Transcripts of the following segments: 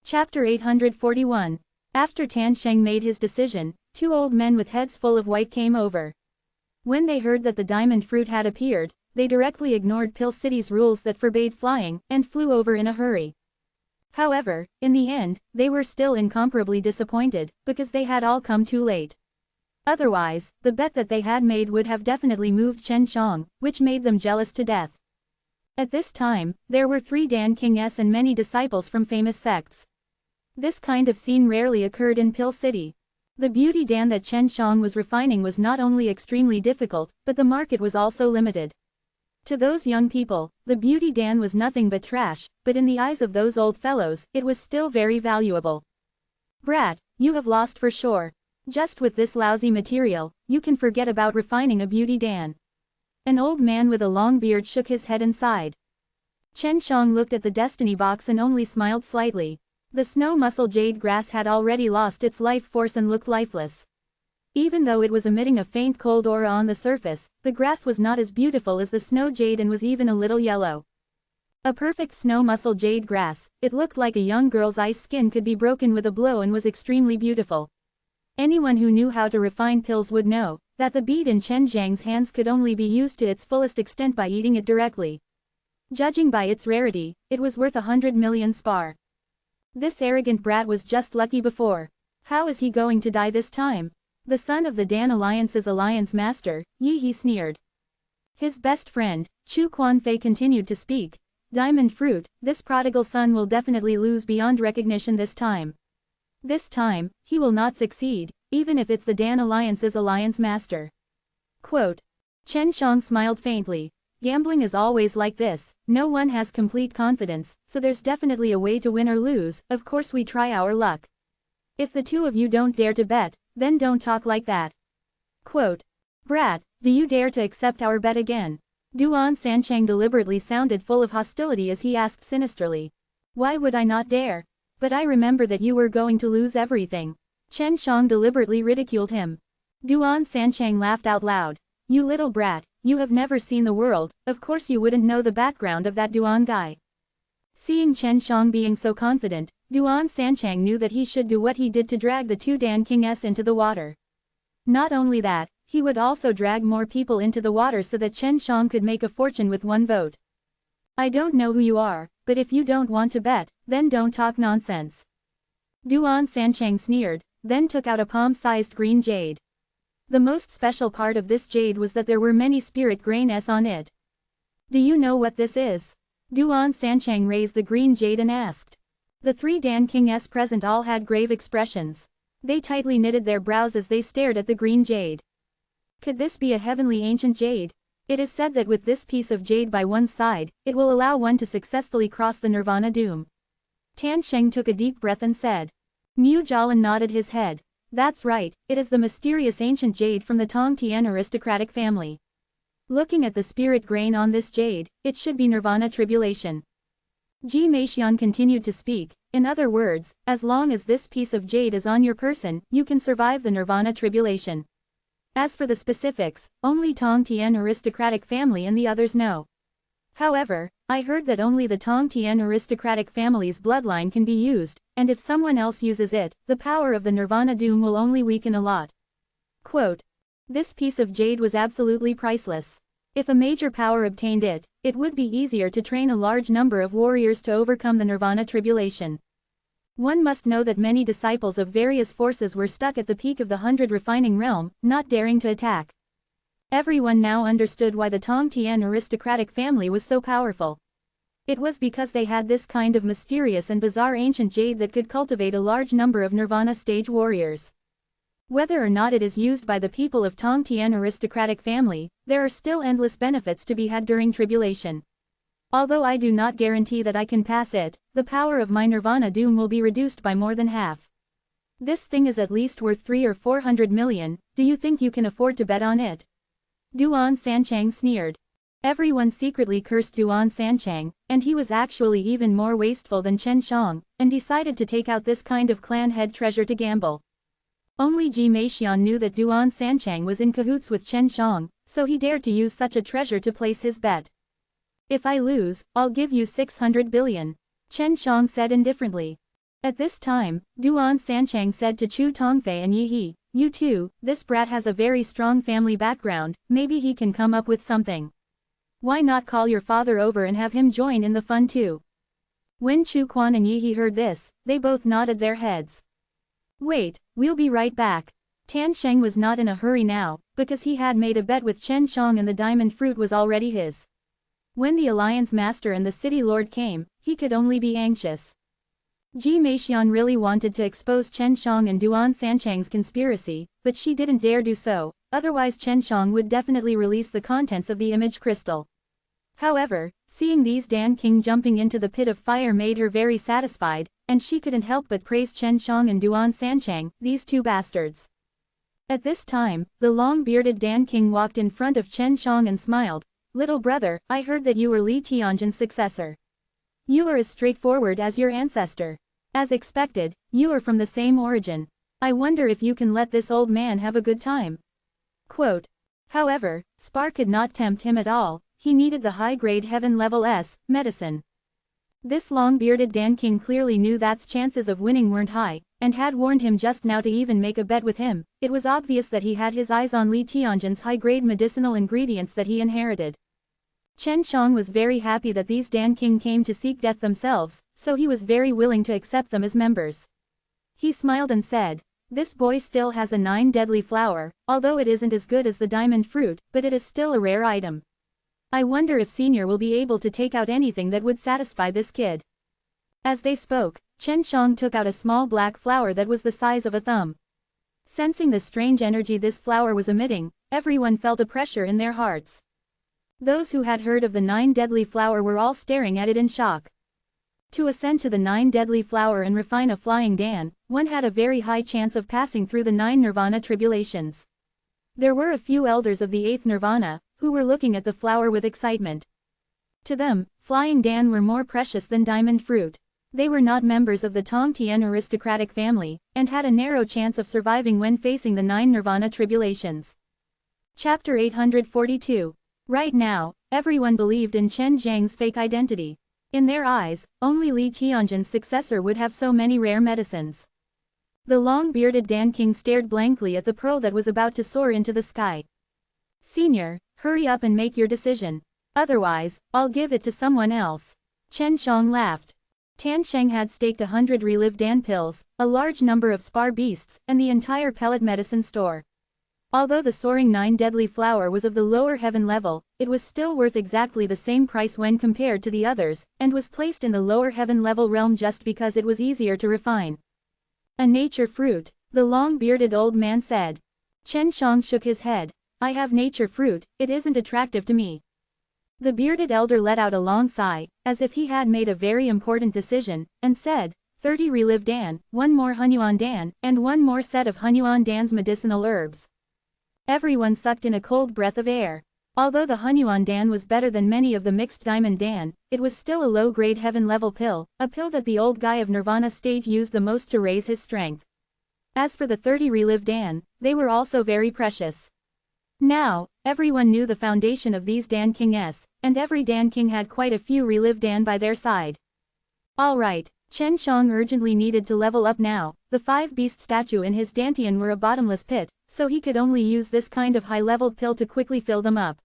Chapter 841. After Tan Sheng made his decision, two old men with heads full of white came over. When they heard that the diamond fruit had appeared, they directly ignored Pill City's rules that forbade flying, and flew over in a hurry. However, in the end, they were still incomparably disappointed, because they had all come too late. Otherwise, the bet that they had made would have definitely moved Chen Shang, which made them jealous to death. At this time, there were 3 Dan Kings and many disciples from famous sects. This kind of scene rarely occurred in Pill City. The beauty Dan that Chen Shang was refining was not only extremely difficult, but the market was also limited. To those young people, the beauty Dan was nothing but trash, but in the eyes of those old fellows, it was still very valuable. Brat, you have lost for sure. Just with this lousy material, you can forget about refining a beauty Dan. An old man with a long beard shook his head and sighed. Chen Shang looked at the destiny box and only smiled slightly. The snow mussel jade grass had already lost its life force and looked lifeless. Even though it was emitting a faint cold aura on the surface, the grass was not as beautiful as the snow jade and was even a little yellow. A perfect snow mussel jade grass, it looked like a young girl's ice skin could be broken with a blow and was extremely beautiful. Anyone who knew how to refine pills would know that the bead in Chen Zhang's hands could only be used to its fullest extent by eating it directly. Judging by its rarity, it was worth 100 million spar. This arrogant brat was just lucky before. How is he going to die this time? The son of the Dan Alliance's alliance master, Yi he sneered. His best friend, Chu Quanfei continued to speak. Diamond fruit, this prodigal son will definitely lose beyond recognition this time. This time, he will not succeed, even if it's the Dan Alliance's alliance master. Quote. Chen Shang smiled faintly. Gambling is always like this, no one has complete confidence, so there's definitely a way to win or lose, of course we try our luck. If the two of you don't dare to bet, then don't talk like that. Quote. Brat, do you dare to accept our bet again? Duan Sancheng deliberately sounded full of hostility as he asked sinisterly. Why would I not dare? But I remember that you were going to lose everything. Chen Shang deliberately ridiculed him. Duan Sancheng laughed out loud. You little brat, you have never seen the world, of course you wouldn't know the background of that Duan guy. Seeing Chen Shang being so confident, Duan Sancheng knew that he should do what he did to drag the 2 Dan Kings into the water. Not only that, he would also drag more people into the water so that Chen Shang could make a fortune with 1 vote. I don't know who you are, but if you don't want to bet, then don't talk nonsense. Duan Sancheng sneered, then took out a palm-sized green jade. The most special part of this jade was that there were many spirit grains on it. Do you know what this is? Duan Sancheng raised the green jade and asked. The 3 Dan Kings present all had grave expressions. They tightly knitted their brows as they stared at the green jade. Could this be a heavenly ancient jade? It is said that with this piece of jade by one's side, it will allow one to successfully cross the nirvana doom. Tan Sheng took a deep breath and said. Mu Jialan nodded his head. That's right, it is the mysterious ancient jade from the Tong Tian aristocratic family. Looking at the spirit grain on this jade, it should be nirvana tribulation. Ji Meixian continued to speak, in other words, as long as this piece of jade is on your person, you can survive the nirvana tribulation. As for the specifics, only Tong Tian aristocratic family and the others know. However, I heard that only the Tong Tian aristocratic family's bloodline can be used, and if someone else uses it, the power of the Nirvana Doom will only weaken a lot. Quote. This piece of jade was absolutely priceless. If a major power obtained it, it would be easier to train a large number of warriors to overcome the Nirvana tribulation. One must know that many disciples of various forces were stuck at the peak of the 100 refining realm, not daring to attack. Everyone now understood why the Tong Tian aristocratic family was so powerful. It was because they had this kind of mysterious and bizarre ancient jade that could cultivate a large number of Nirvana stage warriors. Whether or not it is used by the people of Tong Tian aristocratic family, there are still endless benefits to be had during tribulation. Although I do not guarantee that I can pass it, the power of my Nirvana Doom will be reduced by more than half. This thing is at least worth 300 or 400 million, do you think you can afford to bet on it? Duan Sancheng sneered. Everyone secretly cursed Duan Sancheng, and he was actually even more wasteful than Chen Shang, and decided to take out this kind of clan head treasure to gamble. Only Ji Meixian knew that Duan Sancheng was in cahoots with Chen Shang, so he dared to use such a treasure to place his bet. If I lose, I'll give you 600 billion, Chen Shang said indifferently. At this time, Duan Sanchang said to Chu Tongfei and Yi He, "You two, this brat has a very strong family background, maybe he can come up with something. Why not call your father over and have him join in the fun too?" When Chu Quan and Yi He heard this, they both nodded their heads. "Wait, we'll be right back." Tan Sheng was not in a hurry now, because he had made a bet with Chen Shang and the diamond fruit was already his. When the Alliance Master and the City Lord came, he could only be anxious. Ji Meixian really wanted to expose Chen Shang and Duan Sanchang's conspiracy, but she didn't dare do so, otherwise Chen Shang would definitely release the contents of the image crystal. However, seeing these Dan King jumping into the pit of fire made her very satisfied, and she couldn't help but praise Chen Shang and Duan Sanchang, these two bastards. At this time, the long-bearded Dan King walked in front of Chen Shang and smiled. "Little brother, I heard that you were Li Tianjin's successor. You are as straightforward as your ancestor. As expected, you are from the same origin. I wonder if you can let this old man have a good time." Quote. However, Spar could not tempt him at all, he needed the high-grade heaven level S, medicine. This long-bearded Dan King clearly knew that chances of winning weren't high, and had warned him just now to even make a bet with him. It was obvious that he had his eyes on Li Tianjin's high-grade medicinal ingredients that he inherited. Chen Shang was very happy that these Dan King came to seek death themselves, so he was very willing to accept them as members. He smiled and said, "This boy still has a 9 deadly flower, although it isn't as good as the diamond fruit, but it is still a rare item. I wonder if Senior will be able to take out anything that would satisfy this kid." As they spoke, Chen Shang took out a small black flower that was the size of a thumb. Sensing the strange energy this flower was emitting, everyone felt a pressure in their hearts. Those who had heard of the 9 deadly flower were all staring at it in shock. To ascend to the 9 deadly flower and refine a flying Dan, one had a very high chance of passing through the 9 nirvana tribulations. There were a few elders of the 8th nirvana, who were looking at the flower with excitement. To them, flying Dan were more precious than diamond fruit. They were not members of the Tongtian aristocratic family, and had a narrow chance of surviving when facing the 9 nirvana tribulations. Chapter 842. Right now, everyone believed in Chen Zhang's fake identity. In their eyes, only Li Tianjin's successor would have so many rare medicines. The long-bearded Dan King stared blankly at the pearl that was about to soar into the sky. "Senior, hurry up and make your decision. Otherwise, I'll give it to someone else." Chen Shang laughed. Tan Sheng had staked 100 relive Dan pills, a large number of spar beasts, and the entire pellet medicine store. Although the soaring 9 deadly flower was of the lower heaven level, it was still worth exactly the same price when compared to the others, and was placed in the lower heaven level realm just because it was easier to refine. "A nature fruit," the long-bearded old man said. Chen Shang shook his head. "I have nature fruit, it isn't attractive to me." The bearded elder let out a long sigh, as if he had made a very important decision, and said, 30 relive Dan, 1 more Hunyuan Dan, and 1 more set of Hunyuan Dan's medicinal herbs. Everyone sucked in a cold breath of air. Although the Hunyuan Dan was better than many of the mixed diamond Dan, it was still a low-grade heaven-level pill, a pill that the old guy of Nirvana stage used the most to raise his strength. As for the 30 relive Dan, they were also very precious. Now, everyone knew the foundation of these Dan Kings, and every Dan King had quite a few relive Dan by their side. Alright, Chen Shang urgently needed to level up now. The 5-beast statue in his dantian were a bottomless pit, so he could only use this kind of high-leveled pill to quickly fill them up.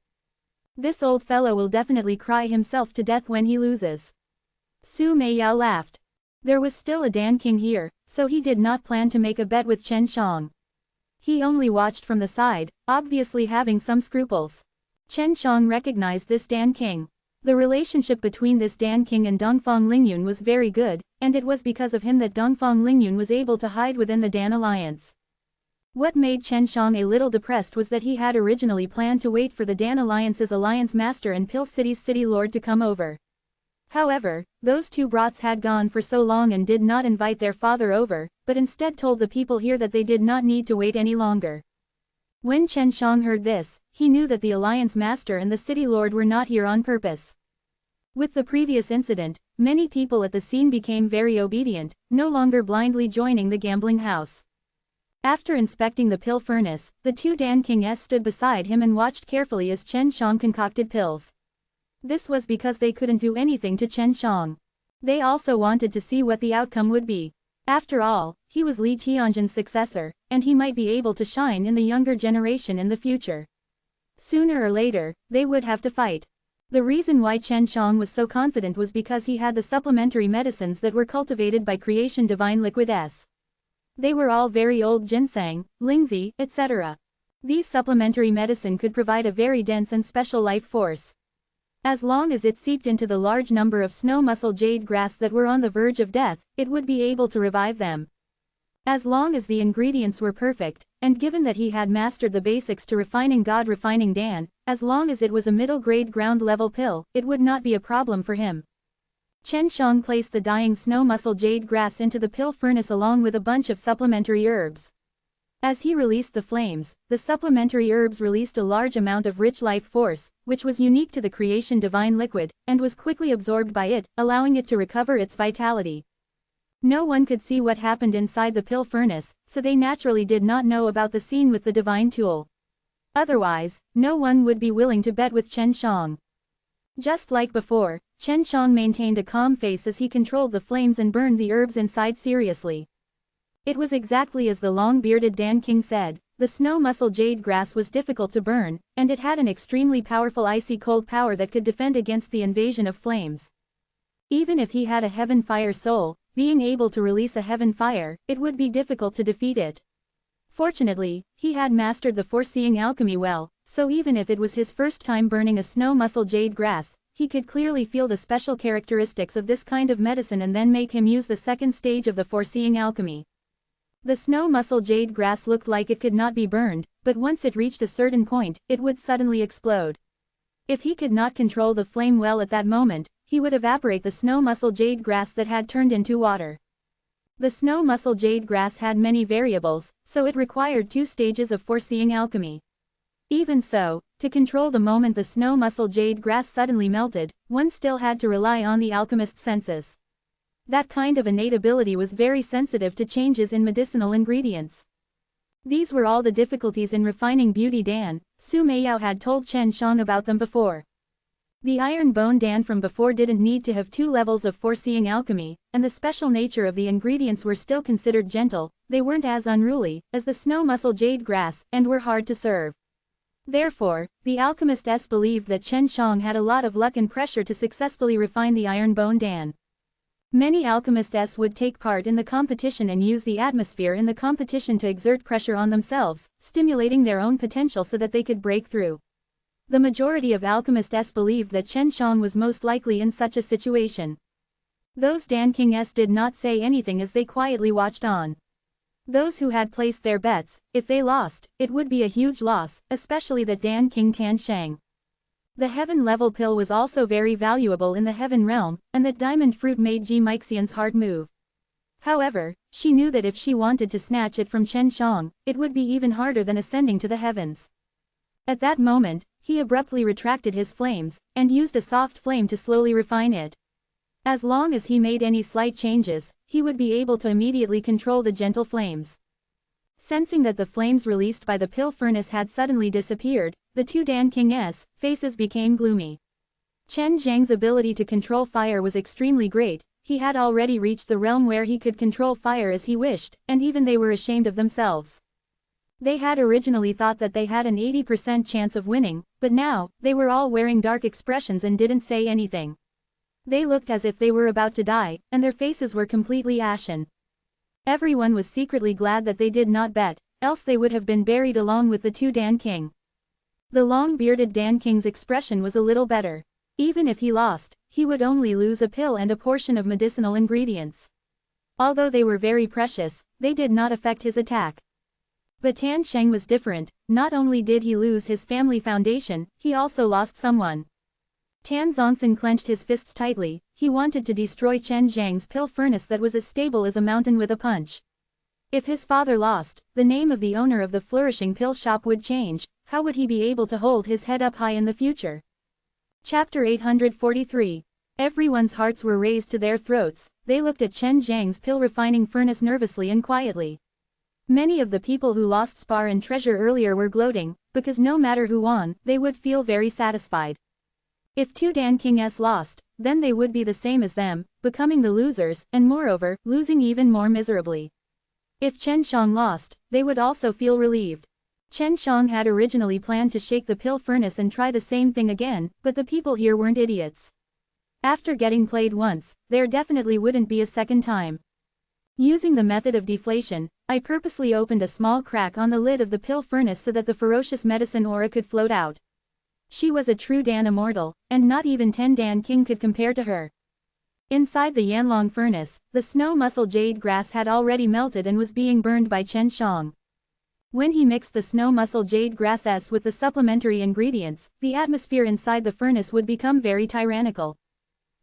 This old fellow will definitely cry himself to death when he loses. Su Meiyao laughed. There was still a Dan King here, so he did not plan to make a bet with Chen Shang. He only watched from the side, obviously having some scruples. Chen Shang recognized this Dan King. The relationship between this Dan King and Dongfang Lingyun was very good, and it was because of him that Dongfang Lingyun was able to hide within the Dan Alliance. What made Chen Shang a little depressed was that he had originally planned to wait for the Dan Alliance's Alliance Master and Pill City's City Lord to come over. However, those two brats had gone for so long and did not invite their father over, but instead told the people here that they did not need to wait any longer. When Chen Shang heard this, he knew that the Alliance Master and the City Lord were not here on purpose. With the previous incident, many people at the scene became very obedient, no longer blindly joining the gambling house. After inspecting the pill furnace, the 2 Dan Kings stood beside him and watched carefully as Chen Shang concocted pills. This was because they couldn't do anything to Chen Shang. They also wanted to see what the outcome would be. After all, he was Li Tianjin's successor, and he might be able to shine in the younger generation in the future. Sooner or later, they would have to fight. The reason why Chen Shang was so confident was because he had the supplementary medicines that were cultivated by creation divine liquid S. They were all very old ginseng, lingzi, etc. These supplementary medicine could provide a very dense and special life force. As long as it seeped into the large number of snow mussel jade grass that were on the verge of death, it would be able to revive them. As long as the ingredients were perfect, and given that he had mastered the basics to refining God refining Dan, as long as it was a middle-grade ground-level pill, it would not be a problem for him. Chen Shang placed the dying snow mussel jade grass into the pill furnace along with a bunch of supplementary herbs. As he released the flames, the supplementary herbs released a large amount of rich life force, which was unique to the creation divine liquid, and was quickly absorbed by it, allowing it to recover its vitality. No one could see what happened inside the pill furnace, so they naturally did not know about the scene with the divine tool. Otherwise, no one would be willing to bet with Chen Shang. Just like before, Chen Shang maintained a calm face as he controlled the flames and burned the herbs inside seriously. It was exactly as the long-bearded Dan King said, the snow mussel jade grass was difficult to burn, and it had an extremely powerful icy cold power that could defend against the invasion of flames. Even if he had a heaven fire soul, being able to release a heaven fire, it would be difficult to defeat it. Fortunately, he had mastered the foreseeing alchemy well, so even if it was his first time burning a snow mussel jade grass, he could clearly feel the special characteristics of this kind of medicine and then make him use the second stage of the foreseeing alchemy. The snow mussel jade grass looked like it could not be burned, but once it reached a certain point, it would suddenly explode. If he could not control the flame well at that moment, he would evaporate the snow mussel jade grass that had turned into water. The snow mussel jade grass had many variables, so it required 2 stages of foreseeing alchemy. Even so, to control the moment the snow mussel jade grass suddenly melted, one still had to rely on the alchemist's senses. That kind of innate ability was very sensitive to changes in medicinal ingredients. These were all the difficulties in refining Beauty Dan. Su Meiyao had told Chen Shang about them before. The iron bone Dan from before didn't need to have 2 levels of foreseeing alchemy, and the special nature of the ingredients were still considered gentle, they weren't as unruly as the snow mussel jade grass, and were hard to serve. Therefore, the alchemists believed that Chen Shang had a lot of luck and pressure to successfully refine the iron bone Dan. Many alchemists would take part in the competition and use the atmosphere in the competition to exert pressure on themselves, stimulating their own potential so that they could break through. The majority of alchemists believed that Chen Shang was most likely in such a situation. Those Dan Kings did not say anything as they quietly watched on. Those who had placed their bets, if they lost, it would be a huge loss, especially that Dan King Tan Sheng. The heaven-level pill was also very valuable in the heaven realm, and that diamond fruit made Ji Meixian's heart move. However, she knew that if she wanted to snatch it from Chen Shang, it would be even harder than ascending to the heavens. At that moment, he abruptly retracted his flames, and used a soft flame to slowly refine it. As long as he made any slight changes, he would be able to immediately control the gentle flames. Sensing that the flames released by the pill furnace had suddenly disappeared, the 2 Dan Kings' faces became gloomy. Chen Zhang's ability to control fire was extremely great, he had already reached the realm where he could control fire as he wished, and even they were ashamed of themselves. They had originally thought that they had an 80% chance of winning, but now, they were all wearing dark expressions and didn't say anything. They looked as if they were about to die, and their faces were completely ashen. Everyone was secretly glad that they did not bet, else they would have been buried along with the 2 Dan King. The long-bearded Dan King's expression was a little better. Even if he lost, he would only lose a pill and a portion of medicinal ingredients. Although they were very precious, they did not affect his attack. But Tan Sheng was different, not only did he lose his family foundation, he also lost someone. Tan Zongsan clenched his fists tightly, he wanted to destroy Chen Zhang's pill furnace that was as stable as a mountain with a punch. If his father lost, the name of the owner of the flourishing pill shop would change, how would he be able to hold his head up high in the future? Chapter 843. Everyone's hearts were raised to their throats, they looked at Chen Zhang's pill refining furnace nervously and quietly. Many of the people who lost spar and treasure earlier were gloating, because no matter who won, they would feel very satisfied. If 2 Dan Kings lost, then they would be the same as them, becoming the losers, and moreover, losing even more miserably. If Chen Shang lost, they would also feel relieved. Chen Shang had originally planned to shake the pill furnace and try the same thing again, but the people here weren't idiots. After getting played once, there definitely wouldn't be a second time. Using the method of deflation, I purposely opened a small crack on the lid of the pill furnace so that the ferocious medicine aura could float out. She was a true Dan Immortal, and not even 10 Dan King could compare to her. Inside the Yanlong furnace, the snow mussel jade grass had already melted and was being burned by Chen Shang. When he mixed the snow mussel jade grasses with the supplementary ingredients, the atmosphere inside the furnace would become very tyrannical.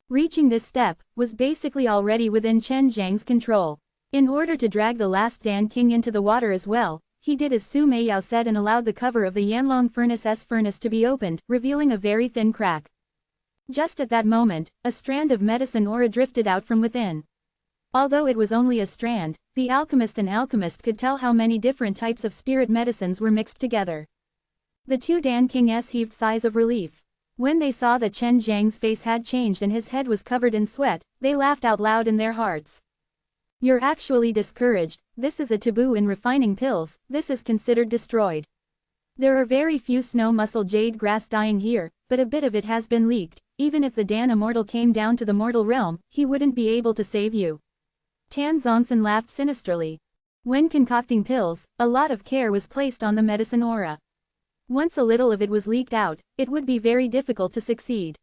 Reaching this step was basically already within Chen Zhang's control. In order to drag the last Dan King into the water as well, he did as Su Meiyao said and allowed the cover of the Yanlong furnace to be opened, revealing a very thin crack. Just at that moment, a strand of medicine aura drifted out from within. Although it was only a strand, the alchemist could tell how many different types of spirit medicines were mixed together. The two Dan Kings heaved sighs of relief. When they saw that Chen Zhang's face had changed and his head was covered in sweat, they laughed out loud in their hearts. You're actually discouraged, this is a taboo in refining pills, this is considered destroyed. There are very few snow mussel jade grass dying here, but a bit of it has been leaked. Even if the Dan Immortal came down to the mortal realm, he wouldn't be able to save you. Tan Zongsan laughed sinisterly. When concocting pills, a lot of care was placed on the medicine aura. Once a little of it was leaked out, it would be very difficult to succeed.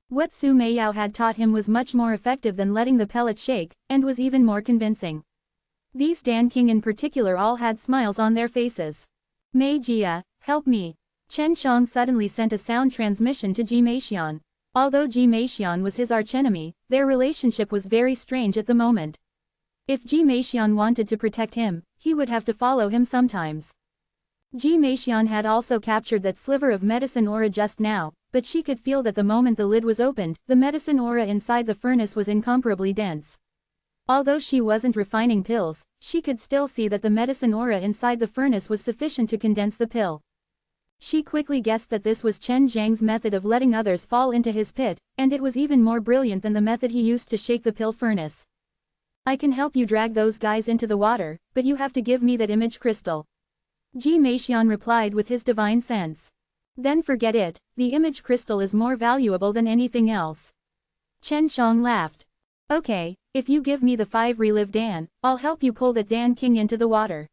What Su Meiyao had taught him was much more effective than letting the pellet shake, and was even more convincing. These Dan King in particular all had smiles on their faces. Mei Jia, help me. Chen Shang suddenly sent a sound transmission to Ji Meixian. Although Ji Meixian was his archenemy, their relationship was very strange at the moment. If Ji Meixian wanted to protect him, he would have to follow him sometimes. Ji Meixian had also captured that sliver of medicine aura just now, but she could feel that the moment the lid was opened, the medicine aura inside the furnace was incomparably dense. Although she wasn't refining pills, she could still see that the medicine aura inside the furnace was sufficient to condense the pill. She quickly guessed that this was Chen Zhang's method of letting others fall into his pit, and it was even more brilliant than the method he used to shake the pill furnace. I can help you drag those guys into the water, but you have to give me that image crystal. Ji Meixian replied with his divine sense. Then forget it, the image crystal is more valuable than anything else. Chen Shang laughed. Okay, if you give me the 5 relive Dan, I'll help you pull that Dan King into the water.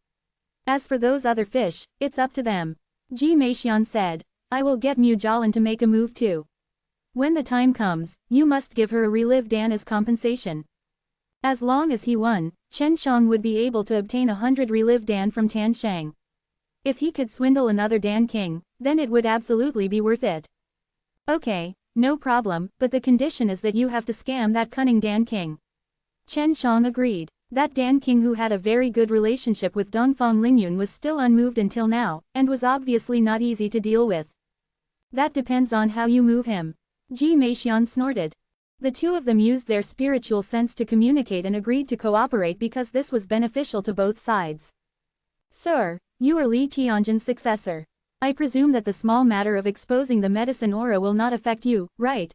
As for those other fish, it's up to them. Ji Meixian said, I will get Mu Jialan to make a move too. When the time comes, you must give her a relive Dan as compensation. As long as he won, Chen Shang would be able to obtain 100 relive Dan from Tan Shang. If he could swindle another Dan King, then it would absolutely be worth it. Okay, no problem, but the condition is that you have to scam that cunning Dan King. Chen Shang agreed. That Dan King who had a very good relationship with Dongfang Lingyun was still unmoved until now, and was obviously not easy to deal with. That depends on how you move him. Ji Meixian snorted. The two of them used their spiritual sense to communicate and agreed to cooperate because this was beneficial to both sides. Sir, you are Li Tianjin's successor. I presume that the small matter of exposing the medicine aura will not affect you, right?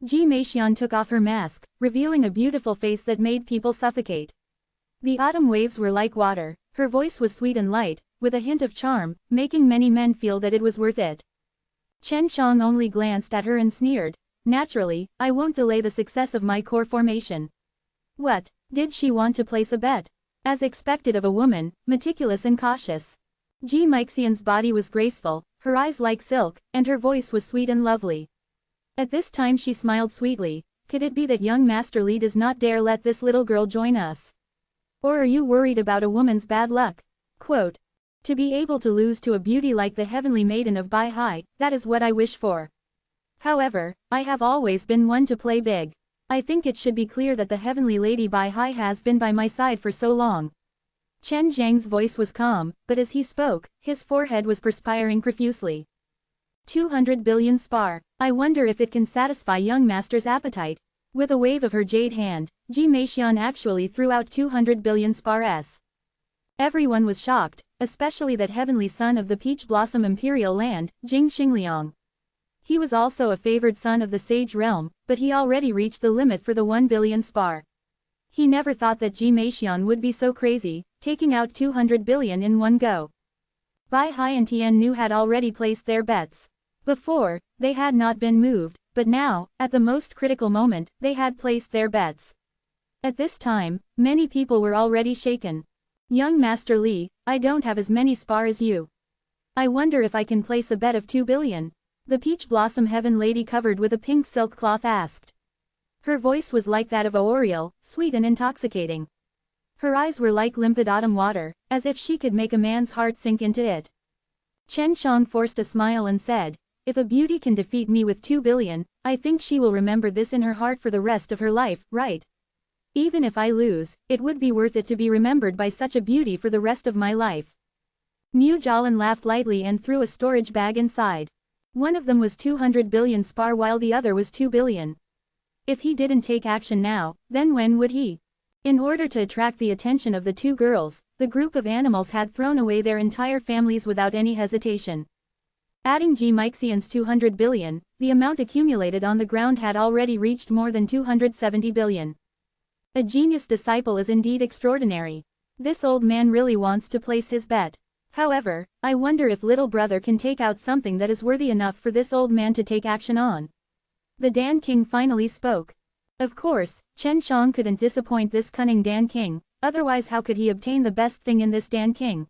Ji Meixian took off her mask, revealing a beautiful face that made people suffocate. The autumn waves were like water, her voice was sweet and light, with a hint of charm, making many men feel that it was worth it. Chen Shang only glanced at her and sneered. Naturally, I won't delay the success of my core formation. What, did she want to place a bet? As expected of a woman, meticulous and cautious. Ji Meixian's body was graceful, her eyes like silk, and her voice was sweet and lovely. At this time she smiled sweetly. Could it be that young Master Li does not dare let this little girl join us? Or are you worried about a woman's bad luck? Quote, to be able to lose to a beauty like the heavenly maiden of Bai Hai, that is what I wish for. However, I have always been one to play big. I think it should be clear that the heavenly lady Bai Hai has been by my side for so long. Chen Zhang's voice was calm, but as he spoke, his forehead was perspiring profusely. 200 billion spar. I wonder if it can satisfy young master's appetite. With a wave of her jade hand, Ji Meixian actually threw out 200 billion spars. Everyone was shocked, especially that heavenly son of the Peach Blossom Imperial Land, Jing Xingliang. He was also a favored son of the Sage realm, but he already reached the limit for the 1 billion spar. He never thought that Ji Meixian would be so crazy, taking out 200 billion in one go. Bai Hai and Tian Nu had already placed their bets. Before, they had not been moved, but now, at the most critical moment, they had placed their bets. At this time, many people were already shaken. Young Master Li, I don't have as many spar as you. I wonder if I can place a bet of 2 billion. The peach blossom heaven lady covered with a pink silk cloth asked. Her voice was like that of Auriel, sweet and intoxicating. Her eyes were like limpid autumn water, as if she could make a man's heart sink into it. Chen Shang forced a smile and said, if a beauty can defeat me with 2 billion, I think she will remember this in her heart for the rest of her life, right? Even if I lose, it would be worth it to be remembered by such a beauty for the rest of my life. Mu Jialan laughed lightly and threw a storage bag inside. One of them was 200 billion spar while the other was 2 billion. If he didn't take action now, then when would he? In order to attract the attention of the two girls, the group of animals had thrown away their entire families without any hesitation. Adding Ji Meixian's 200 billion, the amount accumulated on the ground had already reached more than 270 billion. A genius disciple is indeed extraordinary. This old man really wants to place his bet. However, I wonder if little brother can take out something that is worthy enough for this old man to take action on. The Dan King finally spoke. Of course, Chen Shang couldn't disappoint this cunning Dan King, otherwise how could he obtain the best thing in this Dan King?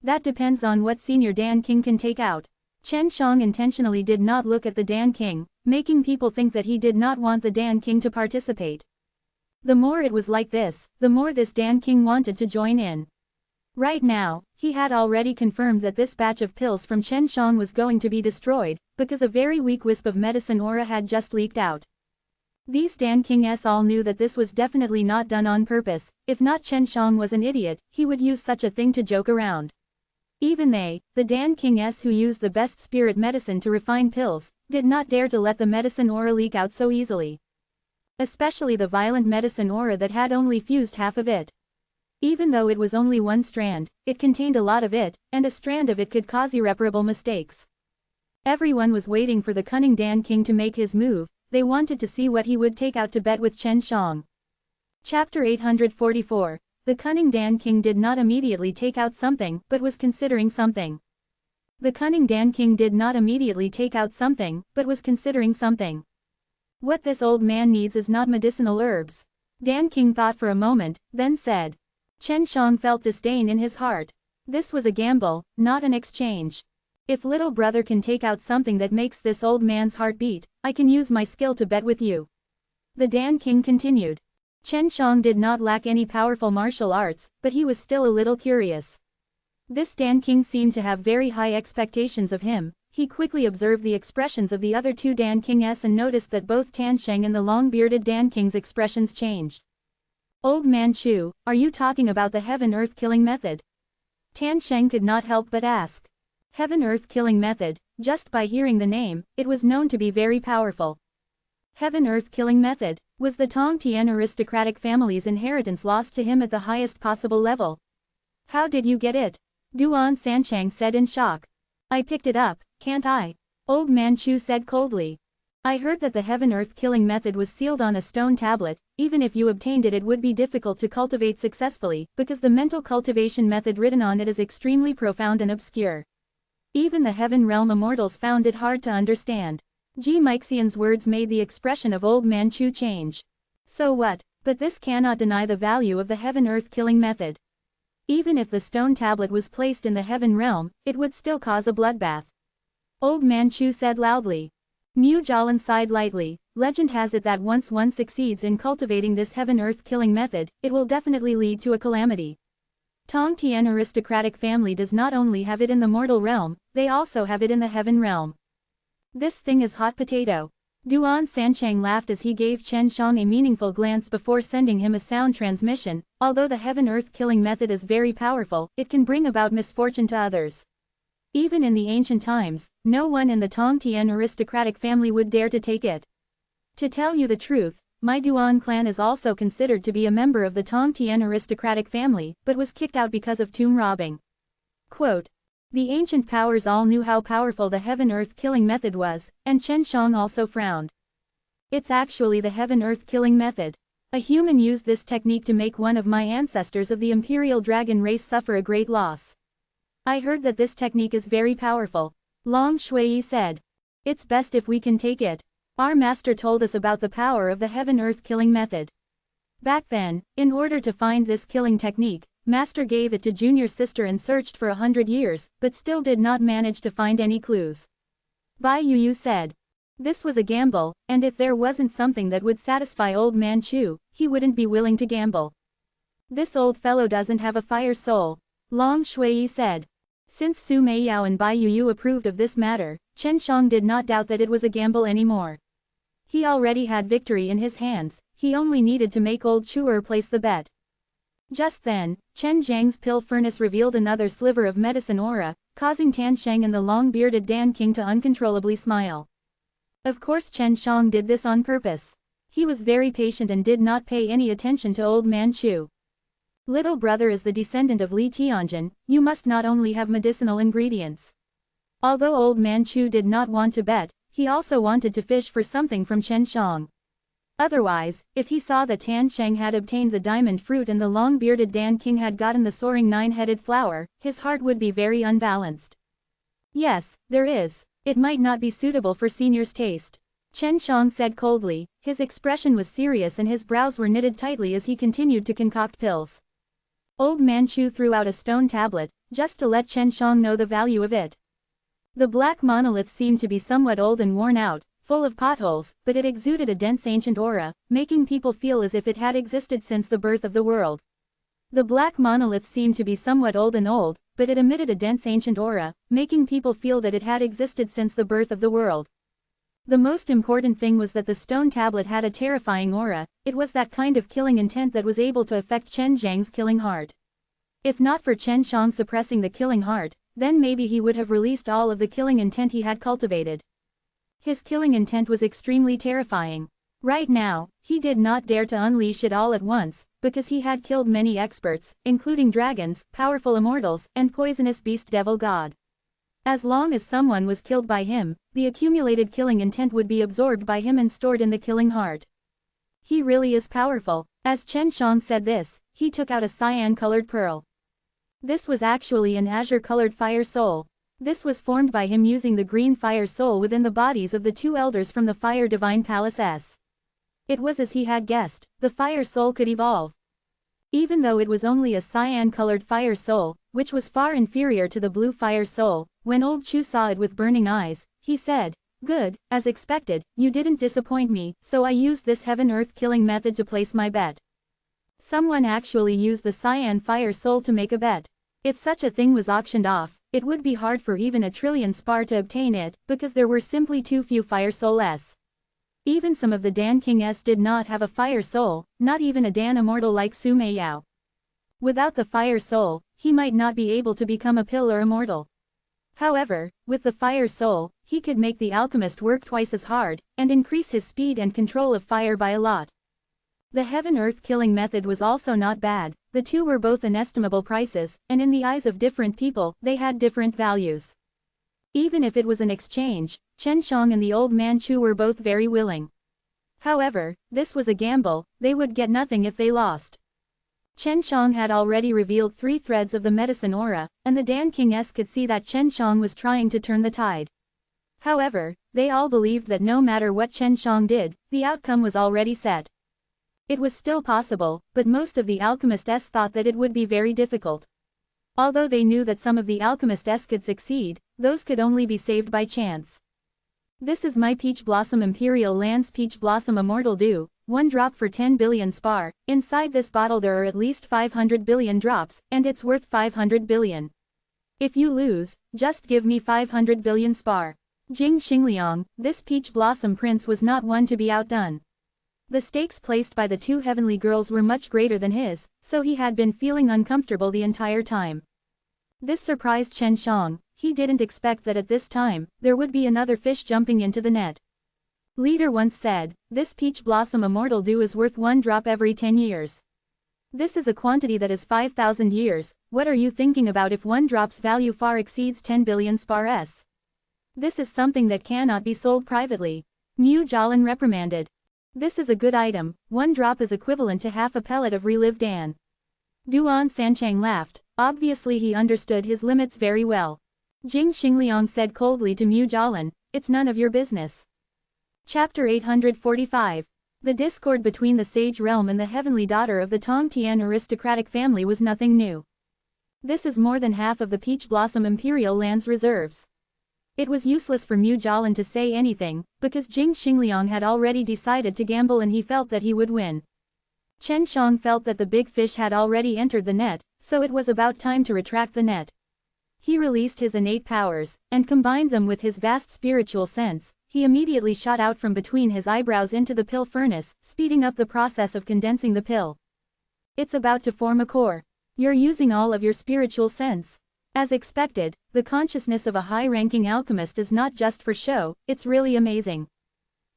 That depends on what senior Dan King can take out. Chen Shang intentionally did not look at the Dan King, making people think that he did not want the Dan King to participate. The more it was like this, the more this Dan King wanted to join in. Right now, he had already confirmed that this batch of pills from Chen Shang was going to be destroyed, because a very weak wisp of medicine aura had just leaked out. These Dan Kings all knew that this was definitely not done on purpose. If not Chen Shang was an idiot, he would use such a thing to joke around. Even they, the Dan Kings who used the best spirit medicine to refine pills, did not dare to let the medicine aura leak out so easily. Especially the violent medicine aura that had only fused half of it. Even though it was only one strand, it contained a lot of it, and a strand of it could cause irreparable mistakes. Everyone was waiting for the cunning Dan King to make his move. They wanted to see what he would take out to bet with Chen Shang. Chapter 844. The cunning Dan King did not immediately take out something, but was considering something. The cunning Dan King did not immediately take out something, but was considering something. What this old man needs is not medicinal herbs. Dan King thought for a moment, then said. Chen Shang felt disdain in his heart. This was a gamble, not an exchange. If little brother can take out something that makes this old man's heart beat, I can use my skill to bet with you. The Dan King continued. Chen Shang did not lack any powerful martial arts, but he was still a little curious. This Dan King seemed to have very high expectations of him. He quickly observed the expressions of the other two Dan Kings and noticed that both Tan Sheng and the long-bearded Dan King's expressions changed. Old man Chu, are you talking about the heaven-earth killing method? Tan Sheng could not help but ask. Heaven-earth killing method, just by hearing the name, it was known to be very powerful. Heaven-earth killing method, was the Tong Tian aristocratic family's inheritance lost to him at the highest possible level? How did you get it? Duan Sanchang said in shock. I picked it up, can't I? Old man Chu said coldly. I heard that the heaven-earth killing method was sealed on a stone tablet. Even if you obtained it, it would be difficult to cultivate successfully, because the mental cultivation method written on it is extremely profound and obscure. Even the heaven realm immortals found it hard to understand. Ji Meixian's words made the expression of old man Chu change. So what? But this cannot deny the value of the heaven-earth killing method. Even if the stone tablet was placed in the heaven realm, it would still cause a bloodbath. Old man Chu said loudly. Mu Jialan sighed lightly. Legend has it that once one succeeds in cultivating this heaven-earth killing method, it will definitely lead to a calamity. Tong Tian aristocratic family does not only have it in the mortal realm, they also have it in the heaven realm. This thing is hot potato. Duan Sanchang laughed as he gave Chen Shang a meaningful glance before sending him a sound transmission. Although the heaven-earth killing method is very powerful, it can bring about misfortune to others. Even in the ancient times, no one in the Tong Tian aristocratic family would dare to take it. To tell you the truth, my Duan clan is also considered to be a member of the Tong Tian aristocratic family, but was kicked out because of tomb robbing. Quote, The ancient powers all knew how powerful the heaven-earth killing method was, and Chen Shang also frowned. It's actually the heaven-earth killing method. A human used this technique to make one of my ancestors of the imperial dragon race suffer a great loss. I heard that this technique is very powerful. Long Shui said. It's best if we can take it. Our master told us about the power of the heaven-earth killing method. Back then, in order to find this killing technique, master gave it to junior sister and searched for 100 years, but still did not manage to find any clues. Bai Yu said. This was a gamble, and if there wasn't something that would satisfy old man Chu, he wouldn't be willing to gamble. This old fellow doesn't have a fire soul, Long Shui said. Since Su Meiyao and Bai Yu approved of this matter, Chen Shang did not doubt that it was a gamble anymore. He already had victory in his hands, he only needed to make old Chuer place the bet. Just then, Chen Zhang's pill furnace revealed another sliver of medicine aura, causing Tan Sheng and the long-bearded Dan King to uncontrollably smile. Of course Chen Shang did this on purpose. He was very patient and did not pay any attention to old man Chu. Little brother is the descendant of Li Tianjin, you must not only have medicinal ingredients. Although old man Chu did not want to bet, he also wanted to fish for something from Chen Shang. Otherwise, if he saw that Tan Sheng had obtained the diamond fruit and the long-bearded Dan King had gotten the soaring nine-headed flower, his heart would be very unbalanced. Yes, there is. It might not be suitable for senior's taste. Chen Shang said coldly, his expression was serious and his brows were knitted tightly as he continued to concoct pills. Old man Chu threw out a stone tablet, just to let Chen Shang know the value of it. The black monolith seemed to be somewhat old and worn out, full of potholes, but it exuded a dense ancient aura, making people feel as if it had existed since the birth of the world. The black monolith seemed to be somewhat old, but it emitted a dense ancient aura, making people feel that it had existed since the birth of the world. The most important thing was that the stone tablet had a terrifying aura, it was that kind of killing intent that was able to affect Chen Zhang's killing heart. If not for Chen Shang suppressing the killing heart, then maybe he would have released all of the killing intent he had cultivated. His killing intent was extremely terrifying. Right now, he did not dare to unleash it all at once, because he had killed many experts, including dragons, powerful immortals, and poisonous beast devil god. As long as someone was killed by him, the accumulated killing intent would be absorbed by him and stored in the killing heart. He really is powerful. As Chen Shang said this, he took out a cyan-colored pearl. This was actually an azure-colored fire soul. This was formed by him using the green fire soul within the bodies of the two elders from the Fire Divine Palace S. It was as he had guessed, the fire soul could evolve. Even though it was only a cyan-colored fire soul, which was far inferior to the blue fire soul, when old Chu saw it with burning eyes, he said, "Good, as expected, you didn't disappoint me, so I used this heaven-earth killing method to place my bet." Someone actually used the cyan fire soul to make a bet. If such a thing was auctioned off, it would be hard for even a trillion spar to obtain it, because there were simply too few fire souls. Even some of the Dan Kings did not have a fire soul, not even a Dan immortal like Su Meiyao. Without the fire soul, he might not be able to become a pill or immortal. However, with the fire soul, he could make the alchemist work twice as hard, and increase his speed and control of fire by a lot. The heaven-earth killing method was also not bad, the two were both inestimable prices, and in the eyes of different people, they had different values. Even if it was an exchange, Chen Shang and the old man Chu were both very willing. However, this was a gamble, they would get nothing if they lost. Chen Shang had already revealed 3 threads of the medicine aura, and the Dan Kings could see that Chen Shang was trying to turn the tide. However, they all believed that no matter what Chen Shang did, the outcome was already set. It was still possible, but most of the alchemists thought that it would be very difficult. Although they knew that some of the alchemists could succeed, those could only be saved by chance. This is my Peach Blossom Imperial Lance Peach Blossom Immortal Dew, 1 drop for 10 billion spar, inside this bottle there are at least 500 billion drops, and it's worth 500 billion. If you lose, just give me 500 billion spar. Jing Xingliang, this Peach Blossom Prince was not one to be outdone. The stakes placed by the 2 heavenly girls were much greater than his, so he had been feeling uncomfortable the entire time. This surprised Chen Shang, he didn't expect that at this time, there would be another fish jumping into the net. Leader once said, this Peach Blossom Immortal Dew is worth 1 drop every 10 years. This is a quantity that is 5,000 years, what are you thinking about if one drop's value far exceeds 10 billion spars? This is something that cannot be sold privately. Mu Jalan reprimanded. This is a good item, one drop is equivalent to half a pellet of relived Dan. Duan Sanchang laughed, obviously he understood his limits very well. Jing Xingliang said coldly to Mu Jalan, it's none of your business. Chapter 845. The discord between the sage realm and the heavenly daughter of the Tongtian aristocratic family was nothing new. This is more than half of the Peach Blossom Imperial Land's reserves. It was useless for Mu Jalan to say anything, because Jing Xingliang had already decided to gamble and he felt that he would win. Chen Shang felt that the big fish had already entered the net, so it was about time to retract the net. He released his innate powers, and combined them with his vast spiritual sense. He immediately shot out from between his eyebrows into the pill furnace, speeding up the process of condensing the pill. It's about to form a core. You're using all of your spiritual sense. As expected, the consciousness of a high-ranking alchemist is not just for show, it's really amazing.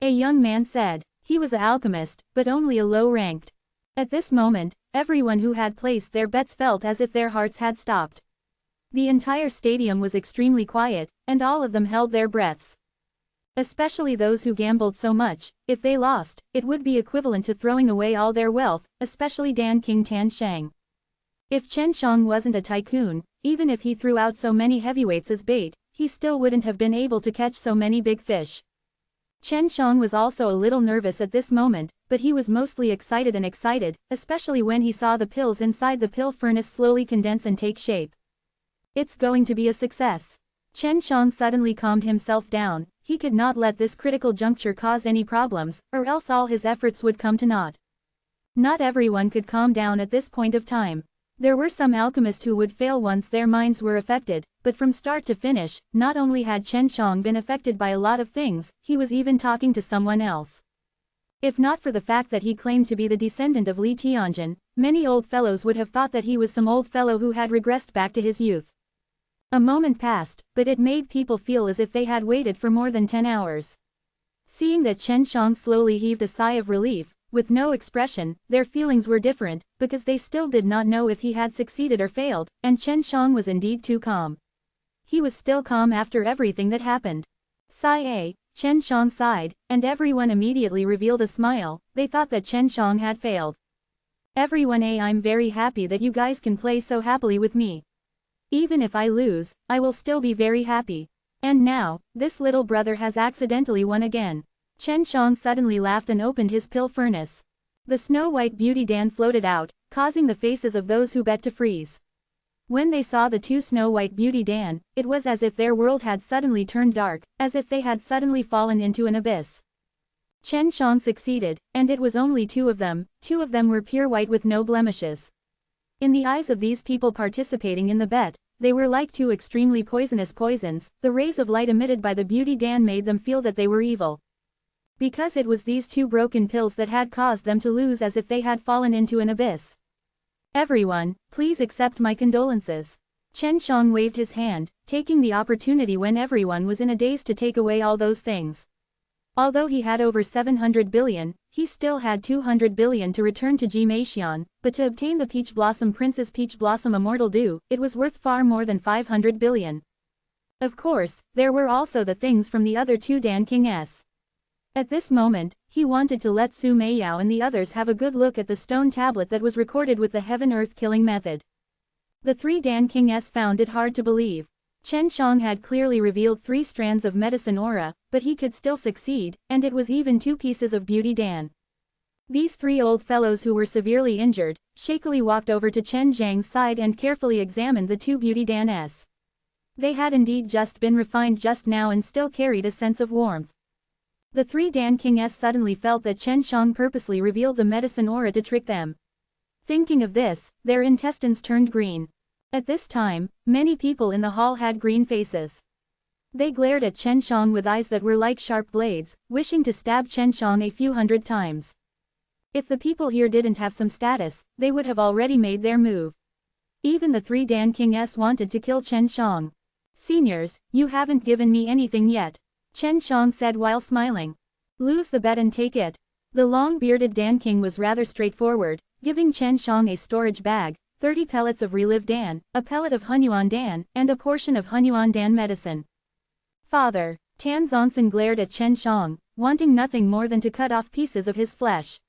A young man said. He was an alchemist, but only a low-ranked. At this moment, everyone who had placed their bets felt as if their hearts had stopped. The entire stadium was extremely quiet, and all of them held their breaths. Especially those who gambled so much, if they lost, it would be equivalent to throwing away all their wealth, especially Dan King Tan Shang. If Chen Shang wasn't a tycoon, even if he threw out so many heavyweights as bait, he still wouldn't have been able to catch so many big fish. Chen Shang was also a little nervous at this moment, but he was mostly excited, especially when he saw the pills inside the pill furnace slowly condense and take shape. It's going to be a success. Chen Shang suddenly calmed himself down. He could not let this critical juncture cause any problems, or else all his efforts would come to naught. Not everyone could calm down at this point of time. There were some alchemists who would fail once their minds were affected, but from start to finish, not only had Chen Shang been affected by a lot of things, he was even talking to someone else. If not for the fact that he claimed to be the descendant of Li Tianjin, many old fellows would have thought that he was some old fellow who had regressed back to his youth. A moment passed, but it made people feel as if they had waited for more than 10 hours. Seeing that Chen Shang slowly heaved a sigh of relief, with no expression, their feelings were different, because they still did not know if he had succeeded or failed, and Chen Shang was indeed too calm. He was still calm after everything that happened. Sigh. Chen Shang sighed, and everyone immediately revealed a smile. They thought that Chen Shang had failed. Everyone, I'm very happy that you guys can play so happily with me. Even if I lose, I will still be very happy. And now, this little brother has accidentally won again. Chen Shang suddenly laughed and opened his pill furnace. The snow-white beauty Dan floated out, causing the faces of those who bet to freeze. When they saw the two snow-white beauty Dan, it was as if their world had suddenly turned dark, as if they had suddenly fallen into an abyss. Chen Shang succeeded, and it was only two of them were pure white with no blemishes. In the eyes of these people participating in the bet, they were like two extremely poisonous poisons. The rays of light emitted by the beauty Dan made them feel that they were evil. Because it was these two broken pills that had caused them to lose, as if they had fallen into an abyss. Everyone, please accept my condolences. Chen Shang waved his hand, taking the opportunity when everyone was in a daze to take away all those things. Although he had over 700 billion, he still had 200 billion to return to Jimexian, but to obtain the Peach Blossom Princess Peach Blossom Immortal Dew, it was worth far more than 500 billion. Of course, there were also the things from the other two Dan Kings. At this moment, he wanted to let Su Meiyao and the others have a good look at the stone tablet that was recorded with the heaven-earth killing method. The three Dan Kings found it hard to believe. Chen Shang had clearly revealed 3 strands of medicine aura, but he could still succeed, and it was even 2 pieces of beauty Dan. These 3 old fellows who were severely injured, shakily walked over to Chen Zhang's side and carefully examined the 2 beauty Dans. They had indeed just been refined just now and still carried a sense of warmth. The 3 Dan Kings suddenly felt that Chen Shang purposely revealed the medicine aura to trick them. Thinking of this, their intestines turned green. At this time, many people in the hall had green faces. They glared at Chen Shang with eyes that were like sharp blades, wishing to stab Chen Shang a few hundred times. If the people here didn't have some status, they would have already made their move. Even the 3 Dan Kings wanted to kill Chen Shang. Seniors, you haven't given me anything yet. Chen Shang said while smiling. Lose the bet and take it. The long-bearded Dan King was rather straightforward. giving Chen Shang a storage bag, 30 pellets of Relive Dan, a pellet of Hunyuan Dan, and a portion of Hunyuan Dan medicine. Father, Tan Zonson glared at Chen Shang, wanting nothing more than to cut off pieces of his flesh.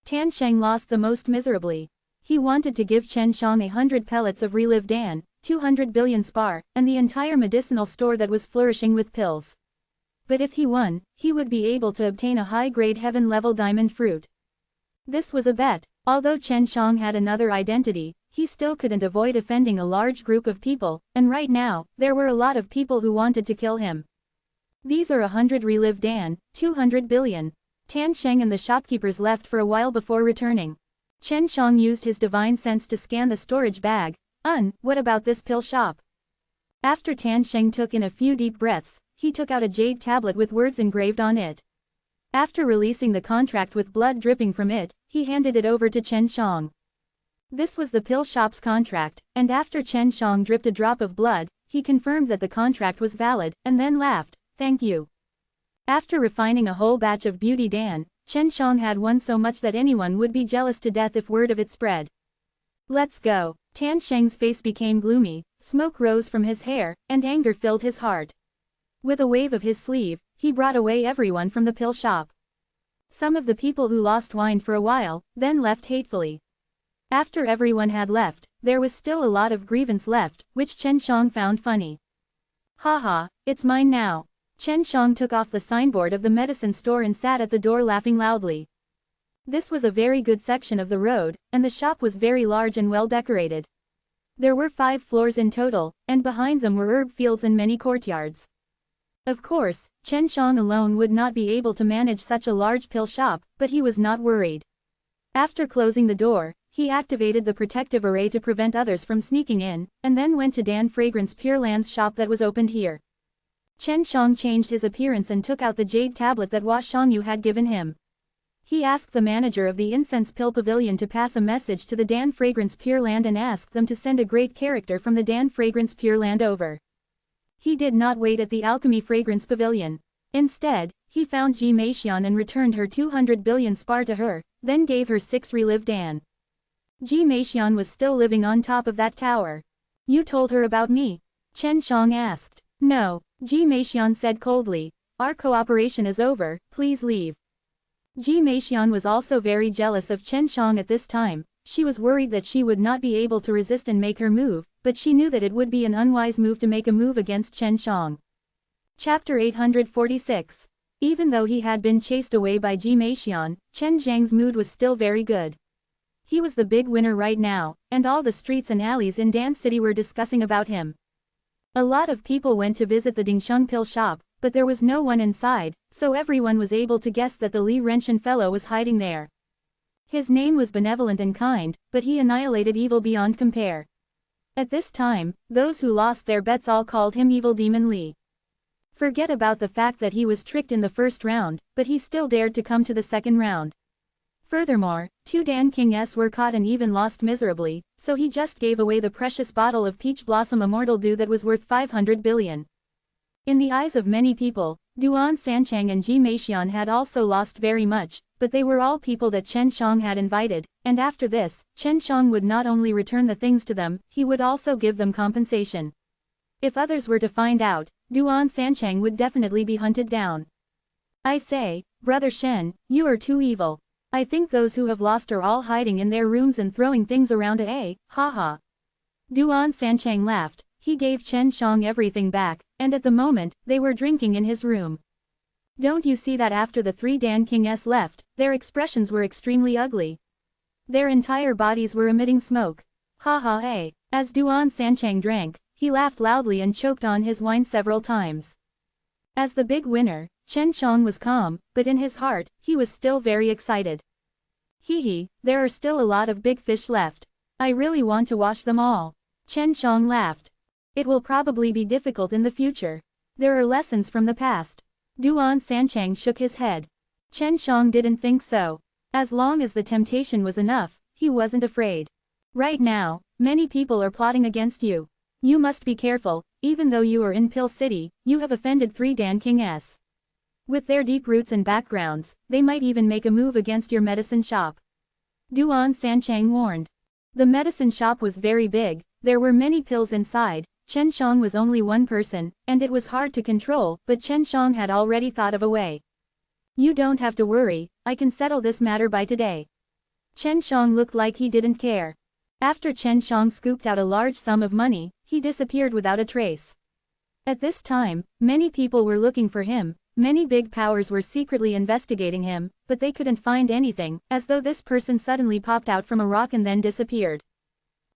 Tan Sheng lost the most miserably. He wanted to give Chen Shang 100 pellets of Relive Dan, 200 billion spar, and the entire medicinal store that was flourishing with pills. But if he won, he would be able to obtain a high-grade heaven-level diamond fruit. This was a bet. Although Chen Shang had another identity, he still couldn't avoid offending a large group of people, and right now, there were a lot of people who wanted to kill him. These are 100 Relive Dan, 200 billion. Tan Sheng and the shopkeepers left for a while before returning. Chen Shang used his divine sense to scan the storage bag. What about this pill shop? After Tan Sheng took in a few deep breaths, he took out a jade tablet with words engraved on it. After releasing the contract with blood dripping from it, he handed it over to Chen Shang. This was the pill shop's contract, and after Chen Shang dripped a drop of blood, he confirmed that the contract was valid, and then laughed, "Thank you." After refining a whole batch of Beauty Dan, Chen Shang had one so much that anyone would be jealous to death if word of it spread. "Let's go." Tan Sheng's face became gloomy, smoke rose from his hair, and anger filled his heart. With a wave of his sleeve, he brought away everyone from the pill shop. Some of the people who lost whined for a while, then left hatefully. After everyone had left, there was still a lot of grievance left, which Chen Shang found funny. "Haha, it's mine now." Chen Shang took off the signboard of the medicine store and sat at the door laughing loudly. This was a very good section of the road, and the shop was very large and well decorated. There were 5 floors in total, and behind them were herb fields and many courtyards. Of course, Chen Shang alone would not be able to manage such a large pill shop, but he was not worried. After closing the door, he activated the protective array to prevent others from sneaking in, and then went to Dan Fragrance Pure Land's shop that was opened here. Chen Shang changed his appearance and took out the jade tablet that Hua Shangyu had given him. He asked the manager of the Incense Pill Pavilion to pass a message to the Dan Fragrance Pure Land and asked them to send a great character from the Dan Fragrance Pure Land over. He did not wait at the Alchemy Fragrance Pavilion. Instead, he found Ji Meixian and returned her 200 billion spar to her, then gave her 6 Relive Dan. Ji Meixian was still living on top of that tower. "You told her about me?" Chen Shang asked. "No," Ji Meixian said coldly. "Our cooperation is over, please leave." Ji Meixian was also very jealous of Chen Shang at this time. She was worried that she would not be able to resist and make her move, but she knew that it would be an unwise move to make a move against Chen Shang. Chapter 846. Even though he had been chased away by Ji Meixian, Chen Zhang's mood was still very good. He was the big winner right now, and all the streets and alleys in Dan City were discussing about him. A lot of people went to visit the Dingsheng pill shop, but there was no one inside, so everyone was able to guess that the Li Renshan fellow was hiding there. His name was benevolent and kind, but he annihilated evil beyond compare. At this time, those who lost their bets all called him Evil Demon Li. Forget about the fact that he was tricked in the first round, but he still dared to come to the second round. Furthermore, 2 Dan Kings were caught and even lost miserably, so he just gave away the precious bottle of Peach Blossom Immortal Dew that was worth 500 billion. In the eyes of many people, Duan Sanchang and Ji Meixian had also lost very much, but they were all people that Chen Shang had invited, and after this, Chen Shang would not only return the things to them, he would also give them compensation. If others were to find out, Duan Sanchang would definitely be hunted down. "I say, Brother Shen, you are too evil. I think those who have lost are all hiding in their rooms and throwing things around haha." Duan Sanchang laughed. He gave Chen Shang everything back, and at the moment, they were drinking in his room. Don't you see that after the 3 Dan Kings left, their expressions were extremely ugly? Their entire bodies were emitting smoke. Haha. As Duan Sanchang drank, he laughed loudly and choked on his wine several times. As the big winner, Chen Shang was calm, but in his heart, he was still very excited. Hee, there are still a lot of big fish left. I really want to wash them all. Chen Shang laughed. It will probably be difficult in the future. There are lessons from the past. Duan Sanchang shook his head. Chen Shang didn't think so. As long as the temptation was enough, he wasn't afraid. Right now, many people are plotting against you. You must be careful, even though you are in Pill City, you have offended 3 Dan Kings. With their deep roots and backgrounds, they might even make a move against your medicine shop. Duan Sanchang warned. The medicine shop was very big, there were many pills inside. Chen Shang was only one person, and it was hard to control, but Chen Shang had already thought of a way. You don't have to worry, I can settle this matter by today. Chen Shang looked like he didn't care. After Chen Shang scooped out a large sum of money, he disappeared without a trace. At this time, many people were looking for him, many big powers were secretly investigating him, but they couldn't find anything, as though this person suddenly popped out from a rock and then disappeared.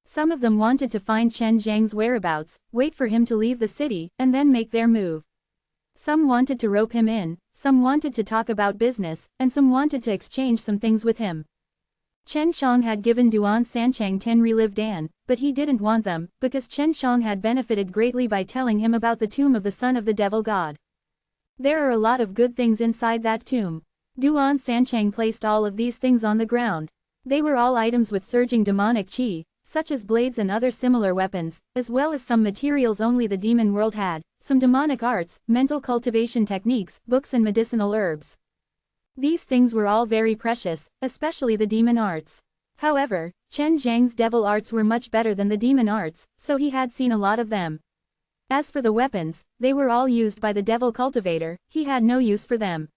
Some of them wanted to find Chen Zhang's whereabouts, wait for him to leave the city, and then make their move. Some wanted to rope him in, some wanted to talk about business, and some wanted to exchange some things with him. Chen Shang had given Duan Sanchang 10 relive Dan, but he didn't want them, because Chen Shang had benefited greatly by telling him about the tomb of the son of the devil god. There are a lot of good things inside that tomb. Duan Sanchang placed all of these things on the ground. They were all items with surging demonic qi, such as blades and other similar weapons, as well as some materials only the demon world had, some demonic arts, mental cultivation techniques, books and medicinal herbs. These things were all very precious, especially the demon arts. However, Chen Zhang's devil arts were much better than the demon arts, so he had seen a lot of them. As for the weapons, they were all used by the devil cultivator, he had no use for them.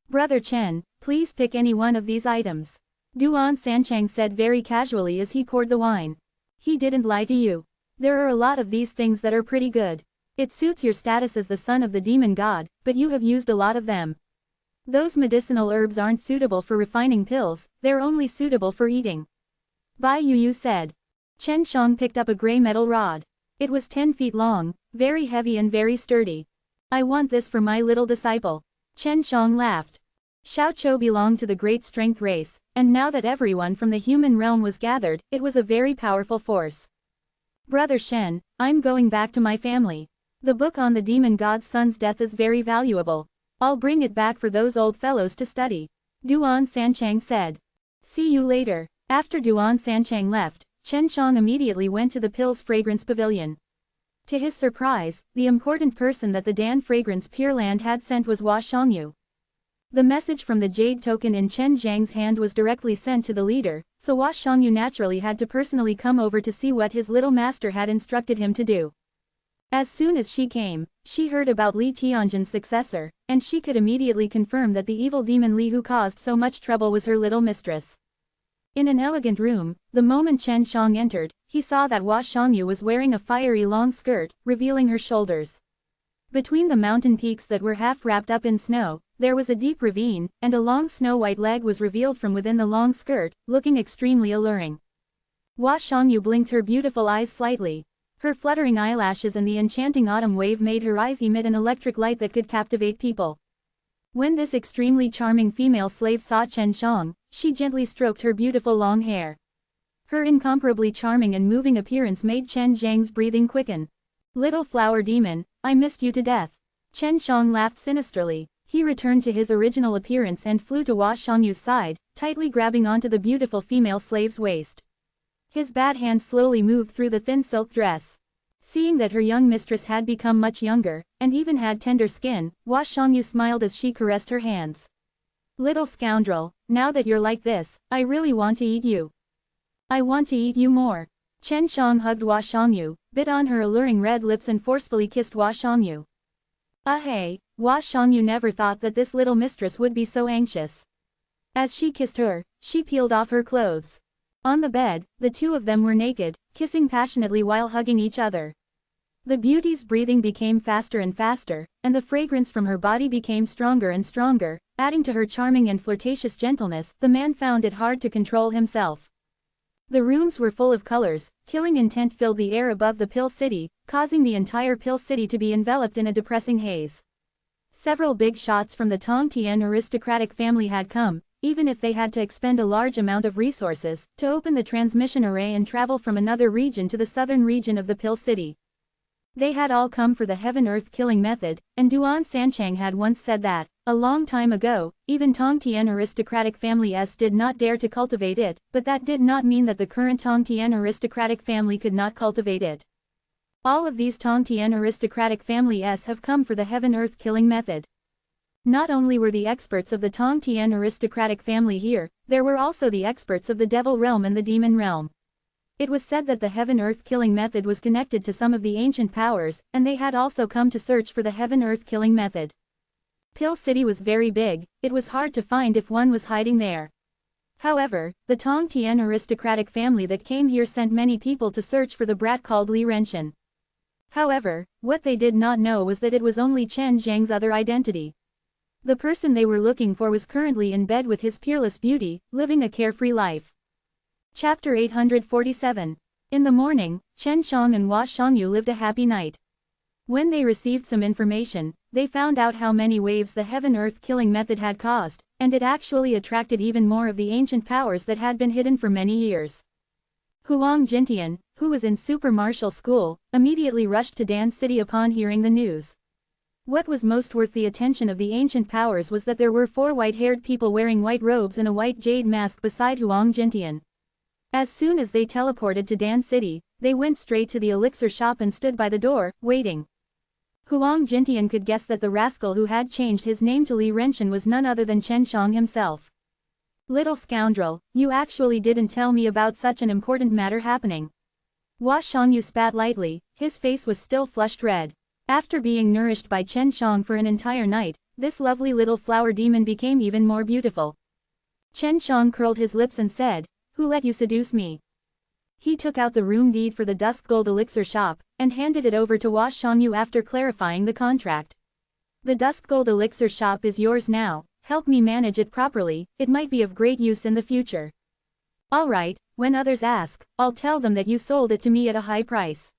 Brother Chen, please pick any one of these items. Duan Sanchang said very casually as he poured the wine. He didn't lie to you. There are a lot of these things that are pretty good. It suits your status as the son of the demon god, but you have used a lot of them. Those medicinal herbs aren't suitable for refining pills, they're only suitable for eating. Bai Yu said. Chen Shang picked up a gray metal rod. It was 10 feet long, very heavy and very sturdy. I want this for my little disciple. Chen Shang laughed. Xiao Chou belonged to the great strength race, and now that everyone from the human realm was gathered, it was a very powerful force. Brother Shen, I'm going back to my family. The book on the demon god's son's death is very valuable. I'll bring it back for those old fellows to study. Duan Sanchang said. See you later. After Duan Sanchang left, Chen Shang immediately went to the Pills Fragrance Pavilion. To his surprise, the important person that the Dan Fragrance Pure Land had sent was Hua Shangyu. The message from the jade token in Chen Zhang's hand was directly sent to the leader, so Hua Shangyu naturally had to personally come over to see what his little master had instructed him to do. As soon as she came, she heard about Li Tianjin's successor, and she could immediately confirm that the evil demon Li who caused so much trouble was her little mistress. In an elegant room, the moment Chen Shang entered, he saw that Hua Shangyu was wearing a fiery long skirt, revealing her shoulders. Between the mountain peaks that were half wrapped up in snow, there was a deep ravine, and a long snow-white leg was revealed from within the long skirt, looking extremely alluring. Hua Shangyu blinked her beautiful eyes slightly. Her fluttering eyelashes and the enchanting autumn wave made her eyes emit an electric light that could captivate people. When this extremely charming female slave saw Chen Shang, she gently stroked her beautiful long hair. Her incomparably charming and moving appearance made Chen Zhang's breathing quicken. Little flower demon, I missed you to death. Chen Shang laughed sinisterly. He returned to his original appearance and flew to Hua Shangyu's side, tightly grabbing onto the beautiful female slave's waist. His bad hand slowly moved through the thin silk dress. Seeing that her young mistress had become much younger, and even had tender skin, Hua Shangyu smiled as she caressed her hands. Little scoundrel, now that you're like this, I really want to eat you. I want to eat you more. Chen Shang hugged Hua Shangyu, bit on her alluring red lips and forcefully kissed Hua Shangyu. Hey, Hua Shangyu never thought that this little mistress would be so anxious. As she kissed her, she peeled off her clothes. On the bed, the two of them were naked, kissing passionately while hugging each other. The beauty's breathing became faster and faster, and the fragrance from her body became stronger and stronger, adding to her charming and flirtatious gentleness. The man found it hard to control himself. The rooms were full of colors, killing intent filled the air above the Pill City, causing the entire Pill City to be enveloped in a depressing haze. Several big shots from the Tong Tian aristocratic family had come, even if they had to expend a large amount of resources, to open the transmission array and travel from another region to the southern region of the Pill City. They had all come for the heaven-earth killing method, and Duan Sanchang had once said that, a long time ago, even Tong Tian aristocratic family did not dare to cultivate it, but that did not mean that the current Tong Tian aristocratic family could not cultivate it. All of these Tong Tian aristocratic family have come for the heaven-earth killing method. Not only were the experts of the Tongtian aristocratic family here, there were also the experts of the Devil Realm and the Demon Realm. It was said that the Heaven-Earth killing method was connected to some of the ancient powers, and they had also come to search for the Heaven-Earth killing method. Pill City was very big, it was hard to find if one was hiding there. However, the Tongtian aristocratic family that came here sent many people to search for the brat called Li Renshan. However, what they did not know was that it was only Chen Zhang's other identity. The person they were looking for was currently in bed with his peerless beauty, living a carefree life. Chapter 847. In the morning, Chen Shang and Hua Shangyu lived a happy night. When they received some information, they found out how many waves the Heaven-Earth killing method had caused, and it actually attracted even more of the ancient powers that had been hidden for many years. Huang Jintian, who was in super martial school, immediately rushed to Dan City upon hearing the news. What was most worth the attention of the ancient powers was that there were 4 white-haired people wearing white robes and a white jade mask beside Huang Jintian. As soon as they teleported to Dan City, they went straight to the elixir shop and stood by the door, waiting. Huang Jintian could guess that the rascal who had changed his name to Li Renshan was none other than Chen Shang himself. Little scoundrel, you actually didn't tell me about such an important matter happening. Hua Shangyu spat lightly, his face was still flushed red. After being nourished by Chen Shang for an entire night, this lovely little flower demon became even more beautiful. Chen Shang curled his lips and said, "Who let you seduce me?" He took out the room deed for the Dusk Gold Elixir shop, and handed it over to Hua Shangyu after clarifying the contract. "The Dusk Gold Elixir shop is yours now, help me manage it properly, it might be of great use in the future." "Alright, when others ask, I'll tell them that you sold it to me at a high price."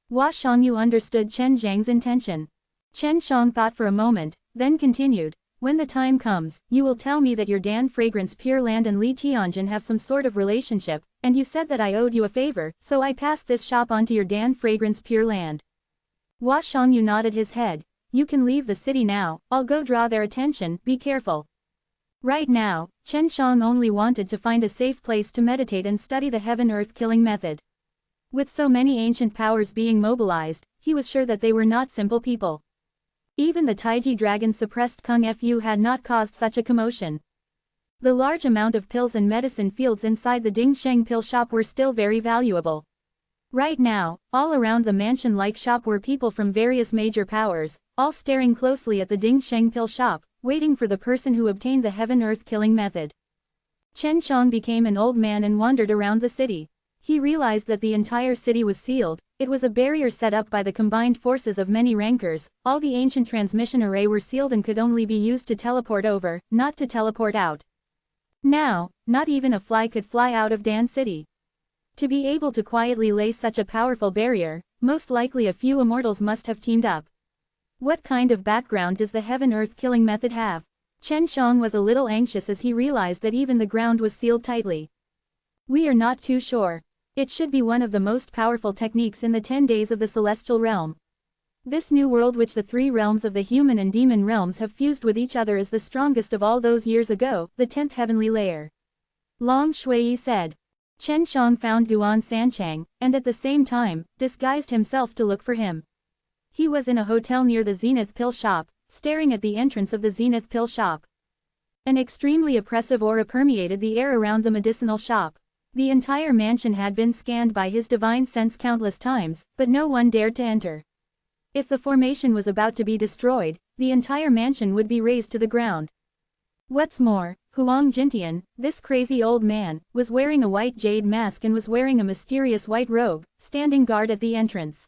Hua Shangyu understood Chen Zhang's intention. Chen Shang thought for a moment, then continued, "When the time comes, you will tell me that your Dan Fragrance Pure Land and Li Tianjin have some sort of relationship, and you said that I owed you a favor, so I passed this shop on to your Dan Fragrance Pure Land." Hua Shangyu nodded his head. "You can leave the city now, I'll go draw their attention, be careful." Right now, Chen Shang only wanted to find a safe place to meditate and study the Heaven-Earth killing method. With so many ancient powers being mobilized, he was sure that they were not simple people. Even the Taiji dragon's suppressed Kung Fu had not caused such a commotion. The large amount of pills and medicine fields inside the Dingsheng pill shop were still very valuable. Right now, all around the mansion-like shop were people from various major powers, all staring closely at the Dingsheng pill shop, waiting for the person who obtained the Heaven-Earth killing method. Chen Shang became an old man and wandered around the city. He realized that the entire city was sealed, it was a barrier set up by the combined forces of many rankers, all the ancient transmission array were sealed and could only be used to teleport over, not to teleport out. Now, not even a fly could fly out of Dan City. To be able to quietly lay such a powerful barrier, most likely a few immortals must have teamed up. What kind of background does the Heaven-Earth killing method have? Chen Shang was a little anxious as he realized that even the ground was sealed tightly. "We are not too sure. It should be one of the most powerful techniques in the 10 days of the celestial realm. This new world which the 3 realms of the human and demon realms have fused with each other is the strongest of all those years ago, the 10th heavenly layer." Long Shui said. Chen Shang found Duan Sanchang, and at the same time, disguised himself to look for him. He was in a hotel near the Zenith Pill shop, staring at the entrance of the Zenith Pill shop. An extremely oppressive aura permeated the air around the medicinal shop. The entire mansion had been scanned by his divine sense countless times, but no one dared to enter. If the formation was about to be destroyed, the entire mansion would be razed to the ground. What's more, Huang Jintian, this crazy old man, was wearing a white jade mask and was wearing a mysterious white robe, standing guard at the entrance.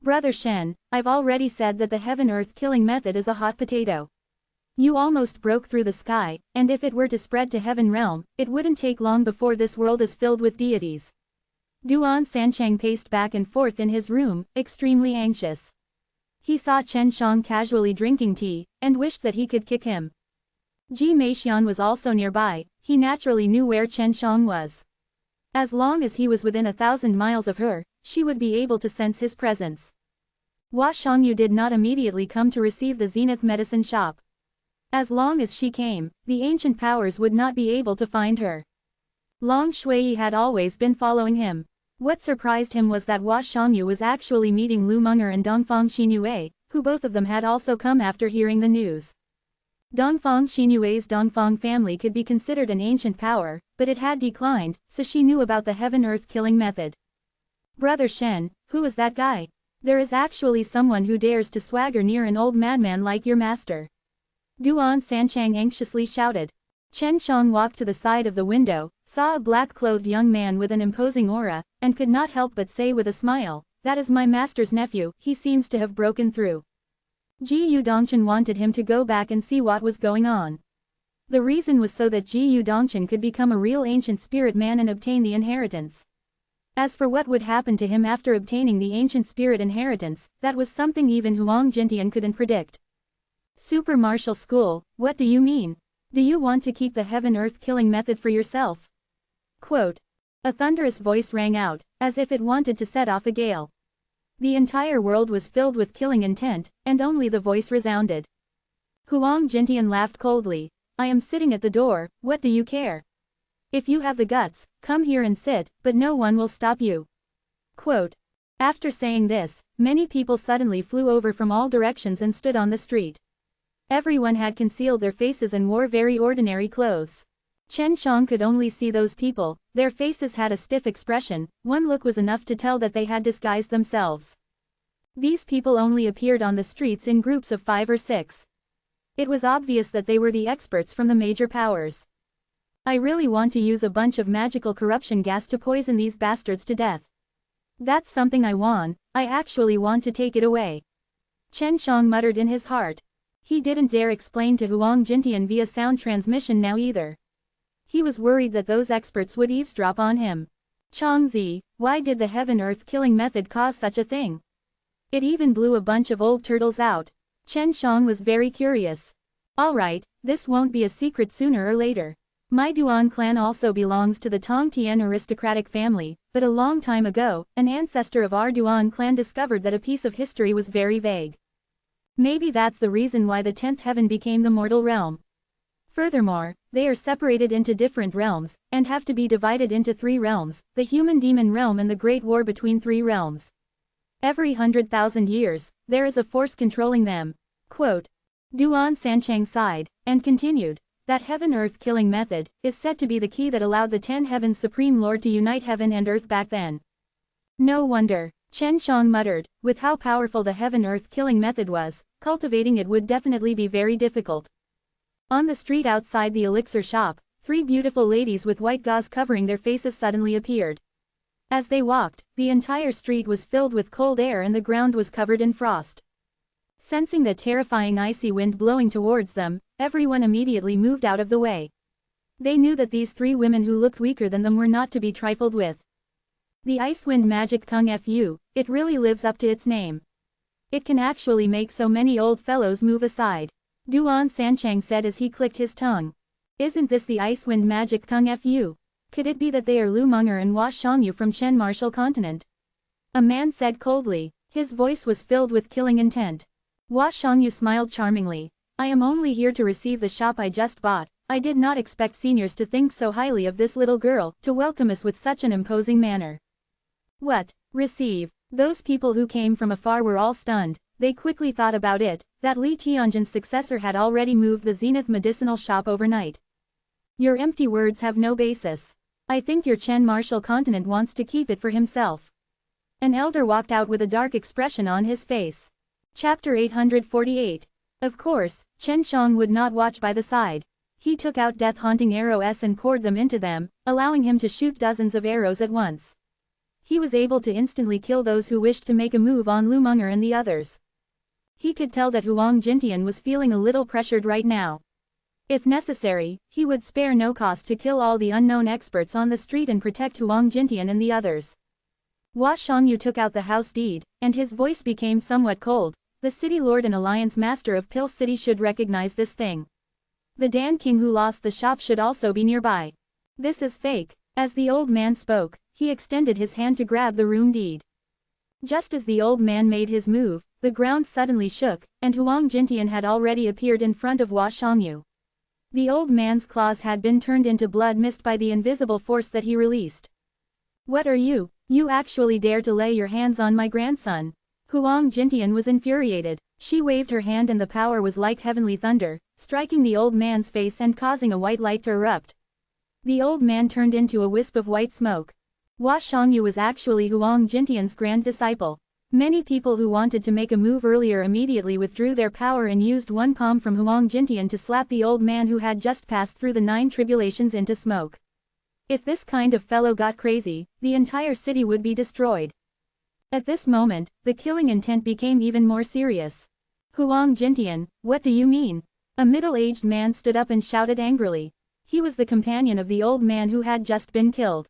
"Brother Shen, I've already said that the Heaven-Earth killing method is a hot potato. You almost broke through the sky, and if it were to spread to Heaven Realm, it wouldn't take long before this world is filled with deities." Duan Sanchang paced back and forth in his room, extremely anxious. He saw Chen Shang casually drinking tea, and wished that he could kick him. Ji Meixian was also nearby, he naturally knew where Chen Shang was. As long as he was within 1,000 miles of her, she would be able to sense his presence. Hua Shangyu did not immediately come to receive the Zenith medicine shop. As long as she came, the ancient powers would not be able to find her. Long Shui had always been following him. What surprised him was that Hua Shangyu was actually meeting Lu Menger and Dongfang Xinyue, who both of them had also come after hearing the news. Dongfang Xinyue's Dongfang family could be considered an ancient power, but it had declined, so she knew about the heaven-earth killing method. Brother Shen, who is that guy? There is actually someone who dares to swagger near an old madman like your master. Duan Sanchang anxiously shouted. Chen Shang walked to the side of the window, saw a black-clothed young man with an imposing aura, and could not help but say with a smile, "That is my master's nephew, he seems to have broken through." Ji Yu Dongchen wanted him to go back and see what was going on. The reason was so that Ji Yu Dongchen could become a real ancient spirit man and obtain the inheritance. As for what would happen to him after obtaining the ancient spirit inheritance, that was something even Huang Jintian couldn't predict. Super martial school, what do you mean? Do you want to keep the heaven-earth killing method for yourself? Quote. A thunderous voice rang out, as if it wanted to set off a gale. The entire world was filled with killing intent, and only the voice resounded. Huang Jintian laughed coldly. I am sitting at the door, what do you care? If you have the guts, come here and sit, but no one will stop you. Quote. After saying this, many people suddenly flew over from all directions and stood on the street. Everyone had concealed their faces and wore very ordinary clothes. Chen Shang could only see those people, their faces had a stiff expression, one look was enough to tell that they had disguised themselves. These people only appeared on the streets in groups of 5 or 6. It was obvious that they were the experts from the major powers. I really want to use a bunch of magical corruption gas to poison these bastards to death. That's something I want, I actually want to take it away. Chen Shang muttered in his heart. He didn't dare explain to Huang Jintian via sound transmission now either. He was worried that those experts would eavesdrop on him. Changzi, why did the heaven-earth killing method cause such a thing? It even blew a bunch of old turtles out. Chen Shang was very curious. Alright, this won't be a secret sooner or later. My Duan clan also belongs to the Tongtian aristocratic family, but a long time ago, an ancestor of our Duan clan discovered that a piece of history was very vague. Maybe that's the reason why the 10th heaven became the mortal realm. Furthermore, they are separated into different realms, and have to be divided into 3 realms, the human-demon realm and the great war between 3 realms. Every 100,000 years, there is a force controlling them. Quote. Duan Sanchang sighed, and continued, that heaven-earth killing method, is said to be the key that allowed the 10 heavens supreme lord to unite heaven and earth back then. No wonder, Chen Shang muttered, with how powerful the heaven-earth killing method was, cultivating it would definitely be very difficult. On the street outside the elixir shop, 3 beautiful ladies with white gauze covering their faces suddenly appeared. As they walked, the entire street was filled with cold air and the ground was covered in frost. Sensing the terrifying icy wind blowing towards them, everyone immediately moved out of the way. They knew that these 3 women who looked weaker than them were not to be trifled with. The ice wind magic Kung Fu, it really lives up to its name. It can actually make so many old fellows move aside. Duan Sanchang said as he clicked his tongue. Isn't this the ice wind magic Kung Fu? Could it be that they are Lu Meng'er and Hua Shangyu from Shen Martial Continent? A man said coldly. His voice was filled with killing intent. Hua Shangyu smiled charmingly. I am only here to receive the shop I just bought. I did not expect seniors to think so highly of this little girl, to welcome us with such an imposing manner. What? Receive? Those people who came from afar were all stunned. They quickly thought about it, that Li Tianjin's successor had already moved the Zenith medicinal shop overnight. Your empty words have no basis. I think your Chen Martial Continent wants to keep it for himself. An elder walked out with a dark expression on his face. Chapter 848. Of course, Chen Shang would not watch by the side. He took out death-haunting arrows and poured them into them, allowing him to shoot dozens of arrows at once. He was able to instantly kill those who wished to make a move on Lu Meng'er and the others. He could tell that Huang Jintian was feeling a little pressured right now. If necessary, he would spare no cost to kill all the unknown experts on the street and protect Huang Jintian and the others. Hua Shangyu took out the house deed, and his voice became somewhat cold. The city lord and alliance master of Pill City should recognize this thing. The Dan King who lost the shop should also be nearby. This is fake. As the old man spoke, he extended his hand to grab the room deed. Just as the old man made his move, the ground suddenly shook, and Huang Jintian had already appeared in front of Hua Shangyu. The old man's claws had been turned into blood mist by the invisible force that he released. What are you? You actually dare to lay your hands on my grandson? Huang Jintian was infuriated. She waved her hand and the power was like heavenly thunder. striking the old man's face and causing a white light to erupt. The old man turned into a wisp of white smoke. Hua Shangyu was actually Huang Jintian's grand disciple. Many people who wanted to make a move earlier immediately withdrew their power and used one palm from Huang Jintian to slap the old man who had just passed through the 9 tribulations into smoke. If this kind of fellow got crazy, the entire city would be destroyed. At this moment, the killing intent became even more serious. Huang Jintian, what do you mean? A middle-aged man stood up and shouted angrily. He was the companion of the old man who had just been killed.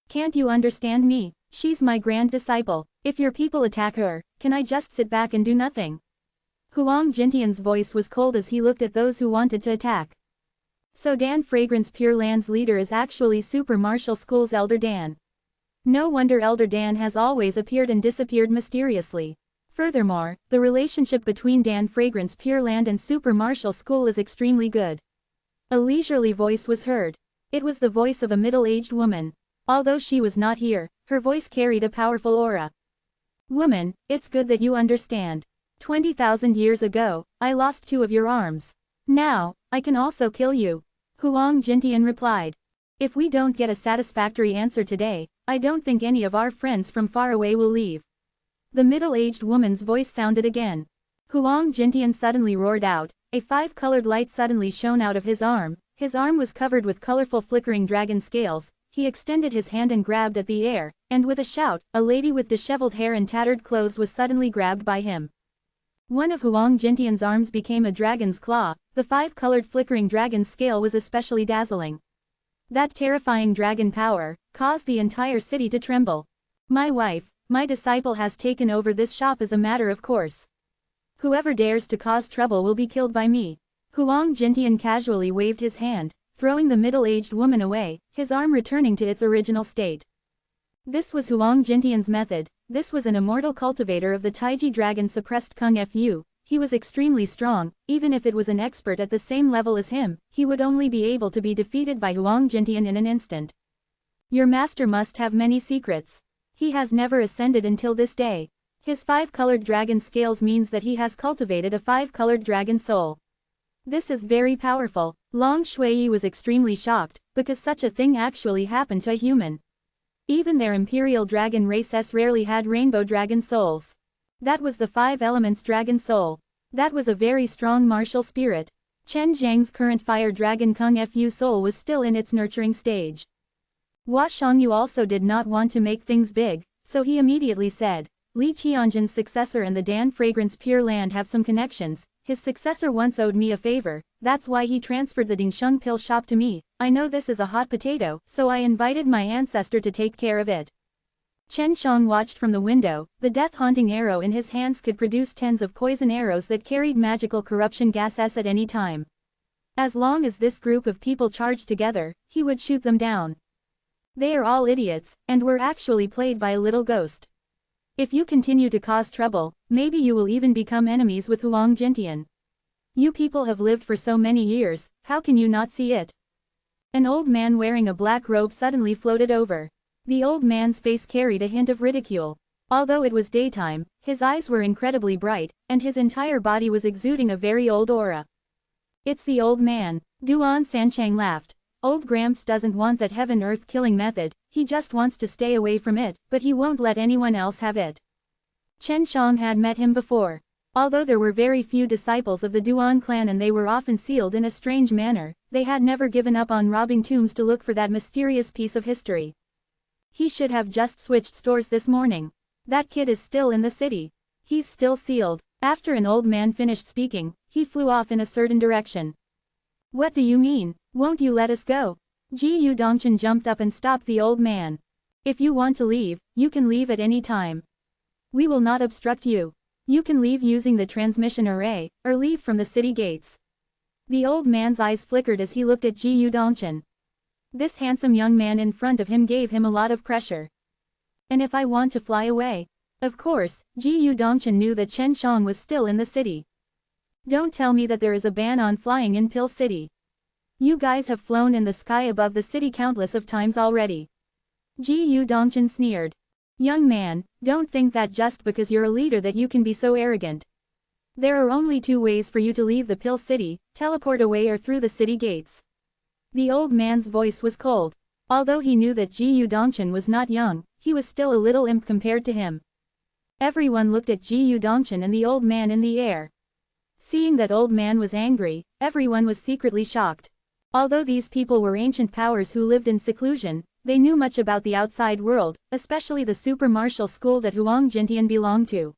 Can't you understand me? She's my grand disciple. If your people attack her, can I just sit back and do nothing? Huang Jintian's voice was cold as he looked at those who wanted to attack. So Dan Fragrance Pure Land's leader is actually Super Martial School's Elder Dan. No wonder Elder Dan has always appeared and disappeared mysteriously. Furthermore, the relationship between Dan Fragrance Pure Land and Super Martial School is extremely good. A leisurely voice was heard. It was the voice of a middle-aged woman. Although she was not here, her voice carried a powerful aura. Woman, it's good that you understand. 20,000 years ago, I lost 2 of your arms. Now, I can also kill you. Huang Jintian replied. If we don't get a satisfactory answer today, I don't think any of our friends from far away will leave. The middle-aged woman's voice sounded again. Huang Jintian suddenly roared out. A 5-colored light suddenly shone out of his arm. His arm was covered with colorful flickering dragon scales. He extended his hand and grabbed at the air, and with a shout, a lady with disheveled hair and tattered clothes was suddenly grabbed by him. One of Huang Jintian's arms became a dragon's claw. The 5-colored flickering dragon scale was especially dazzling. That terrifying dragon power caused the entire city to tremble. My wife, my disciple has taken over this shop as a matter of course. Whoever dares to cause trouble will be killed by me. Huang Jintian casually waved his hand, throwing the middle-aged woman away, his arm returning to its original state. This was Huang Jintian's method. This was an immortal cultivator of the Taiji dragon suppressed Kung Fu. He was extremely strong. Even if it was an expert at the same level as him, he would only be able to be defeated by Huang Jintian in an instant. Your master must have many secrets. He has never ascended until this day. His 5-colored dragon scales means that he has cultivated a 5-colored dragon soul. This is very powerful. Long Shui was extremely shocked, because such a thing actually happened to a human. Even their imperial dragon races rarely had rainbow dragon souls. That was the 5 elements dragon soul. That was a very strong martial spirit. Chen Zhang's current fire dragon Kung Fu soul was still in its nurturing stage. Hua Shangyu also did not want to make things big, so he immediately said, Li Qianjin's successor and the Dan Fragrance Pure Land have some connections. His successor once owed me a favor, that's why he transferred the Dingsheng pill shop to me. I know this is a hot potato, so I invited my ancestor to take care of it. Chen Shang watched from the window. The death-haunting arrow in his hands could produce tens of poison arrows that carried magical corruption gases at any time. As long as this group of people charged together, he would shoot them down. They are all idiots, and were actually played by a little ghost. If you continue to cause trouble, maybe you will even become enemies with Huang Jintian. You people have lived for so many years, how can you not see it? An old man wearing a black robe suddenly floated over. The old man's face carried a hint of ridicule. Although it was daytime, his eyes were incredibly bright, and his entire body was exuding a very old aura. It's the old man. Duan Sanchang laughed. Old Gramps doesn't want that heaven-earth killing method, he just wants to stay away from it, but he won't let anyone else have it. Chen Shang had met him before. Although there were very few disciples of the Duan clan and they were often sealed in a strange manner, they had never given up on robbing tombs to look for that mysterious piece of history. He should have just switched stores this morning. That kid is still in the city. He's still sealed. After an old man finished speaking, he flew off in a certain direction. What do you mean? Won't you let us go? Ji Yu Dongchen jumped up and stopped the old man. If you want to leave, you can leave at any time. We will not obstruct you. You can leave using the transmission array, or leave from the city gates. The old man's eyes flickered as he looked at Ji Yu Dongchen. This handsome young man in front of him gave him a lot of pressure. And if I want to fly away? Of course, Ji Yu Dongchen knew that Chen Shang was still in the city. Don't tell me that there is a ban on flying in Pill City. You guys have flown in the sky above the city countless of times already. Ji Yu Dongchen sneered. Young man, don't think that just because you're a leader that you can be so arrogant. There are only two ways for you to leave the Pill City, teleport away or through the city gates. The old man's voice was cold. Although he knew that Ji Dongshan was not young, he was still a little imp compared to him. Everyone looked at Ji Dongshan and the old man in the air. Seeing that old man was angry, everyone was secretly shocked. Although these people were ancient powers who lived in seclusion, they knew much about the outside world, especially the super martial school that Huang Jintian belonged to.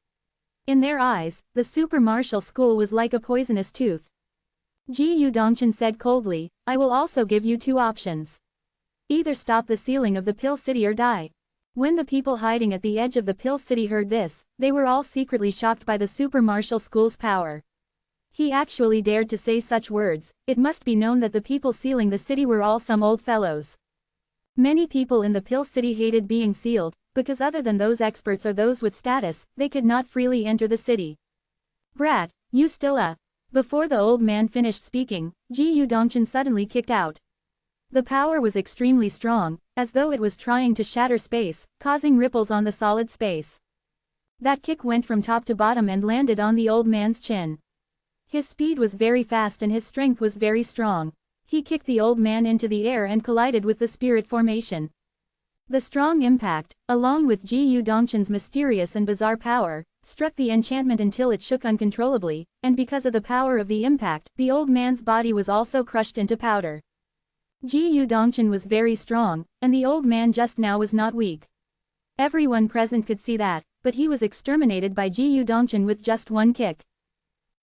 In their eyes, the super martial school was like a poisonous tooth. Ji Dongshan said coldly, I will also give you two options. Either stop the sealing of the Pill City or die. When the people hiding at the edge of the Pill City heard this, they were all secretly shocked by the super martial school's power. He actually dared to say such words. It must be known that the people sealing the city were all some old fellows. Many people in the Pill City hated being sealed, because other than those experts or those with status, they could not freely enter the city. Brat, you still Before the old man finished speaking, Ji Dongshan suddenly kicked out. The power was extremely strong, as though it was trying to shatter space, causing ripples on the solid space. That kick went from top to bottom and landed on the old man's chin. His speed was very fast and his strength was very strong. He kicked the old man into the air and collided with the spirit formation. The strong impact, along with Ji Dongshan's mysterious and bizarre power, struck the enchantment until it shook uncontrollably, and because of the power of the impact, the old man's body was also crushed into powder. Ji Dongshan was very strong, and the old man just now was not weak. Everyone present could see that, but he was exterminated by Ji Dongshan with just one kick.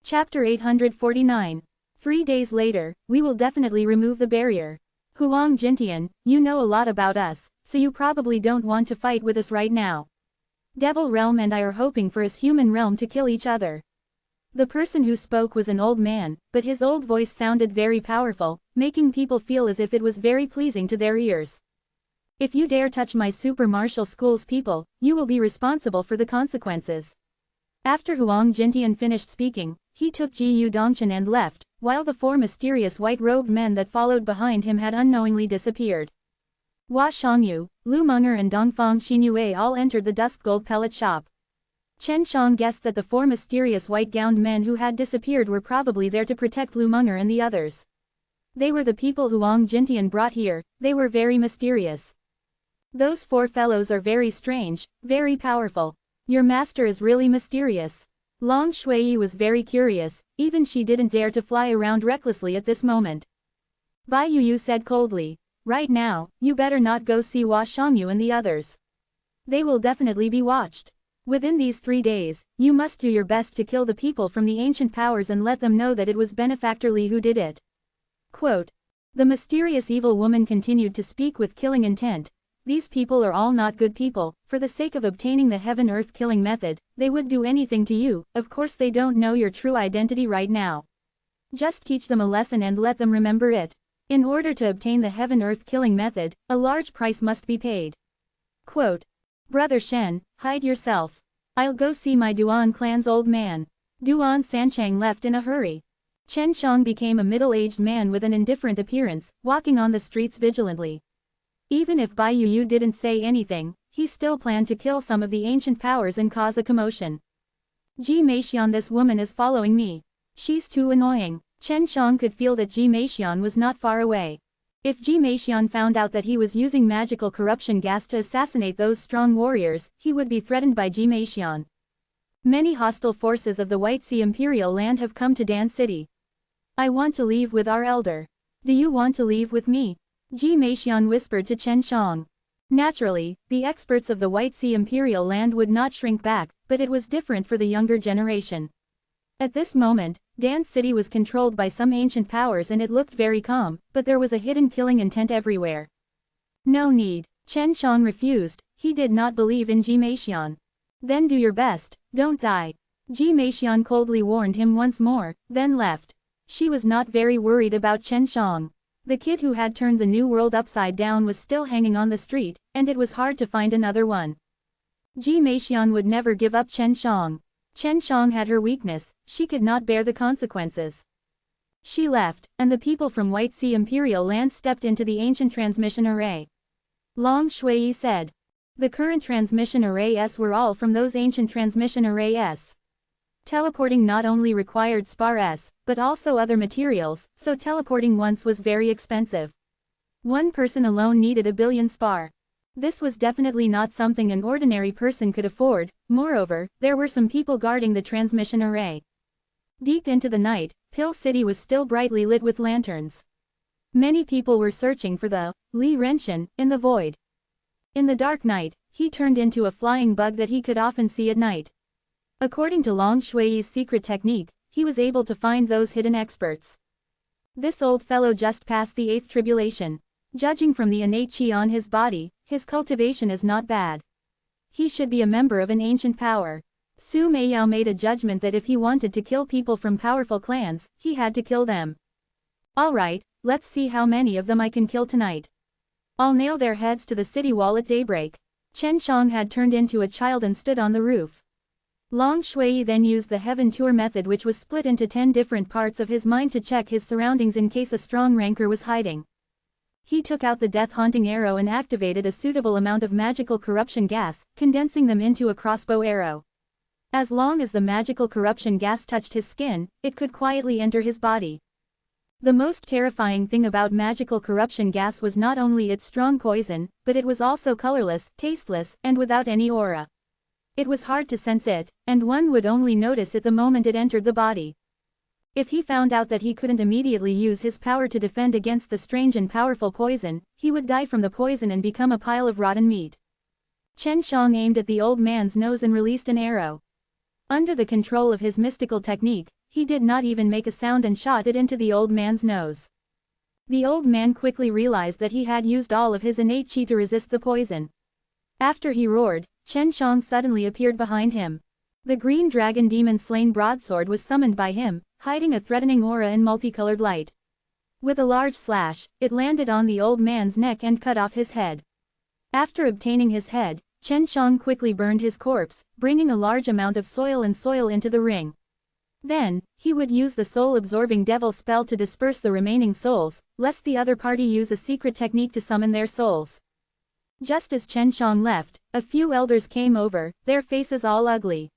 Chapter 849. 3 days later, we will definitely remove the barrier. Huang Jintian, you know a lot about us, so you probably don't want to fight with us right now. Devil Realm and I are hoping for his human realm to kill each other. The person who spoke was an old man, but his old voice sounded very powerful, making people feel as if it was very pleasing to their ears. If you dare touch my super martial school's people, you will be responsible for the consequences. After Huang Jintian finished speaking, he took Ji Dongshan and left, while the 4 mysterious white-robed men that followed behind him had unknowingly disappeared. Hua Shangyu, Lu Meng'er and Dongfang Xinyue all entered the Dusk Gold pellet shop. Chen Shang guessed that the 4 mysterious white-gowned men who had disappeared were probably there to protect Lu Meng'er and the others. They were the people Huang Jintian brought here. They were very mysterious. Those 4 fellows are very strange, very powerful. Your master is really mysterious. Long Shui was very curious, even she didn't dare to fly around recklessly at this moment. Bai Yu said coldly, right now, you better not go see Hua Shangyu and the others. They will definitely be watched. Within these 3 days, you must do your best to kill the people from the ancient powers and let them know that it was Benefactor Li who did it. Quote. The mysterious evil woman continued to speak with killing intent. These people are all not good people. For the sake of obtaining the heaven-earth killing method, they would do anything to you. Of course they don't know your true identity right now. Just teach them a lesson and let them remember it. In order to obtain the heaven-earth killing method, a large price must be paid. Quote. Brother Shen, hide yourself. I'll go see my Duan clan's old man. Duan Sanchang left in a hurry. Chen Shang became a middle-aged man with an indifferent appearance, walking on the streets vigilantly. Even if Bai Yu didn't say anything, he still planned to kill some of the ancient powers and cause a commotion. Ji Meixian, this woman is following me. She's too annoying. Chen Shang could feel that Ji Meixian was not far away. If Ji Meixian found out that he was using magical corruption gas to assassinate those strong warriors, he would be threatened by Ji Meixian. Many hostile forces of the White Sea Imperial Land have come to Dan City. I want to leave with our elder. Do you want to leave with me? Ji Meixian whispered to Chen Shang. Naturally, the experts of the White Sea Imperial Land would not shrink back, but it was different for the younger generation. At this moment, Dan City was controlled by some ancient powers and it looked very calm, but there was a hidden killing intent everywhere. No need. Chen Shang refused. He did not believe in Ji Meixian. Then do your best, don't die. Ji Meixian coldly warned him once more, then left. She was not very worried about Chen Shang. The kid who had turned the new world upside down was still hanging on the street, and it was hard to find another one. Ji Meixian would never give up Chen Shang. Chen Shang had her weakness, she could not bear the consequences. She left, and the people from White Sea Imperial Land stepped into the ancient transmission array. Long Shui said. The current transmission arrays were all from those ancient transmission arrays. Teleporting not only required spars, but also other materials, so teleporting once was very expensive. One person alone needed 1,000,000,000 spar. This was definitely not something an ordinary person could afford. Moreover, there were some people guarding the transmission array. Deep into the night, Pill City was still brightly lit with lanterns. Many people were searching for the Li Renshin in the void. In the dark night, he turned into a flying bug that he could often see at night. According to Long Shui's secret technique, he was able to find those hidden experts. This old fellow just passed the 8th tribulation. Judging from the innate chi on his body, his cultivation is not bad. He should be a member of an ancient power. Su Meiyao made a judgment that if he wanted to kill people from powerful clans, he had to kill them. Alright, let's see how many of them I can kill tonight. I'll nail their heads to the city wall at daybreak. Chen Shang had turned into a child and stood on the roof. Long Shui then used the Heaven Tour method, which was split into 10 different parts of his mind to check his surroundings in case a strong rancor was hiding. He took out the death-haunting arrow and activated a suitable amount of magical corruption gas, condensing them into a crossbow arrow. As long as the magical corruption gas touched his skin, it could quietly enter his body. The most terrifying thing about magical corruption gas was not only its strong poison, but it was also colorless, tasteless, and without any aura. It was hard to sense it, and one would only notice it the moment it entered the body. If he found out that he couldn't immediately use his power to defend against the strange and powerful poison, he would die from the poison and become a pile of rotten meat. Chen Shang aimed at the old man's nose and released an arrow. Under the control of his mystical technique, he did not even make a sound and shot it into the old man's nose. The old man quickly realized that he had used all of his innate chi to resist the poison. After he roared, Chen Shang suddenly appeared behind him. The green dragon demon slain broadsword was summoned by him, hiding a threatening aura in multicolored light. With a large slash, it landed on the old man's neck and cut off his head. After obtaining his head, Chen Shang quickly burned his corpse, bringing a large amount of soil into the ring. Then, he would use the soul-absorbing devil spell to disperse the remaining souls, lest the other party use a secret technique to summon their souls. Just as Chen Shang left, a few elders came over, their faces all ugly.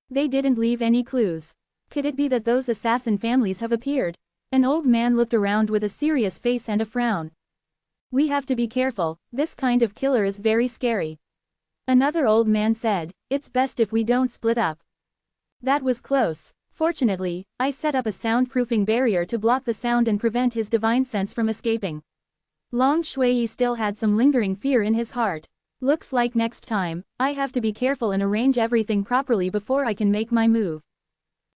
They didn't leave any clues. Could it be that those assassin families have appeared? An old man looked around with a serious face and a frown. We have to be careful, this kind of killer is very scary. Another old man said, it's best if we don't split up. That was close. Fortunately, I set up a soundproofing barrier to block the sound and prevent his divine sense from escaping. Long Shui still had some lingering fear in his heart. Looks like next time, I have to be careful and arrange everything properly before I can make my move.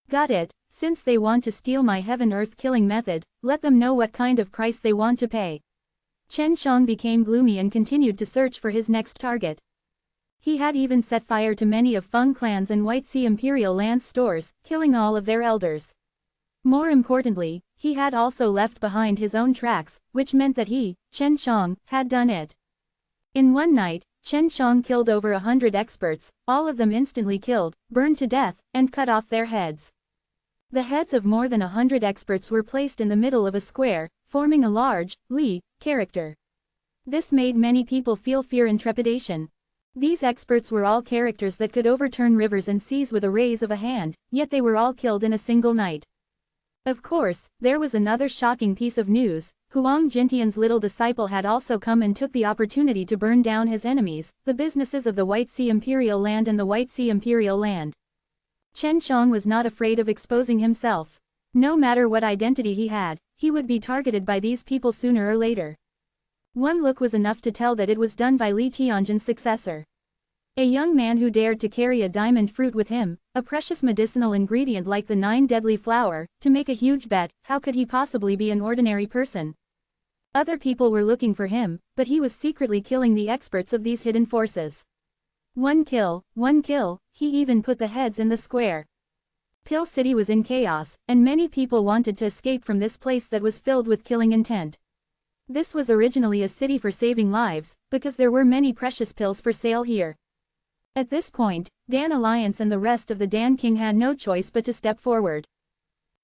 Got it, since they want to steal my heaven-earth killing method, let them know what kind of price they want to pay. Chen Shang became gloomy and continued to search for his next target. He had even set fire to many of Feng Clan's and White Sea Imperial Land stores, killing all of their elders. More importantly, he had also left behind his own tracks, which meant that he, Chen Shang, had done it. In one night, Chen Shang killed over 100 experts, all of them instantly killed, burned to death, and cut off their heads. The heads of more than 100 experts were placed in the middle of a square, forming a large, Li, character. This made many people feel fear and trepidation. These experts were all characters that could overturn rivers and seas with a raise of a hand, yet they were all killed in a single night. Of course, there was another shocking piece of news. Huang Jintian's little disciple had also come and took the opportunity to burn down his enemies, the businesses of the White Sea Imperial Land and the White Sea Imperial Land. Chen Shang was not afraid of exposing himself. No matter what identity he had, he would be targeted by these people sooner or later. One look was enough to tell that it was done by Li Tianjin's successor. A young man who dared to carry a diamond fruit with him, a precious medicinal ingredient like the 9 deadly flower, to make a huge bet. How could he possibly be an ordinary person? Other people were looking for him, but he was secretly killing the experts of these hidden forces. One kill, he even put the heads in the square. Pill City was in chaos, and many people wanted to escape from this place that was filled with killing intent. This was originally a city for saving lives, because there were many precious pills for sale here. At this point, Dan Alliance and the rest of the Dan King had no choice but to step forward.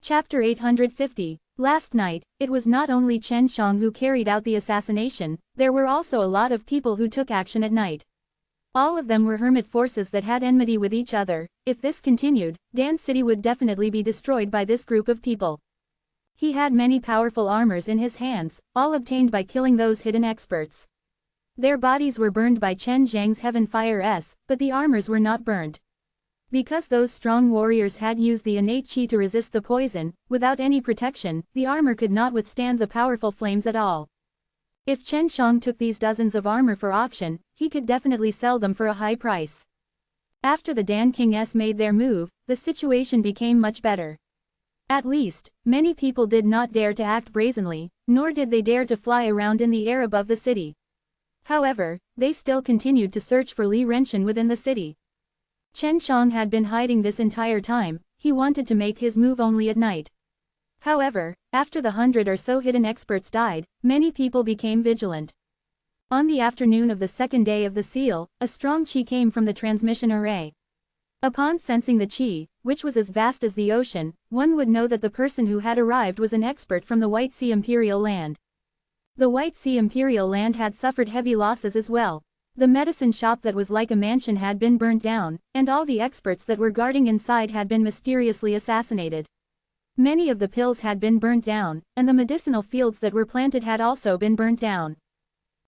Chapter 850. Last night, it was not only Chen Shang who carried out the assassination, there were also a lot of people who took action at night. All of them were hermit forces that had enmity with each other. If this continued, Dan City would definitely be destroyed by this group of people. He had many powerful armors in his hands, all obtained by killing those hidden experts. Their bodies were burned by Chen Zhang's heaven fire, but the armors were not burnt. Because those strong warriors had used the innate chi to resist the poison, without any protection, the armor could not withstand the powerful flames at all. If Chen Shang took these dozens of armor for auction, he could definitely sell them for a high price. After the Dan Kings made their move, the situation became much better. At least, many people did not dare to act brazenly, nor did they dare to fly around in the air above the city. However, they still continued to search for Li Renshan within the city. Chen Shang had been hiding this entire time. He wanted to make his move only at night. However, after the 100 or so hidden experts died, many people became vigilant. On the afternoon of the second day of the seal, a strong qi came from the transmission array. Upon sensing the qi, which was as vast as the ocean, one would know that the person who had arrived was an expert from the White Sea Imperial Land. The White Sea Imperial Land had suffered heavy losses as well. The medicine shop that was like a mansion had been burnt down, and all the experts that were guarding inside had been mysteriously assassinated. Many of the pills had been burnt down, and the medicinal fields that were planted had also been burnt down.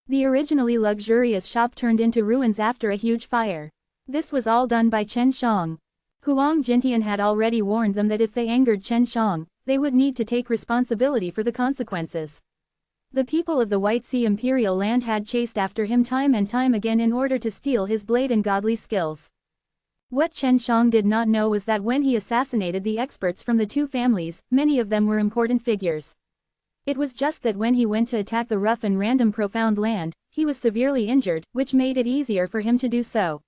The originally luxurious shop turned into ruins after a huge fire. This was all done by Chen Shang. Huang Jintian had already warned them that if they angered Chen Shang, they would need to take responsibility for the consequences. The people of the White Sea Imperial Land had chased after him time and time again in order to steal his blade and godly skills. What Chen Shang did not know was that when he assassinated the experts from the two families, many of them were important figures. It was just that when he went to attack the rough and random profound land, he was severely injured, which made it easier for him to do so.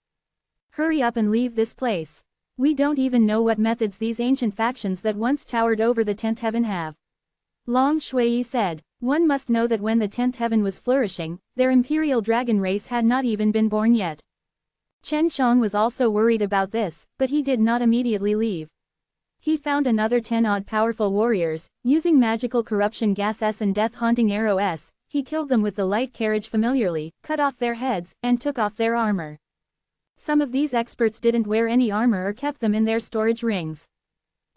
Hurry up and leave this place. We don't even know what methods these ancient factions that once towered over the 10th heaven have. Long Shui said. One must know that when the 10th heaven was flourishing, their imperial dragon race had not even been born yet. Chen Shang was also worried about this, but he did not immediately leave. He found another 10-odd powerful warriors, using magical corruption gas and death-haunting arrow S. He killed them with the light carriage familiarly, cut off their heads, and took off their armor. Some of these experts didn't wear any armor or kept them in their storage rings.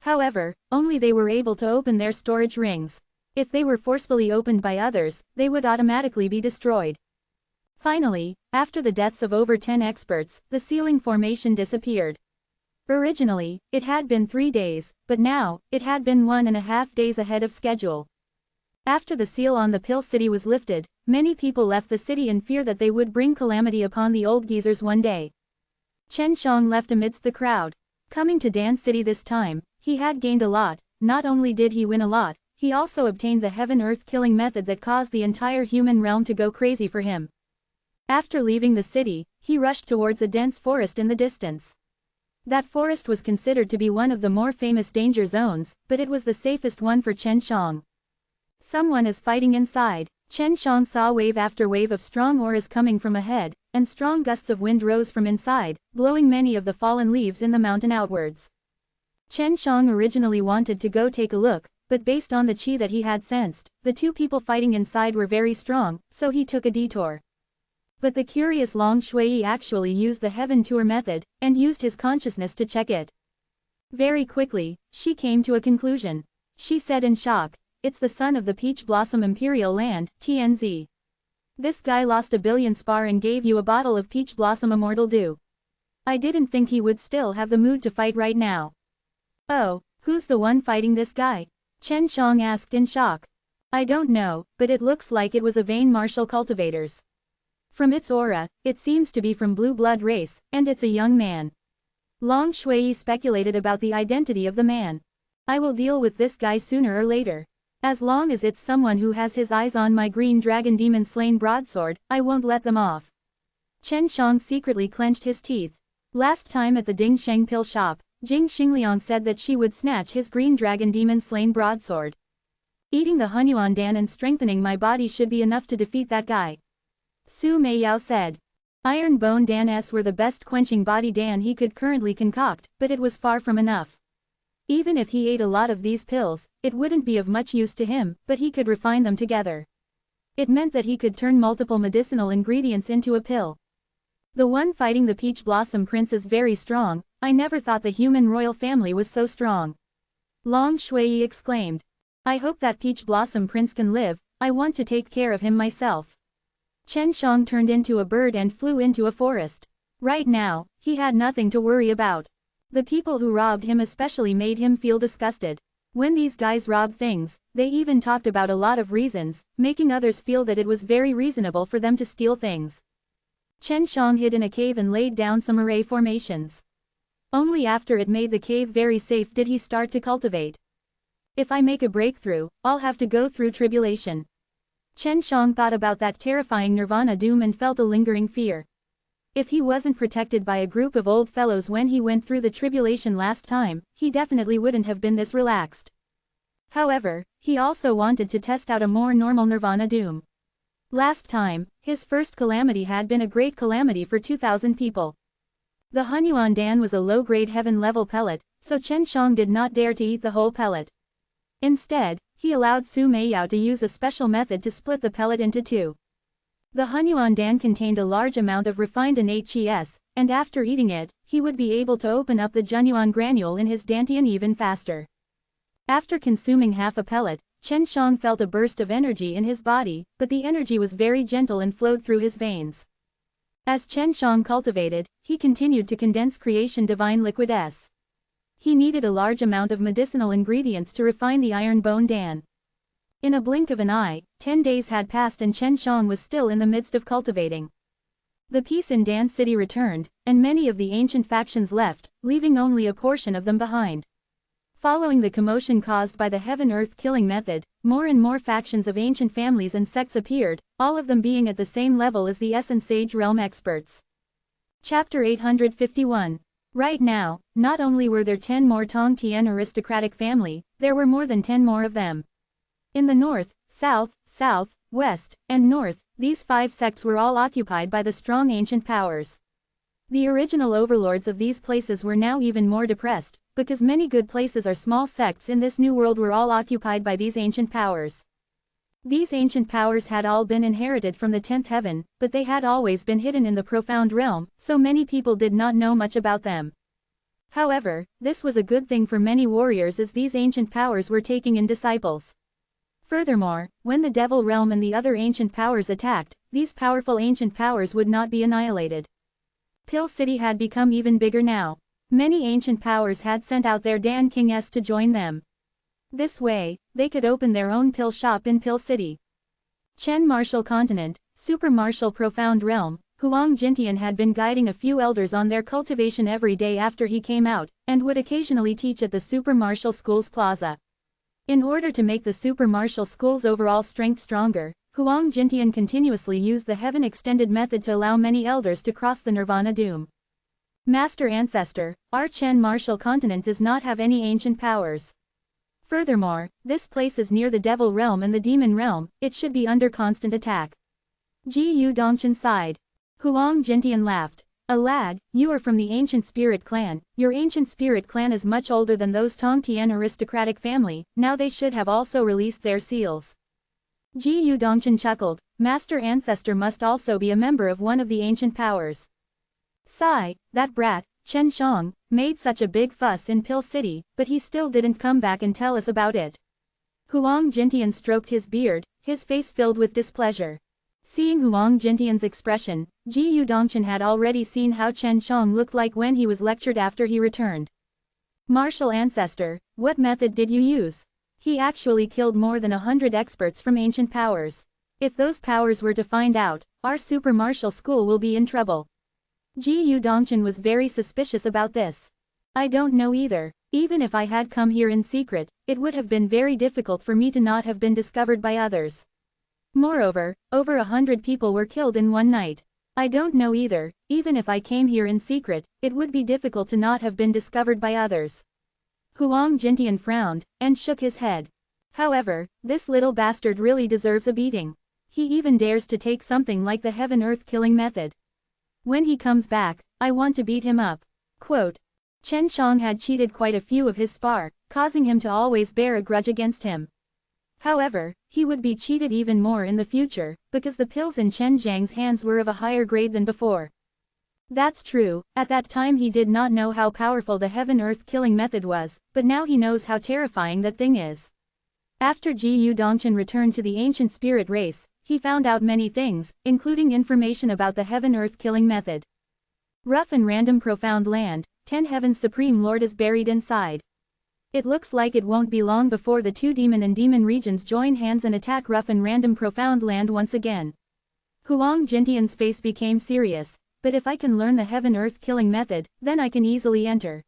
However, only they were able to open their storage rings. If they were forcefully opened by others, they would automatically be destroyed. Finally, after the deaths of over 10 experts, the sealing formation disappeared. Originally, it had been 3 days, but now, it had been 1.5 days ahead of schedule. After the seal on the Pill City was lifted, many people left the city in fear that they would bring calamity upon the old geezers one day. Chen Shang left amidst the crowd. Coming to Dan City this time, he had gained a lot. Not only did he win a lot, he also obtained the heaven-earth killing method that caused the entire human realm to go crazy for him. After leaving the city, he rushed towards a dense forest in the distance. That forest was considered to be one of the more famous danger zones, but it was the safest one for Chen Shang. Someone is fighting inside. Chen Shang saw wave after wave of strong auras coming from ahead, and strong gusts of wind rose from inside, blowing many of the fallen leaves in the mountain outwards. Chen Shang originally wanted to go take a look, but based on the qi that he had sensed, the two people fighting inside were very strong, so he took a detour. But the curious Long Shui actually used the heaven tour method, and used his consciousness to check it. Very quickly, she came to a conclusion. She said in shock, "It's the son of the Peach Blossom Imperial Land, TNZ. This guy lost a billion spar and gave you a bottle of Peach Blossom Immortal Dew. I didn't think he would still have the mood to fight right now." "Oh, who's the one fighting this guy?" Chen Shang asked in shock. "I don't know, but it looks like it was a Vein Martial Cultivators. From its aura, it seems to be from blue blood race, and it's a young man." Long Shui speculated about the identity of the man. "I will deal with this guy sooner or later. As long as it's someone who has his eyes on my green dragon demon slain broadsword, I won't let them off." Chen Shang secretly clenched his teeth. Last time at the Ding Sheng pill shop, Jing Xingliang said that she would snatch his green dragon demon slain broadsword. Eating the Hunyuan Dan and strengthening my body should be enough to defeat that guy. Su Meiyao said. Iron Bone Dan-s were the best quenching body Dan he could currently concoct, but it was far from enough. Even if he ate a lot of these pills, it wouldn't be of much use to him, but he could refine them together. It meant that he could turn multiple medicinal ingredients into a pill. The one fighting the Peach Blossom Prince is very strong. I never thought the human royal family was so strong. Long Shui exclaimed. I hope that Peach Blossom Prince can live. I want to take care of him myself. Chen Shang turned into a bird and flew into a forest. Right now, he had nothing to worry about. The people who robbed him especially made him feel disgusted. When these guys robbed things, they even talked about a lot of reasons, making others feel that it was very reasonable for them to steal things. Chen Shang hid in a cave and laid down some array formations. Only after it made the cave very safe did he start to cultivate. If I make a breakthrough, I'll have to go through tribulation. Chen Shang thought about that terrifying nirvana doom and felt a lingering fear. If he wasn't protected by a group of old fellows when he went through the tribulation last time, he definitely wouldn't have been this relaxed. However, he also wanted to test out a more normal nirvana doom. Last time, his first calamity had been a great calamity for 2,000 people. The Hunyuan Dan was a low-grade heaven-level pellet, so Chen Shang did not dare to eat the whole pellet. Instead, he allowed Su Meiyao to use a special method to split the pellet into two. The Hunyuan Dan contained a large amount of refined innate qi, and after eating it, he would be able to open up the Junyuan granule in his dantian even faster. After consuming half a pellet, Chen Shang felt a burst of energy in his body, but the energy was very gentle and flowed through his veins. As Chen Shang cultivated, he continued to condense creation divine liquid S. He needed a large amount of medicinal ingredients to refine the iron bone Dan. In a blink of an eye, 10 days had passed and Chen Shang was still in the midst of cultivating. The peace in Dan City returned, and many of the ancient factions left, leaving only a portion of them behind. Following the commotion caused by the heaven-earth killing method, more and more factions of ancient families and sects appeared, all of them being at the same level as the Essence Sage Realm experts. Chapter 851. Right now, not only were there 10 more Tong Tian aristocratic family, there were more than 10 more of them. In the north, south, west, and north, these 5 sects were all occupied by the strong ancient powers. The original overlords of these places were now even more depressed, because many good places or small sects in this new world were all occupied by these ancient powers. These ancient powers had all been inherited from the 10th heaven, but they had always been hidden in the profound realm, so many people did not know much about them. However, this was a good thing for many warriors as these ancient powers were taking in disciples. Furthermore, when the Devil Realm and the other ancient powers attacked, these powerful ancient powers would not be annihilated. Pill City had become even bigger now. Many ancient powers had sent out their Dan Kings to join them. This way, they could open their own pill shop in Pill City. Chen Martial Continent, Super Martial Profound Realm, Huang Jintian had been guiding a few elders on their cultivation every day after he came out, and would occasionally teach at the Super Martial School's plaza. In order to make the Super Martial School's overall strength stronger, Huang Jintian continuously used the Heaven Extended method to allow many elders to cross the Nirvana Doom. Master Ancestor, our Chen Martial Continent does not have any ancient powers. Furthermore, this place is near the Devil Realm and the Demon Realm, it should be under constant attack. Ji Yu Dongchen sighed. Huang Jintian laughed. A lad, you are from the Ancient Spirit Clan, your Ancient Spirit Clan is much older than those Tong Tian aristocratic family, now they should have also released their seals. Ji Yu Dongchen chuckled, Master Ancestor must also be a member of one of the ancient powers. Sigh, that brat, Chen Shang, made such a big fuss in Pill City, but he still didn't come back and tell us about it. Huang Jintian stroked his beard, his face filled with displeasure. Seeing Huang Jintian's expression, Ji Yu Dongchen had already seen how Chen Shang looked like when he was lectured after he returned. Martial Ancestor, what method did you use? He actually killed more than 100 experts from ancient powers. If those powers were to find out, our Super Martial School will be in trouble. Ji Yu Dongchen was very suspicious about this. I don't know either. Even if I had come here in secret, it would have been very difficult for me to not have been discovered by others. Moreover, over 100 people were killed in one night. I don't know either, even if I came here in secret, it would be difficult to not have been discovered by others. Huang Jintian frowned, and shook his head. However, this little bastard really deserves a beating. He even dares to take something like the heaven-earth killing method. When he comes back, I want to beat him up. Quote. Chen Shang had cheated quite a few of his spar, causing him to always bear a grudge against him. However, he would be cheated even more in the future, because the pills in Chen Zhang's hands were of a higher grade than before. That's true, at that time he did not know how powerful the heaven-earth killing method was, but now he knows how terrifying that thing is. After Ji Yudongchen returned to the ancient spirit race, he found out many things, including information about the heaven-earth killing method. Rough and random profound land, 10 Heaven's Supreme Lord is buried inside. It looks like it won't be long before the two demon and demon regions join hands and attack rough and random profound land once again. Huang Jintian's face became serious. But if I can learn the heaven-earth killing method, then I can easily enter.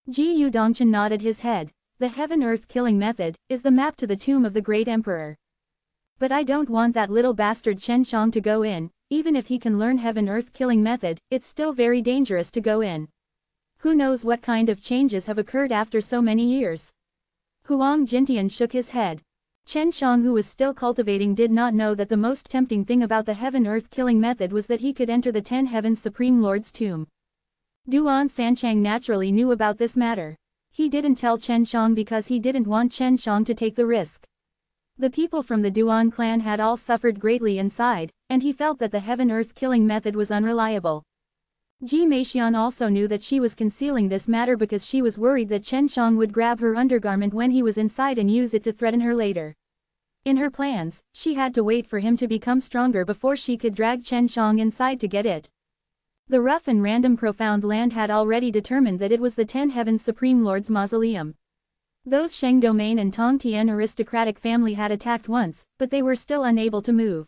Ji Yudongchen nodded his head. The heaven-earth killing method is the map to the tomb of the great emperor. But I don't want that little bastard Chen Shang to go in. Even if he can learn heaven-earth killing method, it's still very dangerous to go in. Who knows what kind of changes have occurred after so many years? Huang Jintian shook his head. Chen Shang, who was still cultivating, did not know that the most tempting thing about the heaven-earth killing method was that he could enter the 10 Heaven's Supreme Lord's tomb. Duan Sanchang naturally knew about this matter. He didn't tell Chen Shang because he didn't want Chen Shang to take the risk. The people from the Duan clan had all suffered greatly inside, and he felt that the heaven-earth killing method was unreliable. Ji Meixian also knew that she was concealing this matter because she was worried that Chen Shang would grab her undergarment when he was inside and use it to threaten her later. In her plans, she had to wait for him to become stronger before she could drag Chen Shang inside to get it. The rough and random profound land had already determined that it was the 10 Heaven's Supreme Lord's mausoleum. Those Sheng domain and Tong Tian aristocratic family had attacked once, but they were still unable to move.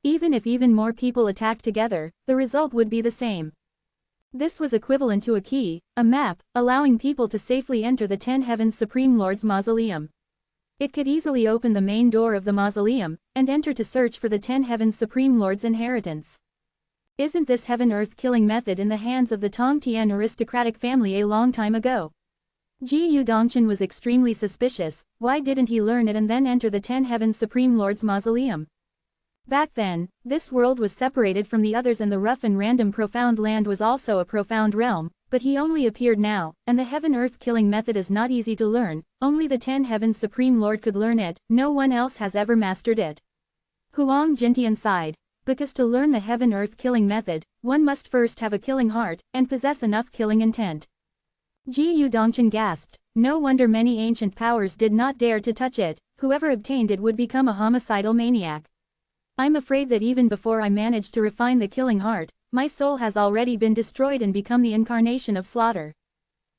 Even if even more people attacked together, the result would be the same. This was equivalent to a key, a map, allowing people to safely enter the 10 Heaven's Supreme Lord's mausoleum. It could easily open the main door of the mausoleum, and enter to search for the 10 Heaven's Supreme Lord's inheritance. Isn't this heaven-earth killing method in the hands of the Tong Tian aristocratic family a long time ago? Ji Yudongchen was extremely suspicious. Why didn't he learn it and then enter the 10 Heaven's Supreme Lord's mausoleum? Back then, this world was separated from the others and the rough and random profound land was also a profound realm, but he only appeared now, and the heaven-earth killing method is not easy to learn. Only the 10 Heaven's Supreme Lord could learn it, no one else has ever mastered it. Huang Jintian sighed. Because to learn the heaven-earth killing method, one must first have a killing heart, and possess enough killing intent. Ji Yudongchen gasped. No wonder many ancient powers did not dare to touch it. Whoever obtained it would become a homicidal maniac. I'm afraid that even before I managed to refine the killing heart, my soul has already been destroyed and become the incarnation of slaughter.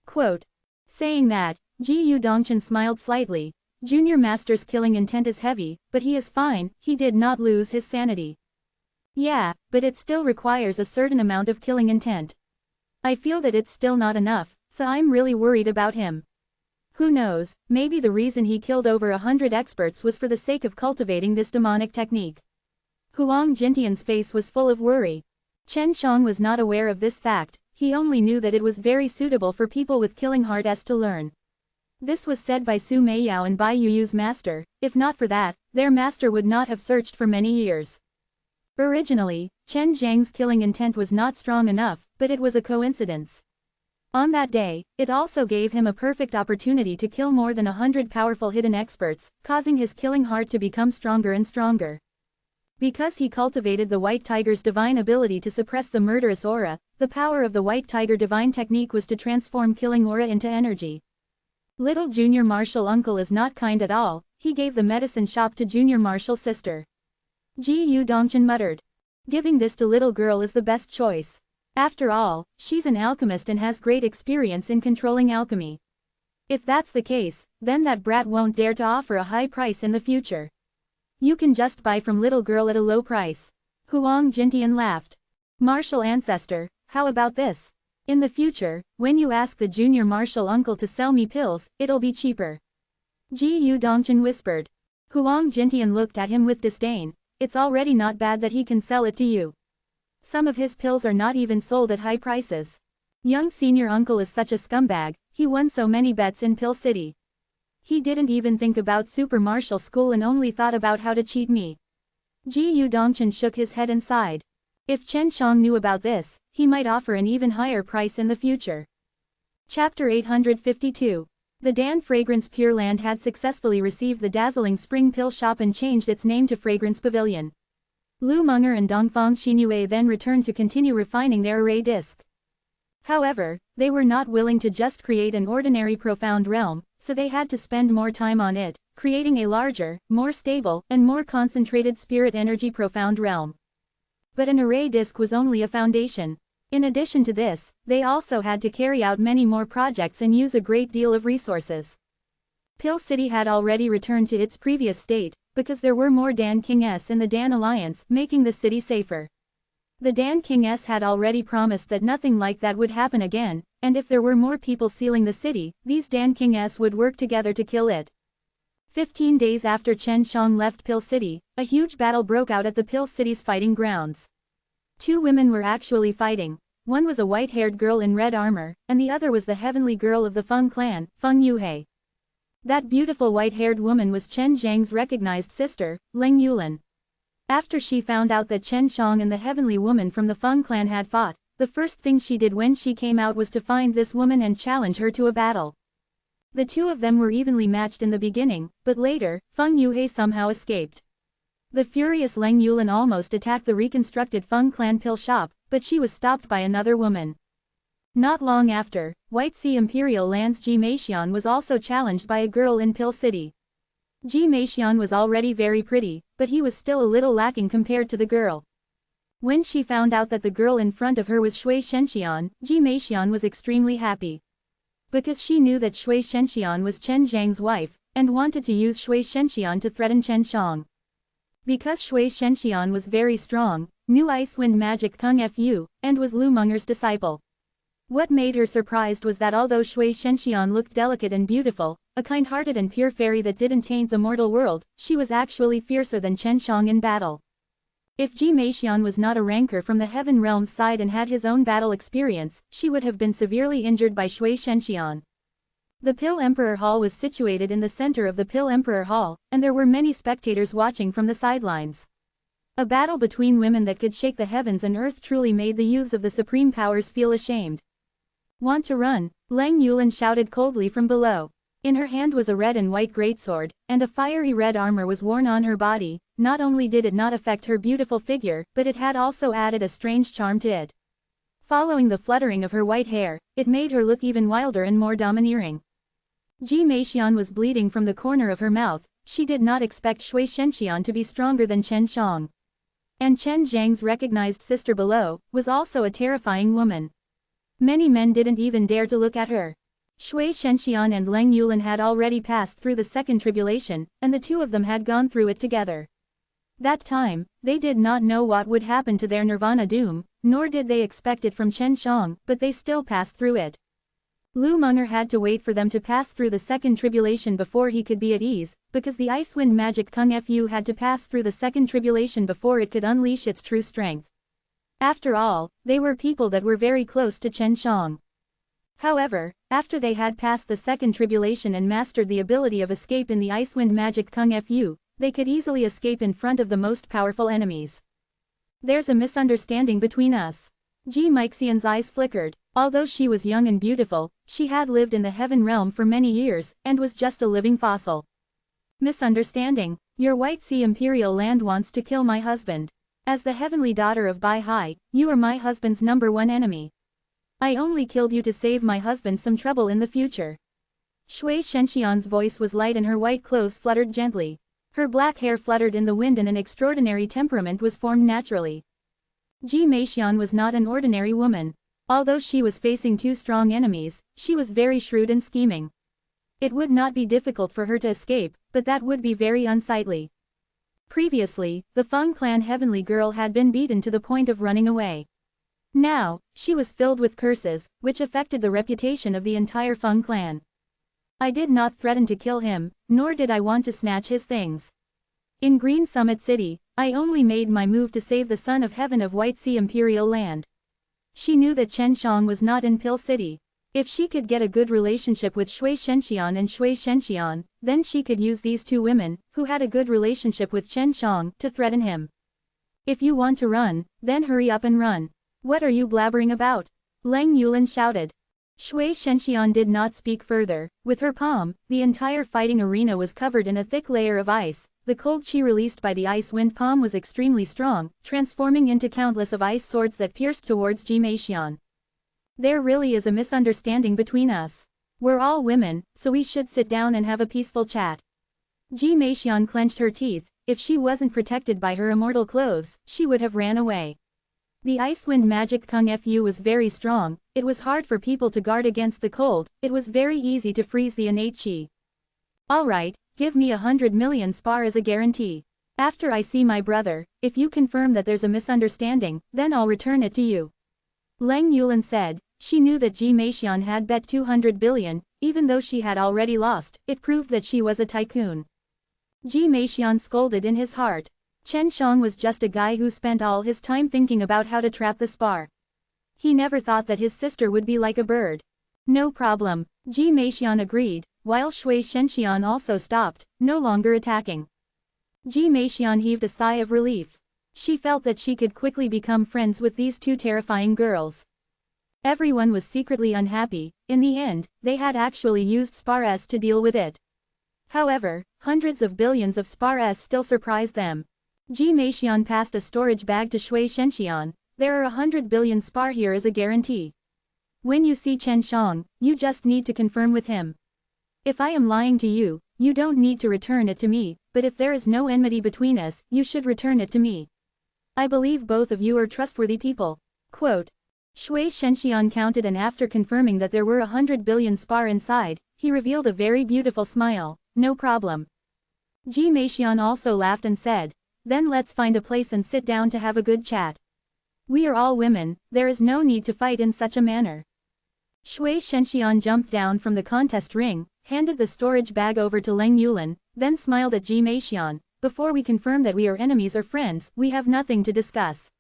Quote. Saying that, Ji Yudongchen smiled slightly. Junior Master's killing intent is heavy, but he is fine, he did not lose his sanity. Yeah, but it still requires a certain amount of killing intent. I feel that it's still not enough, so I'm really worried about him. Who knows, maybe the reason he killed over 100 experts was for the sake of cultivating this demonic technique. Huang Jintian's face was full of worry. Chen Shang was not aware of this fact, he only knew that it was very suitable for people with killing hearts to learn. This was said by Su Meiyao and Bai Yuyu's master. If not for that, their master would not have searched for many years. Originally, Chen Zhang's killing intent was not strong enough, but it was a coincidence. On that day, it also gave him a perfect opportunity to kill more than 100 powerful hidden experts, causing his killing heart to become stronger and stronger. Because he cultivated the White Tiger's divine ability to suppress the murderous aura, the power of the White Tiger divine technique was to transform killing aura into energy. Little Junior Marshal uncle is not kind at all, he gave the medicine shop to Junior Marshal's sister. Ji Yudongchen muttered. Giving this to little girl is the best choice. After all, she's an alchemist and has great experience in controlling alchemy. If that's the case, then that brat won't dare to offer a high price in the future. You can just buy from little girl at a low price. Huang Jintian laughed. Marshal ancestor, how about this? In the future, when you ask the Junior Marshal uncle to sell me pills, it'll be cheaper. Ji Yudongchen whispered. Huang Jintian looked at him with disdain. It's already not bad that he can sell it to you. Some of his pills are not even sold at high prices. Young senior uncle is such a scumbag, he won so many bets in Pill City. He didn't even think about Super Martial School and only thought about how to cheat me. Ji Yudongchen shook his head and sighed. If Chen Shang knew about this, he might offer an even higher price in the future. Chapter 852. The Dan Fragrance Pure Land had successfully received the dazzling spring pill shop and changed its name to Fragrance Pavilion. Lu Meng'er and Dongfang Xinyue then returned to continue refining their array disc. However, they were not willing to just create an ordinary profound realm, so they had to spend more time on it, creating a larger, more stable, and more concentrated spirit energy profound realm. But an array disk was only a foundation. In addition to this, they also had to carry out many more projects and use a great deal of resources. Pill City had already returned to its previous state, because there were more Dan Kings in the Dan Alliance, making the city safer. The Dan Kings had already promised that nothing like that would happen again, and if there were more people sealing the city, these Dan Kings would work together to kill it. 15 days after Chen Shang left Pill City, a huge battle broke out at the Pill City's fighting grounds. Two women were actually fighting. One was a white-haired girl in red armor, and the other was the heavenly girl of the Feng clan, Feng Yuhei. That beautiful white-haired woman was Chen Zhang's recognized sister, Leng Yulin. After she found out that Chen Shang and the heavenly woman from the Feng clan had fought, the first thing she did when she came out was to find this woman and challenge her to a battle. The two of them were evenly matched in the beginning, but later, Feng Yuhei somehow escaped. The furious Leng Yulin almost attacked the reconstructed Feng clan pill shop, but she was stopped by another woman. Not long after, White Sea Imperial Land's Ji Meixian was also challenged by a girl in Pill City. Ji Meixian was already very pretty, but he was still a little lacking compared to the girl. When she found out that the girl in front of her was Shui Shenxian, Ji Meixian was extremely happy. Because she knew that Shui Shenxian was Chen Zhang's wife, and wanted to use Shui Shenxian to threaten Chen Shang. Because Shui Shenxian was very strong, knew Ice Wind Magic Kung Fu, and was Lu Meng'er's disciple. What made her surprised was that although Shui Shenxian looked delicate and beautiful, a kind-hearted and pure fairy that didn't taint the mortal world, she was actually fiercer than Chen Shang in battle. If Ji Meixian was not a ranker from the Heaven Realm's side and had his own battle experience, she would have been severely injured by Shui Shenxian. The Pill Emperor Hall was situated in the center of the Pill Emperor Hall, and there were many spectators watching from the sidelines. A battle between women that could shake the heavens and earth truly made the youths of the supreme powers feel ashamed. "Want to run?" Leng Yulin shouted coldly from below. In her hand was a red and white greatsword, and a fiery red armor was worn on her body. Not only did it not affect her beautiful figure, but it had also added a strange charm to it. Following the fluttering of her white hair, it made her look even wilder and more domineering. Ji Meixian was bleeding from the corner of her mouth. She did not expect Shui Shenxian to be stronger than Chen Shang. And Chen Zhang's recognized sister below was also a terrifying woman. Many men didn't even dare to look at her. Shui Shenxian and Leng Yulin had already passed through the second tribulation, and the two of them had gone through it together. That time, they did not know what would happen to their nirvana doom, nor did they expect it from Chen Shang, but they still passed through it. Lu Meng'er had to wait for them to pass through the second tribulation before he could be at ease, because the Ice Wind Magic Kung Fu had to pass through the second tribulation before it could unleash its true strength. After all, they were people that were very close to Chen Shang. However, after they had passed the second tribulation and mastered the ability of escape in the Ice Wind Magic Kung Fu, they could easily escape in front of the most powerful enemies. "There's a misunderstanding between us." Ji Meixian's eyes flickered. Although she was young and beautiful, she had lived in the Heaven Realm for many years, and was just a living fossil. "Misunderstanding? Your White Sea Imperial Land wants to kill my husband. As the heavenly daughter of Bai Hai, you are my husband's #1 enemy. I only killed you to save my husband some trouble in the future." Shui Shenxian's voice was light and her white clothes fluttered gently. Her black hair fluttered in the wind and an extraordinary temperament was formed naturally. Ji Meixian was not an ordinary woman. Although she was facing two strong enemies, she was very shrewd and scheming. It would not be difficult for her to escape, but that would be very unsightly. Previously, the Feng clan heavenly girl had been beaten to the point of running away. Now, she was filled with curses, which affected the reputation of the entire Feng clan. "I did not threaten to kill him, nor did I want to snatch his things. In Green Summit City, I only made my move to save the son of heaven of White Sea Imperial Land." She knew that Chen Shang was not in Pill City. If she could get a good relationship with Shui Shenxian and Shui Shenxian, then she could use these two women, who had a good relationship with Chen Shang, to threaten him. "If you want to run, then hurry up and run. What are you blabbering about?" Leng Yulin shouted. Shui Shenxian did not speak further. With her palm, the entire fighting arena was covered in a thick layer of ice, the cold chi released by the ice wind palm was extremely strong, transforming into countless of ice swords that pierced towards Jimexian. There really is a misunderstanding between us. We're all women, so we should sit down and have a peaceful chat. Jimexian clenched her teeth. If she wasn't protected by her immortal clothes, she would have ran away. The ice wind magic Kung Fu was very strong, it was hard for people to guard against the cold, it was very easy to freeze the innate chi. Alright, give me 100 million spar as a guarantee. After I see my brother, if you confirm that there's a misunderstanding, then I'll return it to you. Leng Yulan said. She knew that Jimexian had bet 200 billion, even though she had already lost, it proved that she was a tycoon. Jimexian scolded in his heart. Chen Shang was just a guy who spent all his time thinking about how to trap the spar. He never thought that his sister would be like a bird. No problem, Jimexian agreed, while Shui Shenxian also stopped, no longer attacking. Jimexian heaved a sigh of relief. She felt that she could quickly become friends with these two terrifying girls. Everyone was secretly unhappy. In the end, they had actually used Spar S to deal with it. However, hundreds of billions of Spar S still surprised them. Jimexian passed a storage bag to Shui Shenxian. There are 100 billion Spar here as a guarantee. When you see Chen Shang, you just need to confirm with him. If I am lying to you, you don't need to return it to me, but if there is no enmity between us, you should return it to me. I believe both of you are trustworthy people. Quote. Shui Shenxian counted, and after confirming that there were 100 billion spar inside, he revealed a very beautiful smile. No problem. Jimexian also laughed and said, then let's find a place and sit down to have a good chat. We are all women, there is no need to fight in such a manner. Shui Shenxian jumped down from the contest ring, handed the storage bag over to Leng Yulan, then smiled at Jimexian. Before we confirm that we are enemies or friends, we have nothing to discuss.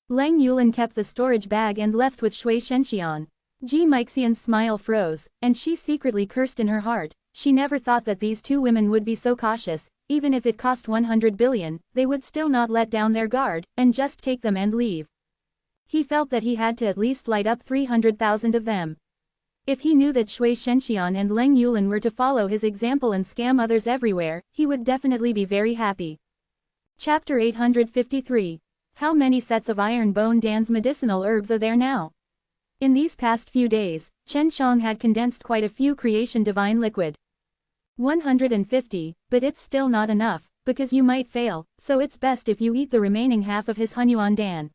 Leng Yulan kept the storage bag and left with Shui Shenxian. Jimexian's smile froze, and she secretly cursed in her heart. She never thought that these two women would be so cautious. Even if it cost 100 billion, they would still not let down their guard, and just take them and leave. He felt that he had to at least light up 300,000 of them. If he knew that Shui Shenxian and Leng Yulan were to follow his example and scam others everywhere, he would definitely be very happy. Chapter 853. How many sets of iron bone Dan's medicinal herbs are there now? In these past few days, Chen Shang had condensed quite a few creation divine liquid. 150, but it's still not enough, because you might fail, so it's best if you eat the remaining half of his Hunyuan Dan.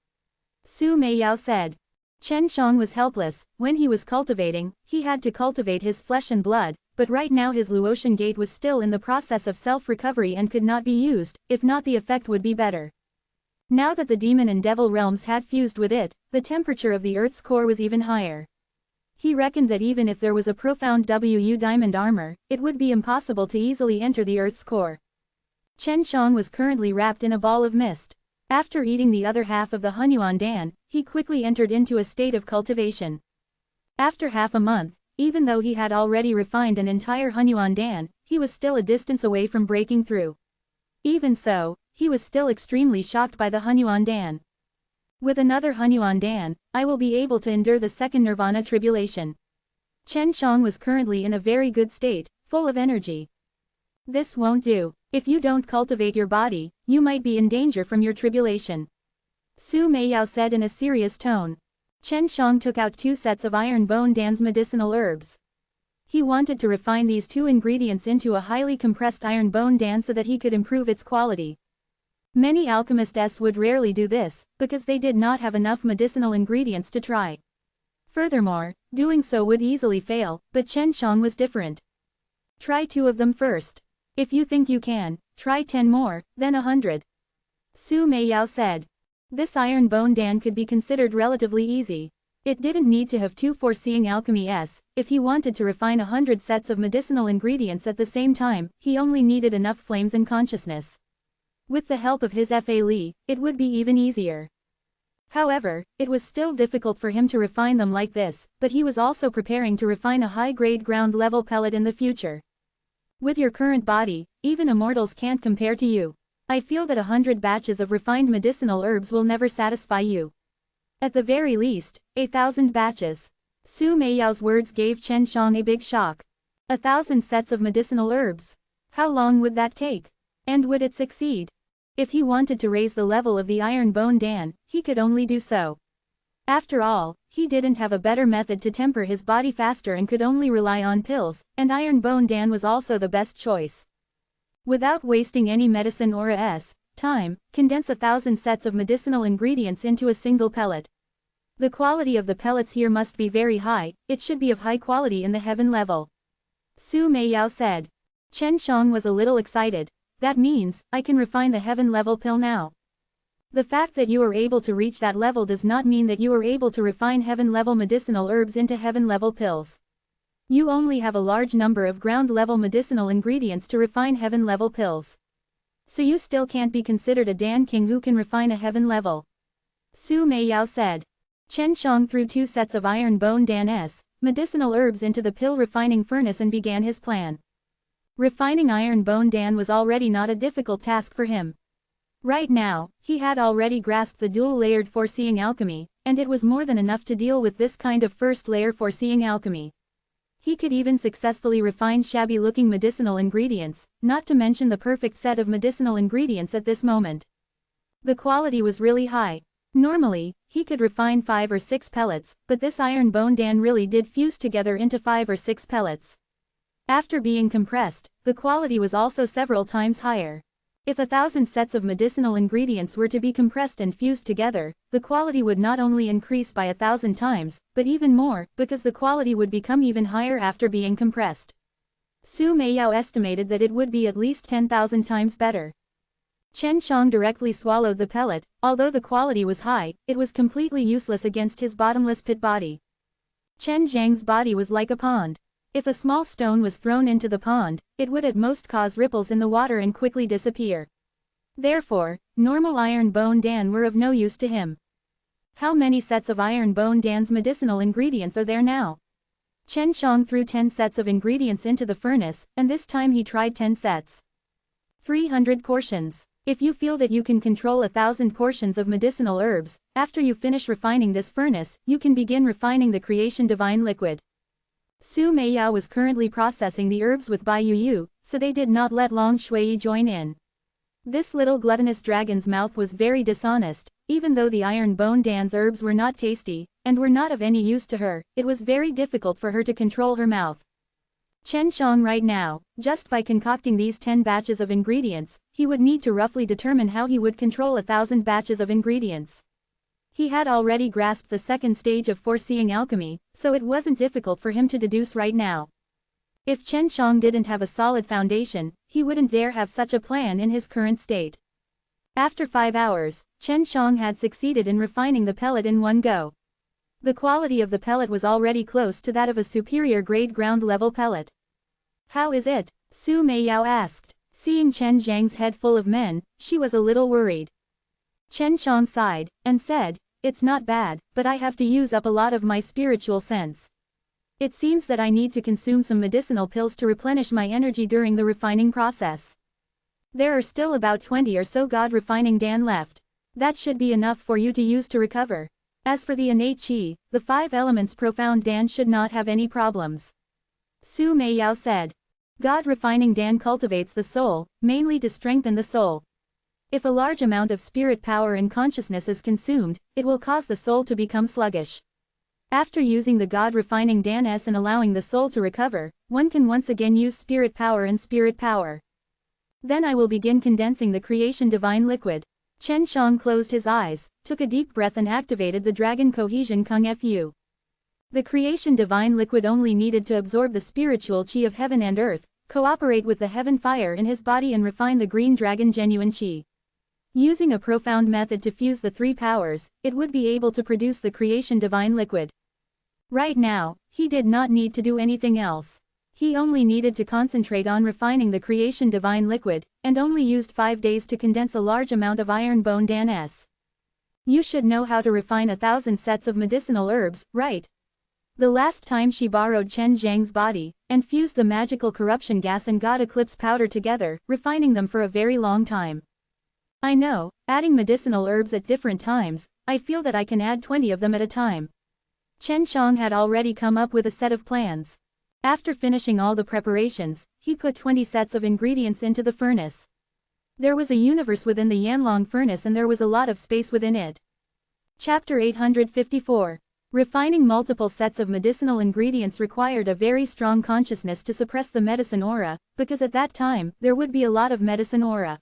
Su Meiyao said. Chen Shang was helpless. When he was cultivating, he had to cultivate his flesh and blood, but right now his Luotian gate was still in the process of self-recovery and could not be used, if not the effect would be better. Now that the demon and devil realms had fused with it, the temperature of the Earth's core was even higher. He reckoned that even if there was a profound Wu diamond armor, it would be impossible to easily enter the Earth's core. Chen Shang was currently wrapped in a ball of mist. After eating the other half of the Hunyuan Dan, he quickly entered into a state of cultivation. After half a month, even though he had already refined an entire Hunyuan Dan, he was still a distance away from breaking through. Even so, he was still extremely shocked by the Hunyuan Dan. With another Hunyuan Dan, I will be able to endure the second Nirvana tribulation. Chen Shang was currently in a very good state, full of energy. This won't do. If you don't cultivate your body, you might be in danger from your tribulation. Su Meiyao said in a serious tone. Chen Shang took out 2 sets of iron bone Dan's medicinal herbs. He wanted to refine these 2 ingredients into a highly compressed iron bone Dan so that he could improve its quality. Many alchemists would rarely do this, because they did not have enough medicinal ingredients to try. Furthermore, doing so would easily fail, but Chen Shang was different. Try 2 of them first. If you think you can, try 10 more, then 100. Su Meiyao said. This iron bone Dan could be considered relatively easy. It didn't need to have 2 foreseeing alchemy if he wanted to refine 100 sets of medicinal ingredients at the same time, he only needed enough flames and consciousness. With the help of his Fa Li, it would be even easier. However, it was still difficult for him to refine them like this, but he was also preparing to refine a high-grade ground-level pellet in the future. With your current body, even immortals can't compare to you. I feel that 100 batches of refined medicinal herbs will never satisfy you. At the very least, 1,000 batches. Su Meiyao's words gave Chen Shang a big shock. 1,000 sets of medicinal herbs. How long would that take? And would it succeed? If he wanted to raise the level of the Iron Bone Dan, he could only do so. After all, he didn't have a better method to temper his body faster and could only rely on pills, and Iron Bone Dan was also the best choice. Without wasting any medicine or time, condense 1,000 sets of medicinal ingredients into a single pellet. The quality of the pellets here must be very high, it should be of high quality in the heaven level. Su Meiyao said. Chen Shang was a little excited. That means, I can refine the heaven level pill now. The fact that you are able to reach that level does not mean that you are able to refine heaven level medicinal herbs into heaven level pills. You only have a large number of ground level medicinal ingredients to refine heaven level pills. So you still can't be considered a Dan King who can refine a heaven level. Su Meiyao said. Chen Shang threw 2 sets of Iron Bone Dan's medicinal herbs into the pill refining furnace and began his plan. Refining Iron Bone Dan was already not a difficult task for him. Right now, he had already grasped the dual-layered foreseeing alchemy, and it was more than enough to deal with this kind of first-layer foreseeing alchemy. He could even successfully refine shabby-looking medicinal ingredients, not to mention the perfect set of medicinal ingredients at this moment. The quality was really high. Normally, he could refine 5 or 6 pellets, but this Iron Bone Dan really did fuse together into 5 or 6 pellets. After being compressed, the quality was also several times higher. If 1,000 sets of medicinal ingredients were to be compressed and fused together, the quality would not only increase by 1,000 times, but even more, because the quality would become even higher after being compressed. Su Meiyao estimated that it would be at least 10,000 times better. Chen Shang directly swallowed the pellet. Although the quality was high, it was completely useless against his bottomless pit body. Chen Zhang's body was like a pond. If a small stone was thrown into the pond, it would at most cause ripples in the water and quickly disappear. Therefore, normal Iron Bone Dan were of no use to him. How many sets of Iron Bone Dan's medicinal ingredients are there now? Chen Shang threw 10 sets of ingredients into the furnace, and this time he tried 10 sets. 300 portions. If you feel that you can control 1,000 portions of medicinal herbs, after you finish refining this furnace, you can begin refining the creation divine liquid. Su Meiyao was currently processing the herbs with Bai Yu, so they did not let Long Shui join in. This little gluttonous dragon's mouth was very dishonest. Even though the Iron Bone Dan's herbs were not tasty, and were not of any use to her, it was very difficult for her to control her mouth. Chen Shang right now, just by concocting these 10 batches of ingredients, he would need to roughly determine how he would control 1,000 batches of ingredients. He had already grasped the second stage of foreseeing alchemy, so it wasn't difficult for him to deduce right now. If Chen Shang didn't have a solid foundation, he wouldn't dare have such a plan in his current state. After 5 hours, Chen Shang had succeeded in refining the pellet in one go. The quality of the pellet was already close to that of a superior grade ground-level pellet. How is it? Su Meiyao asked. Seeing Chen Zhang's head full of men, she was a little worried. Chen Shang sighed, and said, "It's not bad, but I have to use up a lot of my spiritual sense. It seems that I need to consume some medicinal pills to replenish my energy during the refining process. There are still about 20 or so God-refining Dan left. That should be enough for you to use to recover. As for the innate qi, the 5 elements profound Dan should not have any problems." Su Meiyao said. God-refining Dan cultivates the soul, mainly to strengthen the soul. If a large amount of spirit power and consciousness is consumed, it will cause the soul to become sluggish. After using the God-refining Dan-S and allowing the soul to recover, one can once again use spirit power and spirit power. Then I will begin condensing the creation divine liquid. Chen Shang closed his eyes, took a deep breath and activated the Dragon Cohesion Kung Fu. The creation divine liquid only needed to absorb the spiritual qi of heaven and earth, cooperate with the heaven fire in his body and refine the green dragon genuine qi. Using a profound method to fuse the 3 powers, it would be able to produce the creation divine liquid. Right now, he did not need to do anything else. He only needed to concentrate on refining the creation divine liquid, and only used 5 days to condense a large amount of Iron Bone Dan-S. You should know how to refine 1,000 sets of medicinal herbs, right? The last time she borrowed Chen Zhang's body, and fused the magical corruption gas and God Eclipse powder together, refining them for a very long time. I know, adding medicinal herbs at different times, I feel that I can add 20 of them at a time. Chen Shang had already come up with a set of plans. After finishing all the preparations, he put 20 sets of ingredients into the furnace. There was a universe within the Yanlong furnace and there was a lot of space within it. Chapter 854. Refining multiple sets of medicinal ingredients required a very strong consciousness to suppress the medicine aura, because at that time, there would be a lot of medicine aura.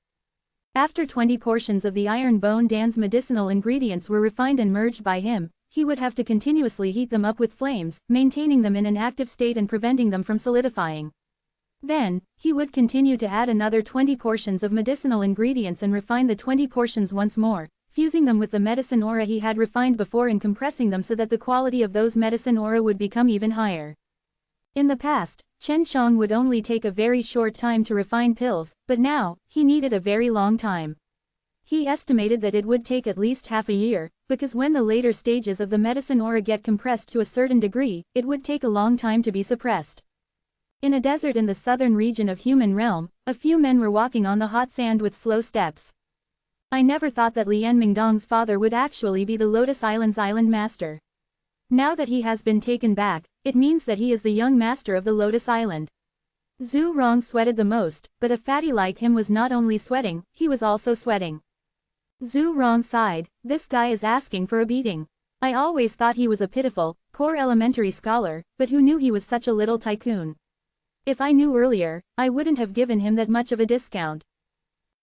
After 20 portions of the iron bone Dan's medicinal ingredients were refined and merged by him, he would have to continuously heat them up with flames, maintaining them in an active state and preventing them from solidifying. Then, he would continue to add another 20 portions of medicinal ingredients and refine the 20 portions once more, fusing them with the medicine aura he had refined before and compressing them so that the quality of those medicine aura would become even higher. In the past, Chen Shang would only take a very short time to refine pills, but now, he needed a very long time. He estimated that it would take at least half a year, because when the later stages of the medicine aura get compressed to a certain degree, it would take a long time to be suppressed. In a desert in the southern region of human realm, a few men were walking on the hot sand with slow steps. I never thought that Lian Mingdong's father would actually be the Lotus Island's island master. Now that he has been taken back, it means that he is the young master of the Lotus Island. Zhu Rong sweated the most, but a fatty like him was not only sweating, he was also sweating. Zhu Rong sighed, this guy is asking for a beating. I always thought he was a pitiful, poor elementary scholar, but who knew he was such a little tycoon? If I knew earlier, I wouldn't have given him that much of a discount.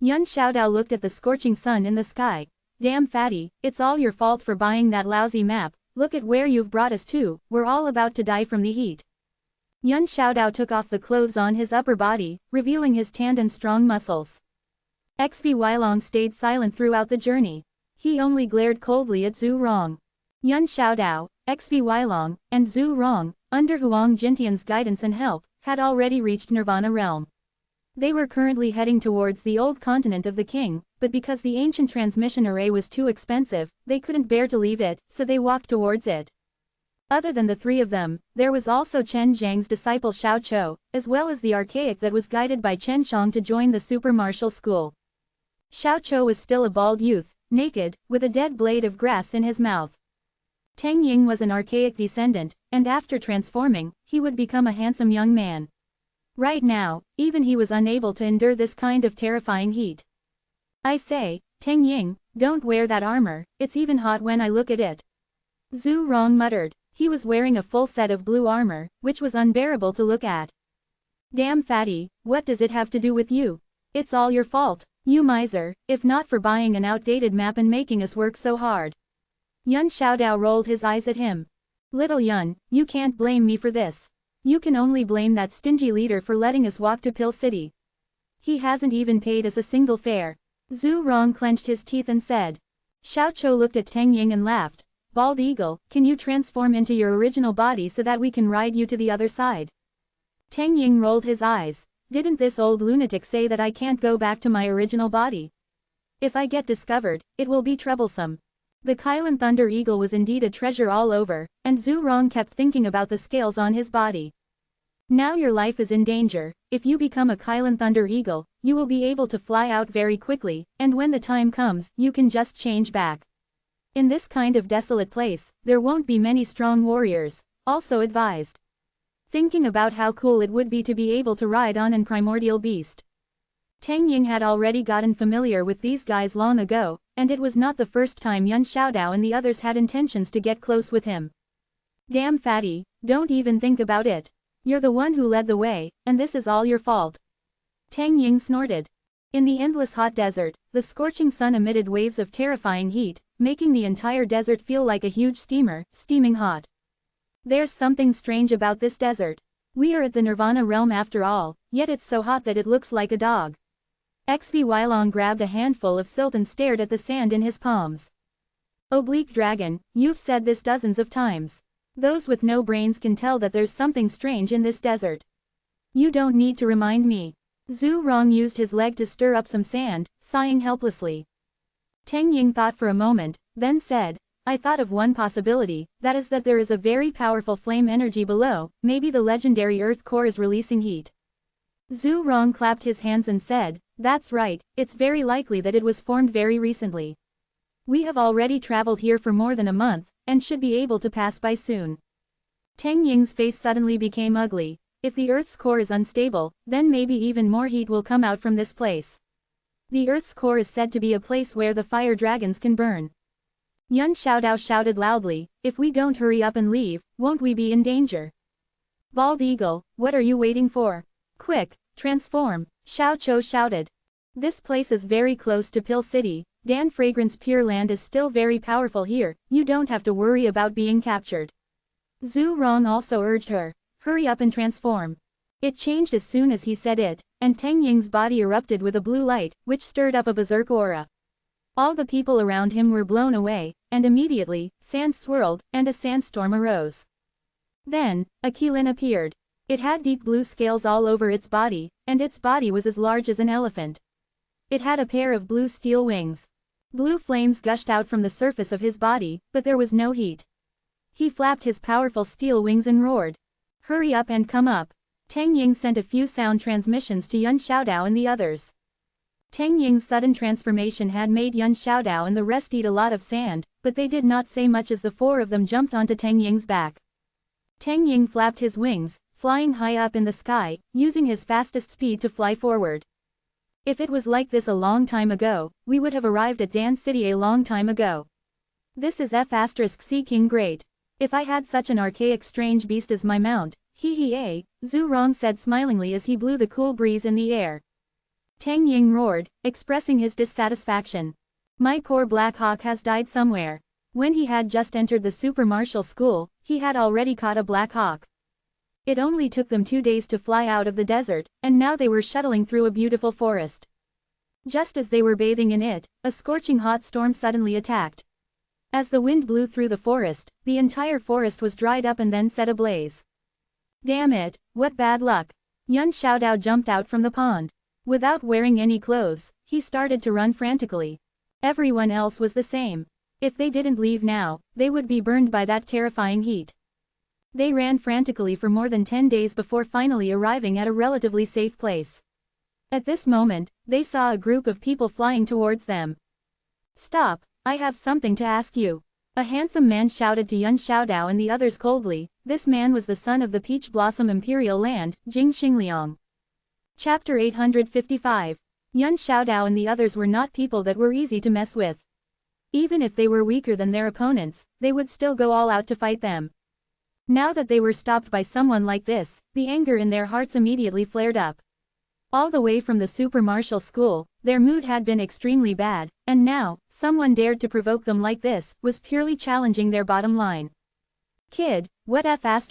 Yun Xiaodao looked at the scorching sun in the sky. Damn fatty, it's all your fault for buying that lousy map, look at where you've brought us to, we're all about to die from the heat. Yun Xiaodao took off the clothes on his upper body, revealing his tanned and strong muscles. XV Weilong stayed silent throughout the journey. He only glared coldly at Zhu Rong. Yun Xiaodao, XV Weilong, and Zhu Rong, under Huang Jintian's guidance and help, had already reached Nirvana realm. They were currently heading towards the old continent of the king, but because the ancient transmission array was too expensive, they couldn't bear to leave it, so they walked towards it. Other than the three of them, there was also Chen Zhang's disciple Xiao Chou, as well as the archaic that was guided by Chen Shang to join the super martial school. Xiao Chou was still a bald youth, naked, with a dead blade of grass in his mouth. Teng Ying was an archaic descendant, and after transforming, he would become a handsome young man. Right now, even he was unable to endure this kind of terrifying heat. I say, Teng Ying, don't wear that armor, it's even hot when I look at it. Zhu Rong muttered. He was wearing a full set of blue armor, which was unbearable to look at. Damn fatty, what does it have to do with you? It's all your fault, you miser, if not for buying an outdated map and making us work so hard. Yun Xiaodao rolled his eyes at him. Little Yun, you can't blame me for this. You can only blame that stingy leader for letting us walk to Pill City. He hasn't even paid us a single fare. Zhu Rong clenched his teeth and said. Xiao Chou looked at Teng Ying and laughed. Bald eagle, can you transform into your original body so that we can ride you to the other side? Teng Ying rolled his eyes. Didn't this old lunatic say that I can't go back to my original body? If I get discovered, it will be troublesome. The Kailan Thunder Eagle was indeed a treasure all over, and Zhu Rong kept thinking about the scales on his body. Now your life is in danger. If you become a Kailan Thunder Eagle, you will be able to fly out very quickly, and when the time comes, you can just change back. In this kind of desolate place, there won't be many strong warriors, also advised. Thinking about how cool it would be to be able to ride on an primordial beast. Teng Ying had already gotten familiar with these guys long ago, and it was not the first time Yun Xiaodao and the others had intentions to get close with him. Damn fatty, don't even think about it. You're the one who led the way, and this is all your fault. Teng Ying snorted. In the endless hot desert, the scorching sun emitted waves of terrifying heat, making the entire desert feel like a huge steamer, steaming hot. There's something strange about this desert. We are at the Nirvana realm after all, yet it's so hot that it looks like a dog. XV Weilong grabbed a handful of silt and stared at the sand in his palms. Oblique Dragon, you've said this dozens of times. Those with no brains can tell that there's something strange in this desert. You don't need to remind me. Zhu Rong used his leg to stir up some sand, sighing helplessly. Teng Ying thought for a moment, then said, I thought of one possibility, that is that there is a very powerful flame energy below, maybe the legendary earth core is releasing heat. Zhu Rong clapped his hands and said, that's right, it's very likely that it was formed very recently. We have already traveled here for more than a month, and should be able to pass by soon. Teng Ying's face suddenly became ugly. If the Earth's core is unstable, then maybe even more heat will come out from this place. The Earth's core is said to be a place where the fire dragons can burn. Yuan Xiaodao shouted loudly, if we don't hurry up and leave, won't we be in danger? Bald Eagle, what are you waiting for? Quick, transform, Xiao Chou shouted. This place is very close to Pill City, Dan Fragrance Pure Land is still very powerful here, you don't have to worry about being captured. Zhu Rong also urged her, hurry up and transform. It changed as soon as he said it, and Tang Ying's body erupted with a blue light, which stirred up a berserk aura. All the people around him were blown away, and immediately, sand swirled, and a sandstorm arose. Then, a Qilin appeared. It had deep blue scales all over its body, and its body was as large as an elephant. It had a pair of blue steel wings. Blue flames gushed out from the surface of his body, but there was no heat. He flapped his powerful steel wings and roared. Hurry up and come up. Tang Ying sent a few sound transmissions to Yuan Xiaodao and the others. Tang Ying's sudden transformation had made Yuan Xiaodao and the rest eat a lot of sand, but they did not say much as the four of them jumped onto Tang Ying's back. Tang Ying flapped his wings, flying high up in the sky, using his fastest speed to fly forward. If it was like this a long time ago, we would have arrived at Dan City a long time ago. This is F*** King Great. If I had such an archaic strange beast as my mount, Zhu Rong said smilingly as he blew the cool breeze in the air. Tang Ying roared, expressing his dissatisfaction. My poor Black Hawk has died somewhere. When he had just entered the super martial school, he had already caught a Black Hawk. It only took them 2 days to fly out of the desert, and now they were shuttling through a beautiful forest. Just as they were bathing in it, a scorching hot storm suddenly attacked. As the wind blew through the forest, the entire forest was dried up and then set ablaze. Damn it, what bad luck. Yuan Xiaodao jumped out from the pond. Without wearing any clothes, he started to run frantically. Everyone else was the same. If they didn't leave now, they would be burned by that terrifying heat. They ran frantically for more than 10 days before finally arriving at a relatively safe place. At this moment, they saw a group of people flying towards them. Stop, I have something to ask you. A handsome man shouted to Yuan Xiaodao and the others coldly. This man was the son of the Peach Blossom Imperial Land, Jing Xingliang. Chapter 855. Yuan Xiaodao and the others were not people that were easy to mess with. Even if they were weaker than their opponents, they would still go all out to fight them. Now that they were stopped by someone like this, the anger in their hearts immediately flared up. All the way from the super martial school, their mood had been extremely bad, and now, someone dared to provoke them like this, was purely challenging their bottom line. Kid, what F***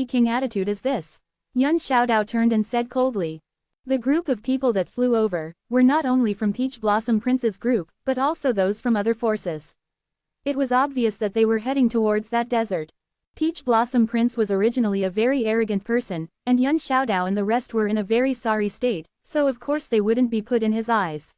King attitude is this? Yuan Xiaodao turned and said coldly. The group of people that flew over, were not only from Peach Blossom Prince's group, but also those from other forces. It was obvious that they were heading towards that desert. Peach Blossom Prince was originally a very arrogant person, and Yuan Xiaodao and the rest were in a very sorry state, so of course they wouldn't be put in his eyes.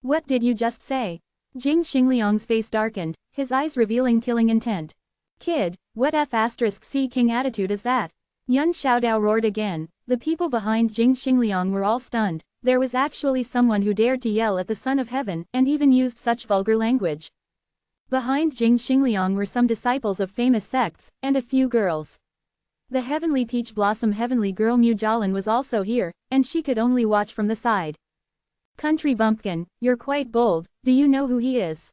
What did you just say? Jing Xingliang's face darkened, his eyes revealing killing intent. Kid, what F*** King attitude is that? Yuan Xiaodao roared again. The people behind Jing Xingliang were all stunned. There was actually someone who dared to yell at the Son of Heaven and even used such vulgar language. Behind Jing Xingliang were some disciples of famous sects, and a few girls. The Heavenly Peach Blossom Heavenly Girl Mujalin was also here, and she could only watch from the side. Country bumpkin, you're quite bold, do you know who he is?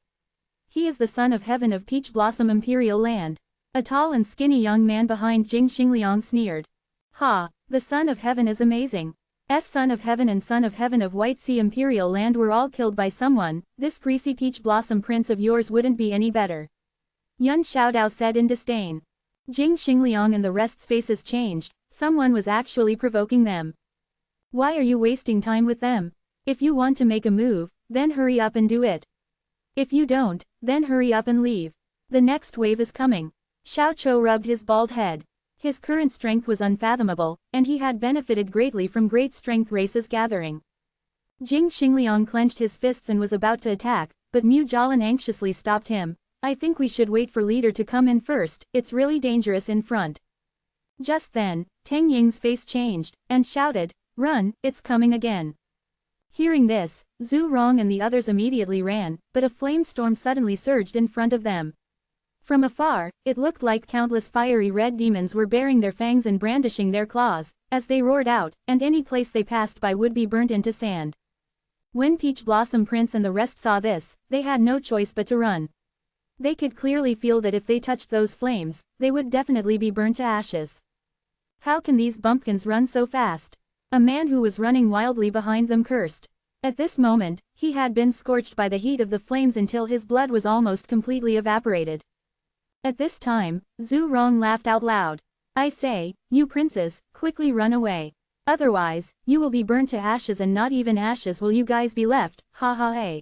He is the Son of Heaven of Peach Blossom Imperial Land. A tall and skinny young man behind Jing Xingliang sneered. Ha, the Son of Heaven is amazing. Son of Heaven and Son of Heaven of White Sea Imperial Land were all killed by someone, this greasy Peach Blossom Prince of yours wouldn't be any better. Yuan Xiaodao said in disdain. Jing Xingliang and the rest's faces changed, someone was actually provoking them. Why are you wasting time with them? If you want to make a move, then hurry up and do it. If you don't, then hurry up and leave. The next wave is coming. Xiao Chou rubbed his bald head. His current strength was unfathomable, and he had benefited greatly from great strength races gathering. Jing Xingliang clenched his fists and was about to attack, but Mu Jialin anxiously stopped him. I think we should wait for leader to come in first, it's really dangerous in front. Just then, Tang Ying's face changed, and shouted, Run, it's coming again. Hearing this, Zhu Rong and the others immediately ran, but a flame storm suddenly surged in front of them. From afar, it looked like countless fiery red demons were baring their fangs and brandishing their claws, as they roared out, and any place they passed by would be burnt into sand. When Peach Blossom Prince and the rest saw this, they had no choice but to run. They could clearly feel that if they touched those flames, they would definitely be burnt to ashes. How can these bumpkins run so fast? A man who was running wildly behind them cursed. At this moment, he had been scorched by the heat of the flames until his blood was almost completely evaporated. At this time, Zhu Rong laughed out loud. I say, you princes, quickly run away. Otherwise, you will be burnt to ashes, and not even ashes will you guys be left, ha ha ha.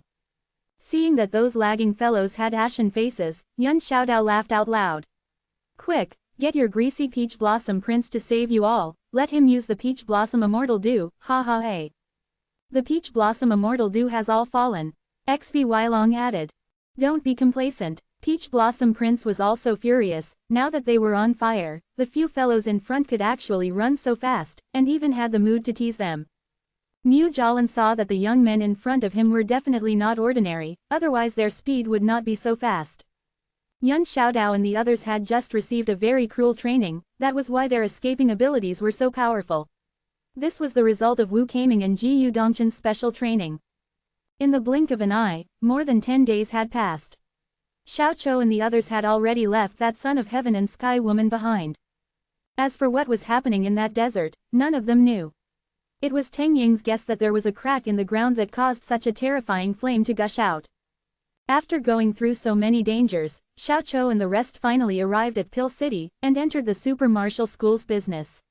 Seeing that those lagging fellows had ashen faces, Yuan Xiaodao laughed out loud. Quick, get your greasy Peach Blossom Prince to save you all, let him use the Peach Blossom Immortal Dew, ha ha ha. The Peach Blossom Immortal Dew has all fallen. XV Long added. Don't be complacent. Peach Blossom Prince was also furious. Now that they were on fire, the few fellows in front could actually run so fast, and even had the mood to tease them. Mu Jialan saw that the young men in front of him were definitely not ordinary, otherwise their speed would not be so fast. Yuan Xiaodao and the others had just received a very cruel training, that was why their escaping abilities were so powerful. This was the result of Wu Kaming and Ji Yu Dongchen's special training. In the blink of an eye, more than 10 days had passed. Xiao Chou and the others had already left that son of heaven and sky woman behind. As for what was happening in that desert, none of them knew. It was Teng Ying's guess that there was a crack in the ground that caused such a terrifying flame to gush out. After going through so many dangers, Xiao Chou and the rest finally arrived at Pill City, and entered the Super Martial School's business.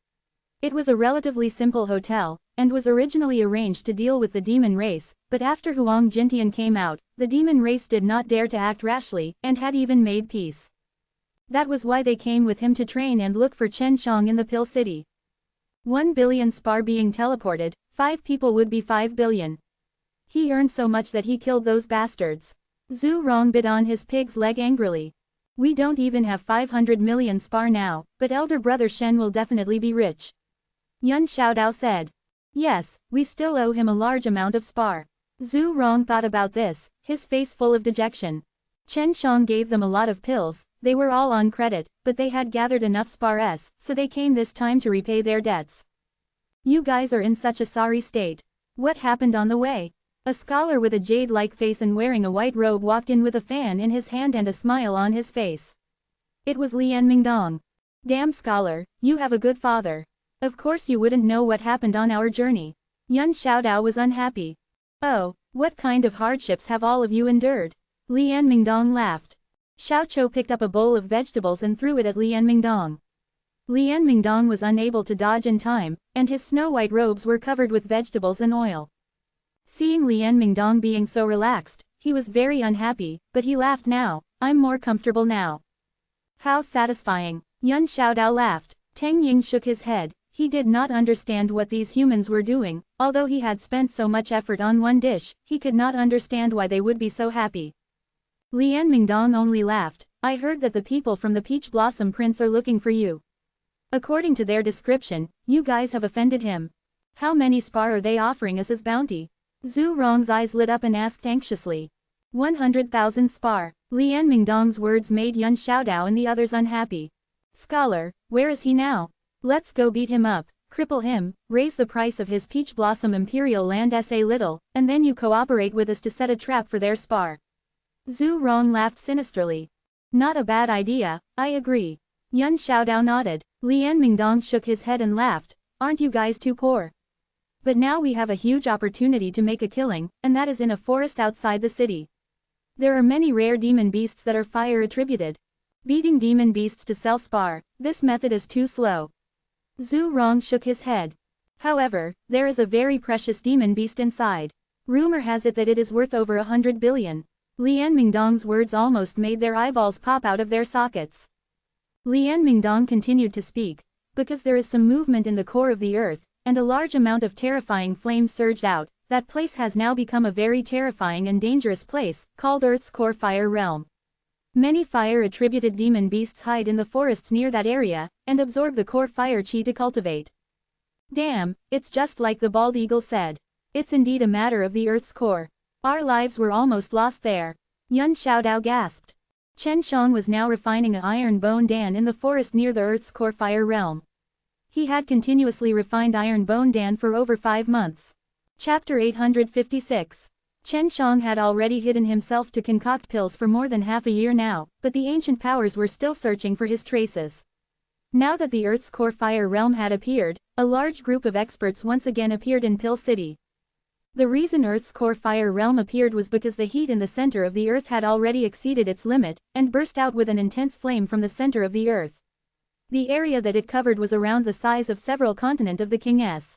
It was a relatively simple hotel, and was originally arranged to deal with the demon race, but after Huang Jintian came out, the demon race did not dare to act rashly, and had even made peace. That was why they came with him to train and look for Chen Shang in the Pill City. 1 billion spar being teleported, 5 people would be 5 billion. He earned so much that he killed those bastards. Zhu Rong bit on his pig's leg angrily. We don't even have 500 million spar now, but elder brother Shen will definitely be rich. Yuan Xiaodao said. Yes, we still owe him a large amount of spar. Zhu Rong thought about this, his face full of dejection. Chen Shang gave them a lot of pills, they were all on credit, but they had gathered enough spars, so they came this time to repay their debts. You guys are in such a sorry state. What happened on the way? A scholar with a jade-like face and wearing a white robe walked in with a fan in his hand and a smile on his face. It was Lian Mingdong. Damn scholar, you have a good father. Of course you wouldn't know what happened on our journey. Yuan Xiaodao was unhappy. Oh, what kind of hardships have all of you endured? Lian Mingdong laughed. Xiao Chou picked up a bowl of vegetables and threw it at Lian Mingdong. Lian Mingdong was unable to dodge in time, and his snow-white robes were covered with vegetables and oil. Seeing Lian Mingdong being so relaxed, he was very unhappy, but he laughed now. I'm more comfortable now. How satisfying. Yuan Xiaodao laughed. Teng Ying shook his head. He did not understand what these humans were doing, although he had spent so much effort on one dish, he could not understand why they would be so happy. Lian Mingdong only laughed. I heard that the people from the Peach Blossom Prince are looking for you. According to their description, you guys have offended him. How many spar are they offering us as bounty? Zhu Rong's eyes lit up and asked anxiously. 100,000 spar. Lian Mingdong's words made Yuan Xiaodao and the others unhappy. Scholar, where is he now? Let's go beat him up, cripple him, raise the price of his Peach Blossom Imperial land a little, and then you cooperate with us to set a trap for their spar. Zhu Rong laughed sinisterly. Not a bad idea, I agree. Yuan Xiaodao nodded. Lian Mingdong shook his head and laughed. Aren't you guys too poor? But now we have a huge opportunity to make a killing, and that is in a forest outside the city. There are many rare demon beasts that are fire attributed. Beating demon beasts to sell spar, this method is too slow. Zhu Rong shook his head. However, there is a very precious demon beast inside. Rumor has it that it is worth over 100 billion. Lian Mingdong's words almost made their eyeballs pop out of their sockets. Lian Mingdong continued to speak. Because there is some movement in the core of the earth, and a large amount of terrifying flames surged out, that place has now become a very terrifying and dangerous place, called Earth's Core Fire Realm. Many fire-attributed demon beasts hide in the forests near that area, and absorb the core fire chi to cultivate. Damn, it's just like the bald eagle said. It's indeed a matter of the Earth's core. Our lives were almost lost there. Yuan Xiaodao gasped. Chen Shang was now refining an iron bone dan in the forest near the Earth's Core Fire Realm. He had continuously refined iron bone dan for over 5 months. Chapter 856. Chen Shang had already hidden himself to concoct pills for more than half a year now, but the ancient powers were still searching for his traces. Now that the Earth's core fire realm had appeared, a large group of experts once again appeared in Pill City. The reason Earth's core fire realm appeared was because the heat in the center of the Earth had already exceeded its limit, and burst out with an intense flame from the center of the Earth. The area that it covered was around the size of several continents of the King's.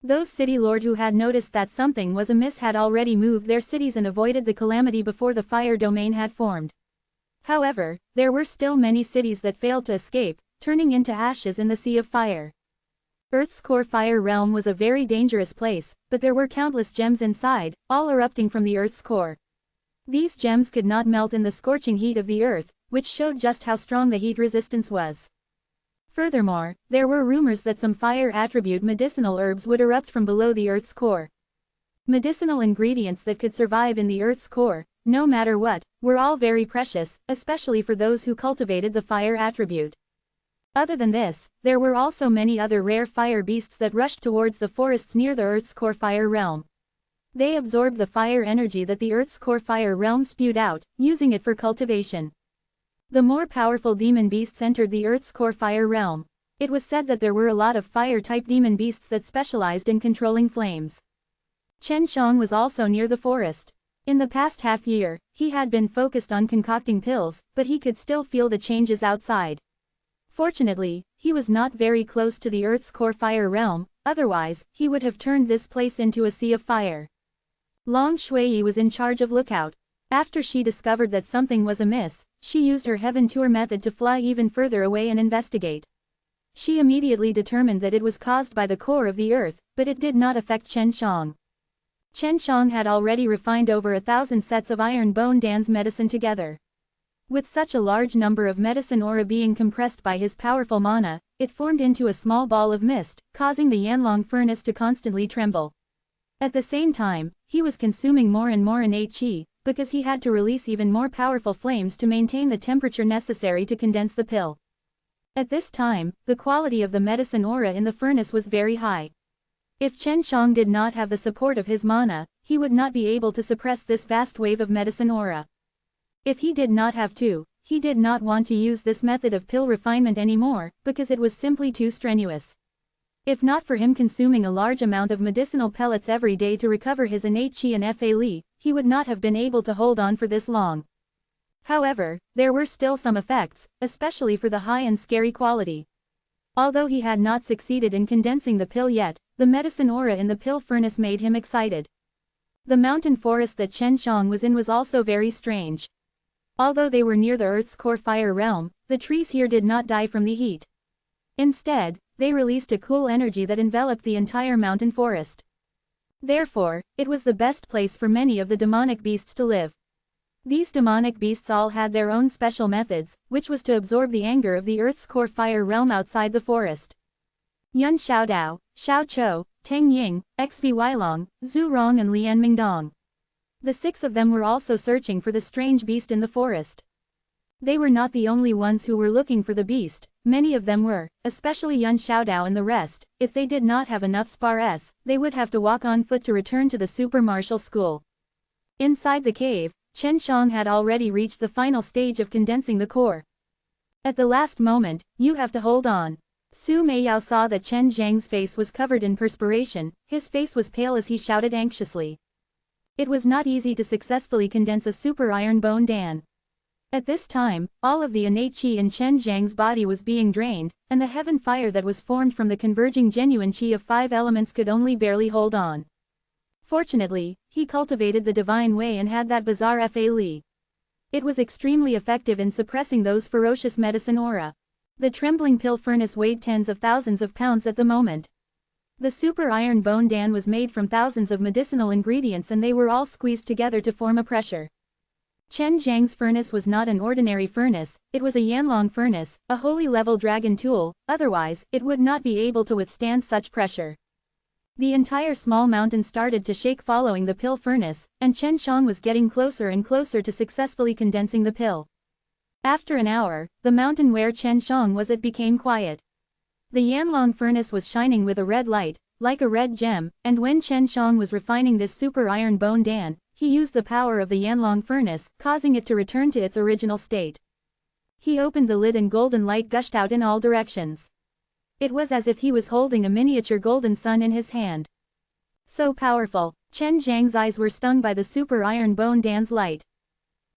Those city lords who had noticed that something was amiss had already moved their cities and avoided the calamity before the fire domain had formed. However, there were still many cities that failed to escape, turning into ashes in the sea of fire. Earth's core fire realm was a very dangerous place, but there were countless gems inside, all erupting from the Earth's core. These gems could not melt in the scorching heat of the Earth, which showed just how strong the heat resistance was. Furthermore, there were rumors that some fire attribute medicinal herbs would erupt from below the Earth's core. Medicinal ingredients that could survive in the Earth's core, no matter what, were all very precious, especially for those who cultivated the fire attribute. Other than this, there were also many other rare fire beasts that rushed towards the forests near the Earth's core fire realm. They absorbed the fire energy that the Earth's core fire realm spewed out, using it for cultivation. The more powerful demon beasts entered the Earth's core fire realm. It was said that there were a lot of fire-type demon beasts that specialized in controlling flames. Chen Shang was also near the forest. In the past half year, he had been focused on concocting pills, but he could still feel the changes outside. Fortunately, he was not very close to the Earth's core fire realm, otherwise, he would have turned this place into a sea of fire. Long Shui was in charge of lookout. After she discovered that something was amiss, she used her heaven tour method to fly even further away and investigate. She immediately determined that it was caused by the core of the Earth, but it did not affect Chen Shang. Chen Shang had already refined over 1,000 sets of iron bone Dan's medicine together. With such a large number of medicine aura being compressed by his powerful mana, it formed into a small ball of mist, causing the Yanlong furnace to constantly tremble. At the same time, he was consuming more and more innate qi, because he had to release even more powerful flames to maintain the temperature necessary to condense the pill. At this time, the quality of the medicine aura in the furnace was very high. If Chen Shang did not have the support of his mana, he would not be able to suppress this vast wave of medicine aura. If he did not have to, he did not want to use this method of pill refinement anymore, because it was simply too strenuous. If not for him consuming a large amount of medicinal pellets every day to recover his innate qi and Fa Li, he would not have been able to hold on for this long. However, there were still some effects, especially for the high and scary quality. Although he had not succeeded in condensing the pill yet, the medicine aura in the pill furnace made him excited. The mountain forest that Chen Shang was in was also very strange. Although they were near the Earth's core fire realm, the trees here did not die from the heat. Instead, they released a cool energy that enveloped the entire mountain forest. Therefore, it was the best place for many of the demonic beasts to live. These demonic beasts all had their own special methods, which was to absorb the anger of the Earth's core fire realm outside the forest. Yun Xiaodao, Xiao Chou, Teng Ying, XV Weilong, Zhu Rong and Lian Mingdong. The 6 of them were also searching for the strange beast in the forest. They were not the only ones who were looking for the beast, many of them were, especially Yun Xiaodao and the rest. If they did not have enough spars, they would have to walk on foot to return to the super martial school. Inside the cave, Chen Shang had already reached the final stage of condensing the core. At the last moment, you have to hold on. Su Meiyao saw that Chen Zhang's face was covered in perspiration, his face was pale as he shouted anxiously. It was not easy to successfully condense a super iron bone Dan. At this time, all of the innate qi in Chen Zhang's body was being drained, and the heaven fire that was formed from the converging genuine qi of 5 elements could only barely hold on. Fortunately, he cultivated the divine way and had that bizarre Fa Li. It was extremely effective in suppressing those ferocious medicine aura. The trembling pill furnace weighed tens of thousands of pounds at the moment. The super iron bone Dan was made from thousands of medicinal ingredients and they were all squeezed together to form a pressure. Chen Zhang's furnace was not an ordinary furnace, it was a Yanlong furnace, a holy level dragon tool, otherwise, it would not be able to withstand such pressure. The entire small mountain started to shake following the pill furnace, and Chen Shang was getting closer and closer to successfully condensing the pill. After an hour, the mountain where Chen Shang was became quiet. The Yanlong furnace was shining with a red light, like a red gem, and when Chen Shang was refining this super iron bone dan, he used the power of the Yanlong furnace, causing it to return to its original state. He opened the lid and golden light gushed out in all directions. It was as if he was holding a miniature golden sun in his hand. So powerful, Chen Zhang's eyes were stung by the super iron bone dan's light.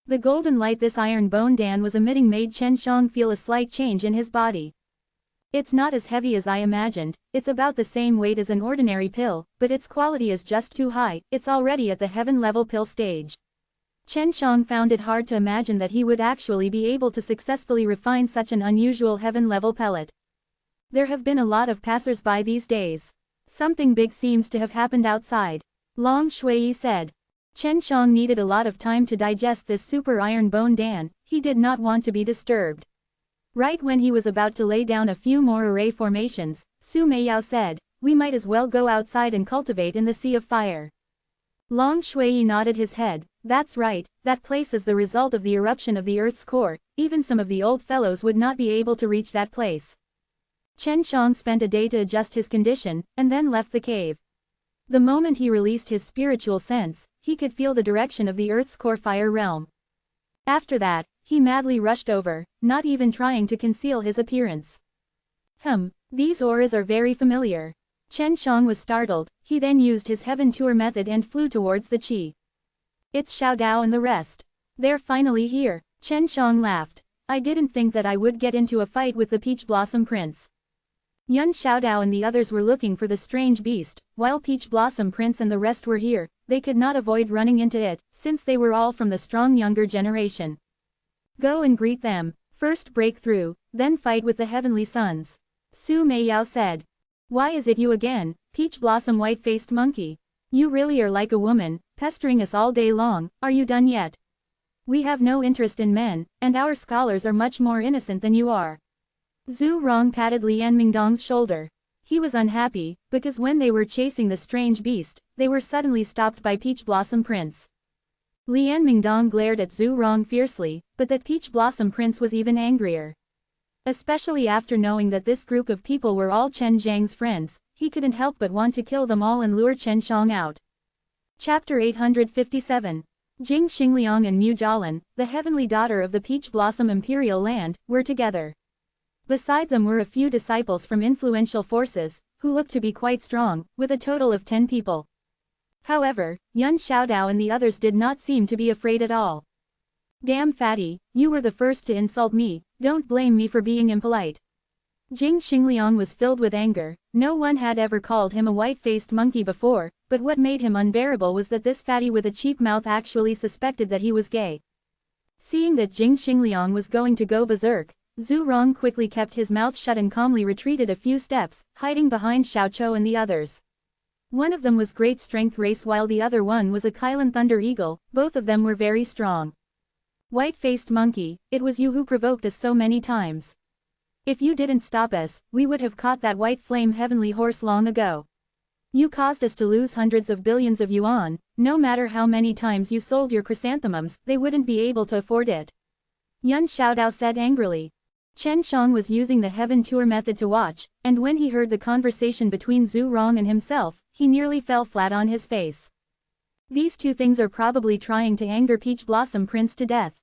The golden light this iron bone dan was emitting made Chen Shang feel a slight change in his body. It's not as heavy as I imagined, it's about the same weight as an ordinary pill, but its quality is just too high, it's already at the heaven-level pill stage. Chen Shang found it hard to imagine that he would actually be able to successfully refine such an unusual heaven-level pellet. There have been a lot of passers-by these days. Something big seems to have happened outside. Long Shui said. Chen Shang needed a lot of time to digest this super iron bone dan, he did not want to be disturbed. Right when he was about to lay down a few more array formations, Su Meiyao said, "We might as well go outside and cultivate in the Sea of Fire." Long Shui nodded his head, "That's right, that place is the result of the eruption of the Earth's core, even some of the old fellows would not be able to reach that place." Chen Shang spent a day to adjust his condition, and then left the cave. The moment he released his spiritual sense, he could feel the direction of the Earth's core fire realm. After that, he madly rushed over, not even trying to conceal his appearance. These auras are very familiar. Chen Shang was startled, he then used his heaven tour method and flew towards the Qi. It's Xiao Dao and the rest. They're finally here. Chen Shang laughed. I didn't think that I would get into a fight with the Peach Blossom Prince. Yun Xiaodao and the others were looking for the strange beast, while Peach Blossom Prince and the rest were here, they could not avoid running into it, since they were all from the strong younger generation. Go and greet them, first break through, then fight with the Heavenly Sons. Su Meiyao said. Why is it you again, Peach Blossom white-faced monkey? You really are like a woman, pestering us all day long, are you done yet? We have no interest in men, and our scholars are much more innocent than you are. Zhu Rong patted Lian Mingdong's shoulder. He was unhappy, because when they were chasing the strange beast, they were suddenly stopped by Peach Blossom Prince. Lian Mingdong glared at Zhu Rong fiercely, but that Peach Blossom Prince was even angrier. Especially after knowing that this group of people were all Chen Zhang's friends, he couldn't help but want to kill them all and lure Chen Shang out. Chapter 857. Jing Xingliang and Mu Jialan, the heavenly daughter of the Peach Blossom Imperial Land, were together. Beside them were a few disciples from influential forces, who looked to be quite strong, with a total of 10 people. However, Yun Xiaodao and the others did not seem to be afraid at all. Damn fatty, you were the first to insult me, don't blame me for being impolite. Jing Xingliang was filled with anger, no one had ever called him a white-faced monkey before, but what made him unbearable was that this fatty with a cheap mouth actually suspected that he was gay. Seeing that Jing Xingliang was going to go berserk, Zhu Rong quickly kept his mouth shut and calmly retreated a few steps, hiding behind Xiao Chou and the others. One of them was Great Strength Race while the other one was a Kylan Thunder Eagle, both of them were very strong. White-faced monkey, it was you who provoked us so many times. If you didn't stop us, we would have caught that white flame heavenly horse long ago. You caused us to lose hundreds of billions of yuan, no matter how many times you sold your chrysanthemums, they wouldn't be able to afford it. Yun Xiaodao said angrily. Chen Shang was using the heaven tour method to watch, and when he heard the conversation between Zhu Rong and himself, he nearly fell flat on his face. These two things are probably trying to anger Peach Blossom Prince to death.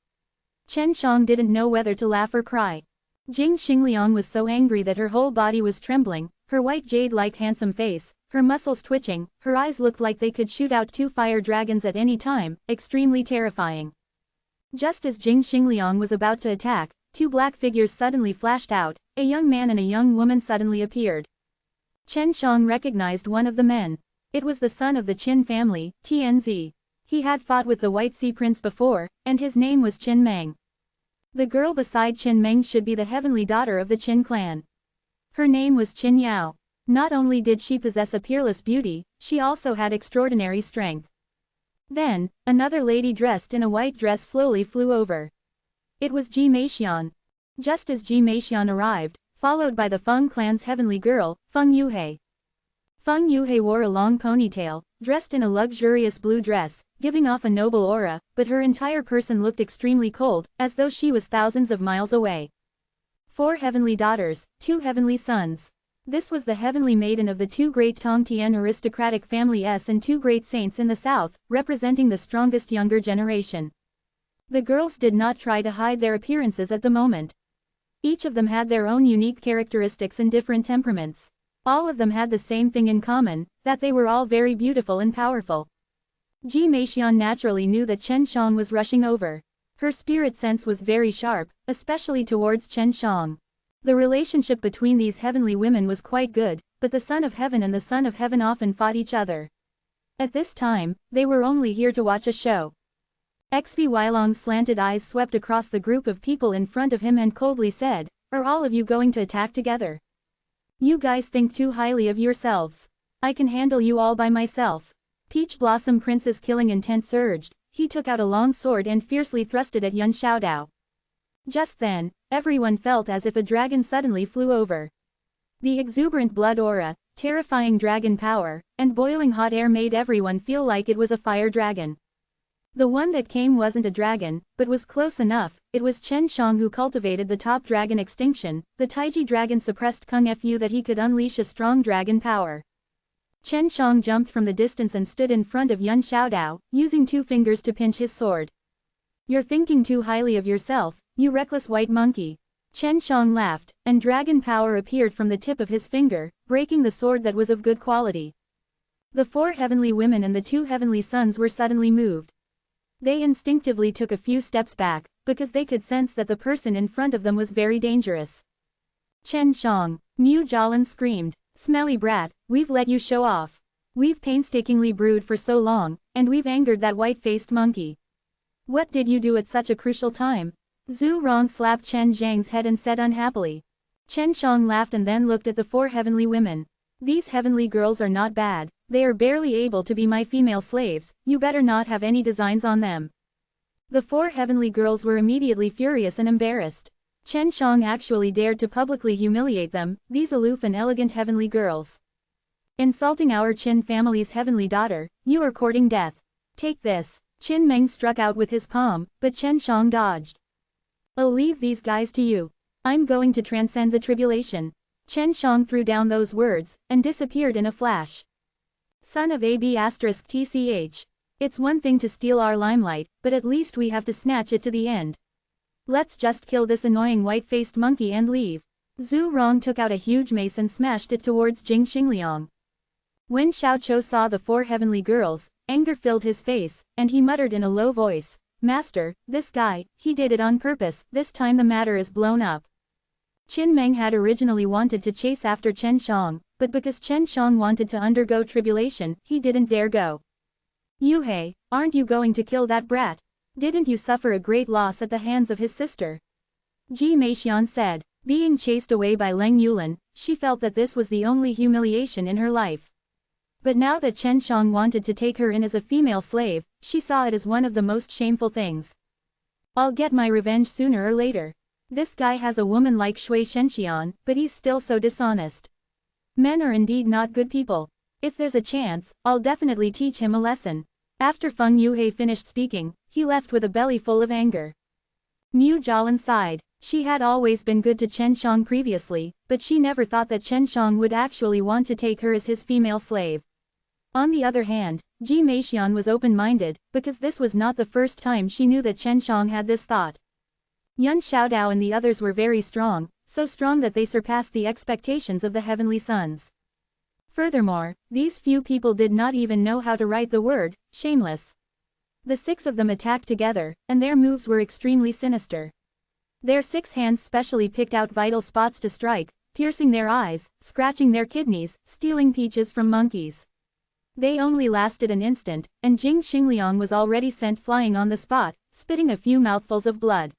Chen Shang didn't know whether to laugh or cry. Jing Xingliang was so angry that her whole body was trembling, her white jade-like handsome face, her muscles twitching, her eyes looked like they could shoot out 2 fire dragons at any time, extremely terrifying. Just as Jing Xingliang was about to attack, 2 black figures suddenly flashed out, a young man and a young woman suddenly appeared. Chen Shang recognized one of the men. It was the son of the Qin family, Tianzi. He had fought with the White Sea Prince before, and his name was Qin Meng. The girl beside Qin Meng should be the heavenly daughter of the Qin clan. Her name was Qin Yao. Not only did she possess a peerless beauty, she also had extraordinary strength. Then, another lady dressed in a white dress slowly flew over. It was Ji Meixian. Just as Ji Meixian arrived, followed by the Feng clan's heavenly girl, Feng Yuhei. Feng Yuhei wore a long ponytail, dressed in a luxurious blue dress, giving off a noble aura, but her entire person looked extremely cold, as though she was thousands of miles away. 4 heavenly daughters, 2 heavenly sons. This was the heavenly maiden of the two great Tongtian aristocratic families and two great saints in the south, representing the strongest younger generation. The girls did not try to hide their appearances at the moment. Each of them had their own unique characteristics and different temperaments. All of them had the same thing in common, that they were all very beautiful and powerful. Ji Meixian naturally knew that Chen Shang was rushing over. Her spirit sense was very sharp, especially towards Chen Shang. The relationship between these heavenly women was quite good, but the Son of Heaven and the Son of Heaven often fought each other. At this time, they were only here to watch a show. Xv Weilong's slanted eyes swept across the group of people in front of him and coldly said, "Are all of you going to attack together? You guys think too highly of yourselves. I can handle you all by myself." Peach Blossom Prince's killing intent surged. He took out a long sword and fiercely thrust it at Yun Xiaodao. Just then, everyone felt as if a dragon suddenly flew over. The exuberant blood aura, terrifying dragon power, and boiling hot air made everyone feel like it was a fire dragon. The one that came wasn't a dragon, but was close enough. It was Chen Shang who cultivated the top dragon extinction. The Taiji dragon suppressed Kung Fu that he could unleash a strong dragon power. Chen Shang jumped from the distance and stood in front of Yun Xiaodao, using two fingers to pinch his sword. "You're thinking too highly of yourself, you reckless white monkey." Chen Shang laughed, and dragon power appeared from the tip of his finger, breaking the sword that was of good quality. The four heavenly women and the two heavenly sons were suddenly moved. They instinctively took a few steps back, because they could sense that the person in front of them was very dangerous. "Chen Shang," Mu Jialan screamed, "Smelly brat, we've let you show off. We've painstakingly brewed for so long, and we've angered that white-faced monkey. What did you do at such a crucial time?" Zhu Rong slapped Chen Zhang's head and said unhappily. Chen Shang laughed and then looked at the four heavenly women. "These heavenly girls are not bad. They are barely able to be my female slaves, you better not have any designs on them." The four heavenly girls were immediately furious and embarrassed. Chen Shang actually dared to publicly humiliate them, these aloof and elegant heavenly girls. "Insulting our Qin family's heavenly daughter, you are courting death. Take this." Qin Meng struck out with his palm, but Chen Shang dodged. "I'll leave these guys to you. I'm going to transcend the tribulation." Chen Shang threw down those words, and disappeared in a flash. Son of AB*TCH. It's one thing to steal our limelight, but at least we have to snatch it to the end. Let's just kill this annoying white-faced monkey and leave. Zhu Rong took out a huge mace and smashed it towards Jing Xingliang. When Xiaoqiu saw the four heavenly girls, anger filled his face, and he muttered in a low voice, "Master, this guy, he did it on purpose, this time the matter is blown up." Qin Meng had originally wanted to chase after Chen Shang, but because Chen Shang wanted to undergo tribulation, he didn't dare go. "Yu He, aren't you going to kill that brat? Didn't you suffer a great loss at the hands of his sister?" Ji Meixian said. Being chased away by Leng Yulan, she felt that this was the only humiliation in her life. But now that Chen Shang wanted to take her in as a female slave, she saw it as one of the most shameful things. "I'll get my revenge sooner or later. This guy has a woman like Shui Shenxian, but he's still so dishonest. Men are indeed not good people. If there's a chance, I'll definitely teach him a lesson." After Feng Yuhe finished speaking, he left with a belly full of anger. Mu Jialan sighed. She had always been good to Chen Shang previously, but she never thought that Chen Shang would actually want to take her as his female slave. On the other hand, Ji Meixian was open-minded, because this was not the first time she knew that Chen Shang had this thought. Yun Xiaodao and the others were very strong, so strong that they surpassed the expectations of the heavenly sons. Furthermore, these few people did not even know how to write the word, shameless. The six of them attacked together, and their moves were extremely sinister. Their 6 hands specially picked out vital spots to strike, piercing their eyes, scratching their kidneys, stealing peaches from monkeys. They only lasted an instant, and Jing Xingliang was already sent flying on the spot, spitting a few mouthfuls of blood.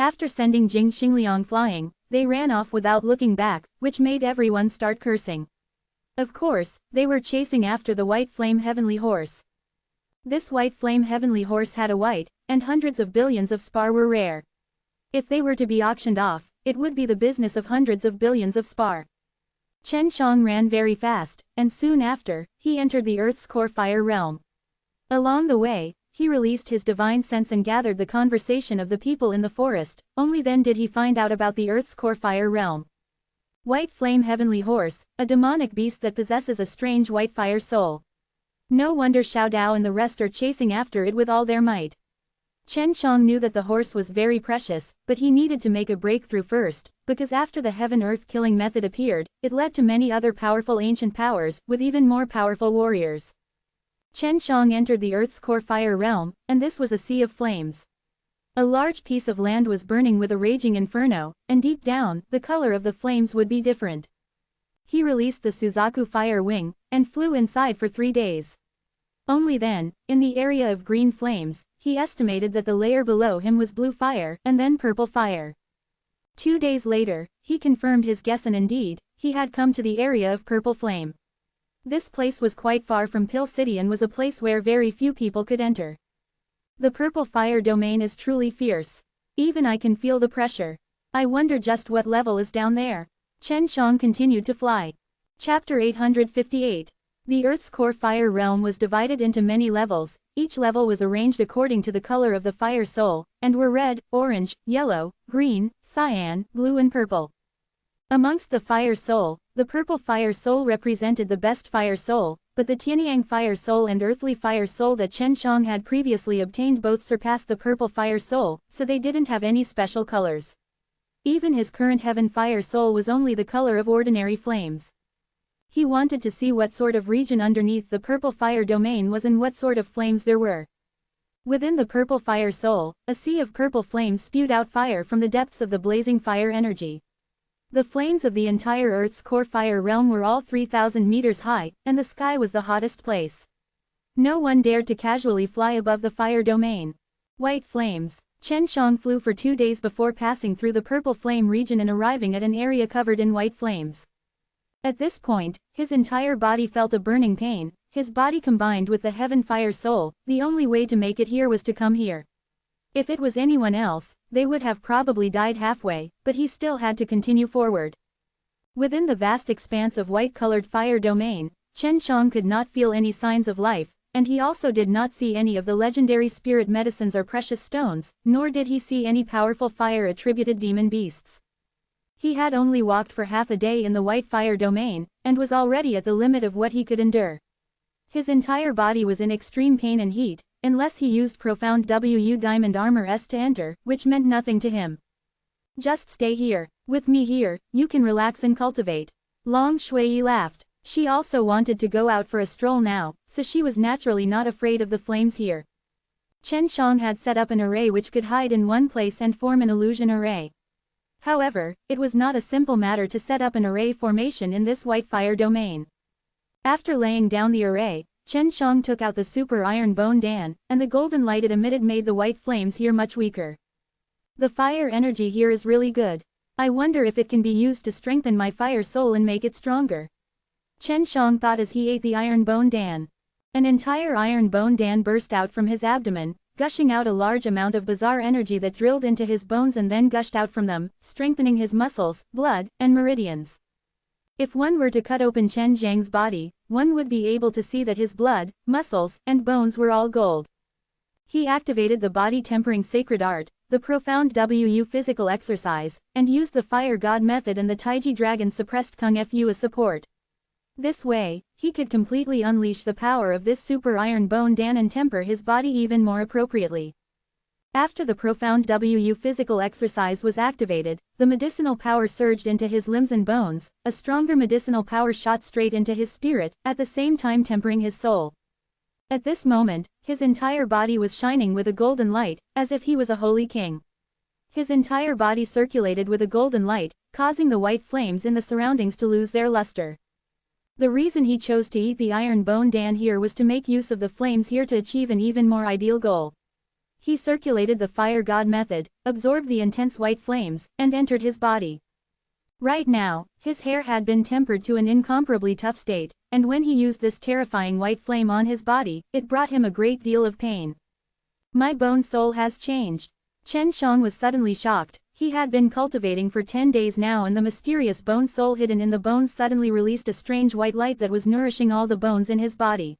After sending Jing Xingliang flying, they ran off without looking back, which made everyone start cursing. Of course, they were chasing after the white flame heavenly horse. This white flame heavenly horse had a white, and hundreds of billions of spar were rare. If they were to be auctioned off, it would be the business of hundreds of billions of spar. Chen Shang ran very fast, and soon after, he entered the Earth's core fire realm. Along the way, he released his divine sense and gathered the conversation of the people in the forest, only then did he find out about the Earth's core fire realm. White flame heavenly horse, a demonic beast that possesses a strange white fire soul. No wonder Xiao Dao and the rest are chasing after it with all their might. Chen Shang knew that the horse was very precious, but he needed to make a breakthrough first, because after the heaven-earth killing method appeared, it led to many other powerful ancient powers, with even more powerful warriors. Chen Shang entered the Earth's core fire realm, and this was a sea of flames. A large piece of land was burning with a raging inferno, and deep down, the color of the flames would be different. He released the Suzaku fire wing, and flew inside for 3 days. Only then, in the area of green flames, he estimated that the layer below him was blue fire, and then purple fire. 2 days later, he confirmed his guess and indeed, he had come to the area of purple flame. This place was quite far from Pill City and was a place where very few people could enter. The purple fire domain is truly fierce. Even I can feel the pressure. I wonder just what level is down there. Chen Shang continued to fly. Chapter 858. The Earth's core fire realm was divided into many levels, each level was arranged according to the color of the fire soul, and were red, orange, yellow, green, cyan, blue and purple. Amongst the fire soul, the purple fire soul represented the best fire soul, but the Tianyang fire soul and earthly fire soul that Chen Shang had previously obtained both surpassed the purple fire soul, so they didn't have any special colors. Even his current heaven fire soul was only the color of ordinary flames. He wanted to see what sort of region underneath the purple fire domain was and what sort of flames there were. Within the purple fire soul, a sea of purple flames spewed out fire from the depths of the blazing fire energy. The flames of the entire Earth's core fire realm were all 3,000 meters high, and the sky was the hottest place. No one dared to casually fly above the fire domain. White flames. Chen Shang flew for 2 days before passing through the purple flame region and arriving at an area covered in white flames. At this point, his entire body felt a burning pain, his body combined with the heaven fire soul, the only way to make it here was to come here. If it was anyone else, they would have probably died halfway, but he still had to continue forward. Within the vast expanse of white-colored fire domain, Chen Shang could not feel any signs of life, and he also did not see any of the legendary spirit medicines or precious stones, nor did he see any powerful fire-attributed demon beasts. He had only walked for half a day in the white fire domain, and was already at the limit of what he could endure. His entire body was in extreme pain and heat, unless he used profound WU diamond armor S to enter, which meant nothing to him. Just stay here. With me here, you can relax and cultivate. Long Shui laughed. She also wanted to go out for a stroll now, so she was naturally not afraid of the flames here. Chen Shang had set up an array which could hide in one place and form an illusion array. However, it was not a simple matter to set up an array formation in this white fire domain. After laying down the array, Chen Shang took out the super iron bone dan, and the golden light it emitted made the white flames here much weaker. The fire energy here is really good. I wonder if it can be used to strengthen my fire soul and make it stronger. Chen Shang thought as he ate the iron bone dan. An entire iron bone dan burst out from his abdomen, gushing out a large amount of bizarre energy that drilled into his bones and then gushed out from them, strengthening his muscles, blood, and meridians. If one were to cut open Chen Zhang's body, one would be able to see that his blood, muscles, and bones were all gold. He activated the body-tempering sacred art, the profound WU physical exercise, and used the fire god method and the Taiji dragon suppressed Kung Fu as support. This way, he could completely unleash the power of this super iron bone dan and temper his body even more appropriately. After the profound WU physical exercise was activated, the medicinal power surged into his limbs and bones, a stronger medicinal power shot straight into his spirit, at the same time tempering his soul. At this moment, his entire body was shining with a golden light, as if he was a holy king. His entire body circulated with a golden light, causing the white flames in the surroundings to lose their luster. The reason he chose to eat the iron bone dan here was to make use of the flames here to achieve an even more ideal goal. He circulated the fire god method, absorbed the intense white flames, and entered his body. Right now, his hair had been tempered to an incomparably tough state, and when he used this terrifying white flame on his body, it brought him a great deal of pain. My bone soul has changed. Chen Shang was suddenly shocked. He had been cultivating for 10 days now and the mysterious bone soul hidden in the bones suddenly released a strange white light that was nourishing all the bones in his body.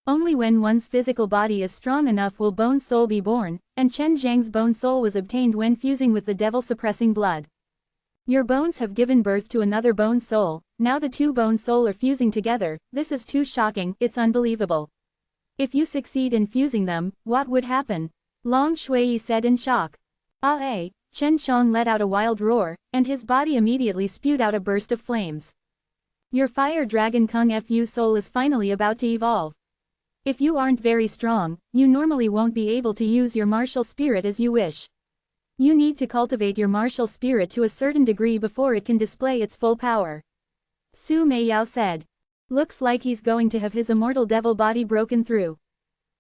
Only when one's physical body is strong enough will bone soul be born, and Chen Zhang's bone soul was obtained when fusing with the devil suppressing blood. Your bones have given birth to another bone soul, now the two bone soul are fusing together, this is too shocking, it's unbelievable. If you succeed in fusing them, what would happen? Long Shui said in shock. Ah! Chen Shang let out a wild roar, and his body immediately spewed out a burst of flames. Your fire dragon Kung Fu soul is finally about to evolve. If you aren't very strong, you normally won't be able to use your martial spirit as you wish. You need to cultivate your martial spirit to a certain degree before it can display its full power. Su Meiyao said. Looks like he's going to have his immortal devil body broken through.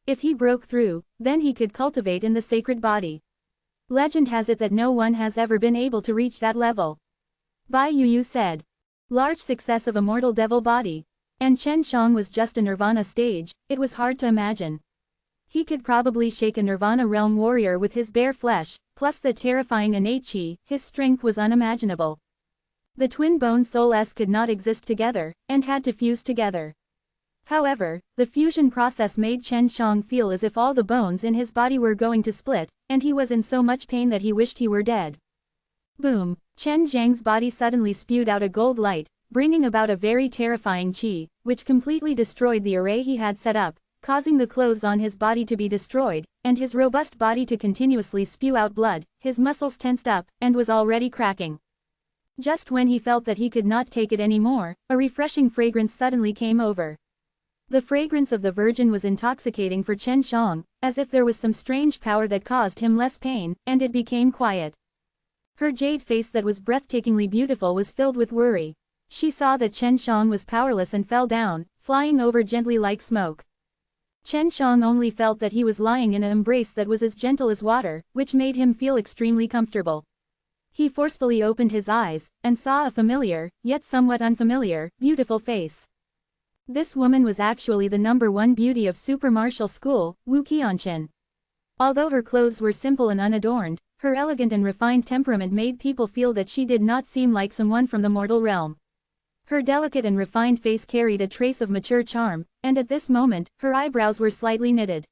If he broke through, then he could cultivate in the sacred body. Legend has it that no one has ever been able to reach that level. Bai Yu said. Large success of immortal devil body. And Chen Shang was just a nirvana stage, it was hard to imagine. He could probably shake a nirvana realm warrior with his bare flesh, plus the terrifying innate chi, his strength was unimaginable. The twin bone souls could not exist together, and had to fuse together. However, the fusion process made Chen Shang feel as if all the bones in his body were going to split, and he was in so much pain that he wished he were dead. Boom! Chen Zhang's body suddenly spewed out a gold light, bringing about a very terrifying chi, which completely destroyed the array he had set up, causing the clothes on his body to be destroyed, and his robust body to continuously spew out blood, his muscles tensed up, and was already cracking. Just when he felt that he could not take it anymore, a refreshing fragrance suddenly came over. The fragrance of the Virgin was intoxicating for Chen Shang, as if there was some strange power that caused him less pain, and it became quiet. Her jade face that was breathtakingly beautiful was filled with worry. She saw that Chen Shang was powerless and fell down, flying over gently like smoke. Chen Shang only felt that he was lying in an embrace that was as gentle as water, which made him feel extremely comfortable. He forcefully opened his eyes, and saw a familiar, yet somewhat unfamiliar, beautiful face. This woman was actually the #1 beauty of Super Martial School, Wu Qianqin. Although her clothes were simple and unadorned, her elegant and refined temperament made people feel that she did not seem like someone from the mortal realm. Her delicate and refined face carried a trace of mature charm, and at this moment, her eyebrows were slightly knitted.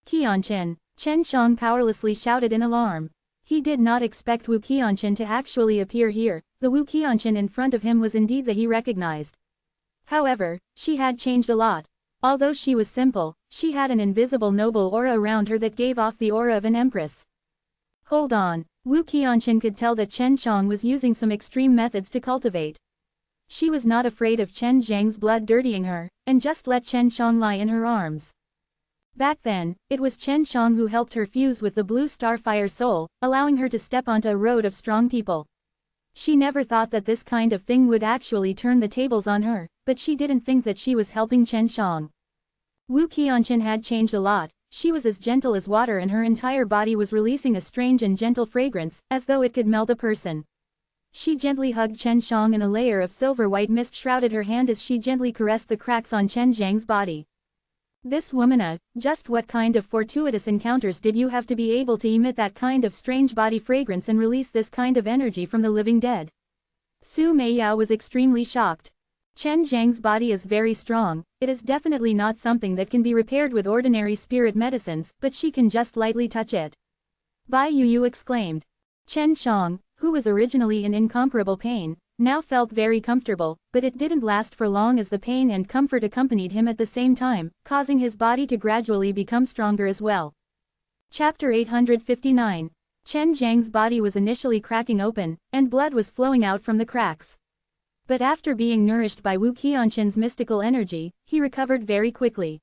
Qianqin! Chen Shang powerlessly shouted in alarm. He did not expect Wu Qianqin to actually appear here, the Wu Qianqin in front of him was indeed that he recognized. However, she had changed a lot. Although she was simple, she had an invisible noble aura around her that gave off the aura of an empress. Hold on, Wu Qianqin could tell that Chen Shang was using some extreme methods to cultivate. She was not afraid of Chen Zhang's blood dirtying her, and just let Chen Shang lie in her arms. Back then, it was Chen Shang who helped her fuse with the blue starfire soul, allowing her to step onto a road of strong people. She never thought that this kind of thing would actually turn the tables on her, but she didn't think that she was helping Chen Shang. Wu Qianqin had changed a lot, she was as gentle as water and her entire body was releasing a strange and gentle fragrance, as though it could melt a person. She gently hugged Chen Shang and a layer of silver-white mist shrouded her hand as she gently caressed the cracks on Chen Zhang's body. This woman, just what kind of fortuitous encounters did you have to be able to emit that kind of strange body fragrance and release this kind of energy from the living dead? Su Meiyao was extremely shocked. Chen Zhang's body is very strong, it is definitely not something that can be repaired with ordinary spirit medicines, but she can just lightly touch it. Bai Yu exclaimed. Chen Shang, who was originally in incomparable pain, now felt very comfortable, but it didn't last for long as the pain and comfort accompanied him at the same time, causing his body to gradually become stronger as well. Chapter 859. Chen Zhang's body was initially cracking open, and blood was flowing out from the cracks. But after being nourished by Wu Qianqin's mystical energy, he recovered very quickly.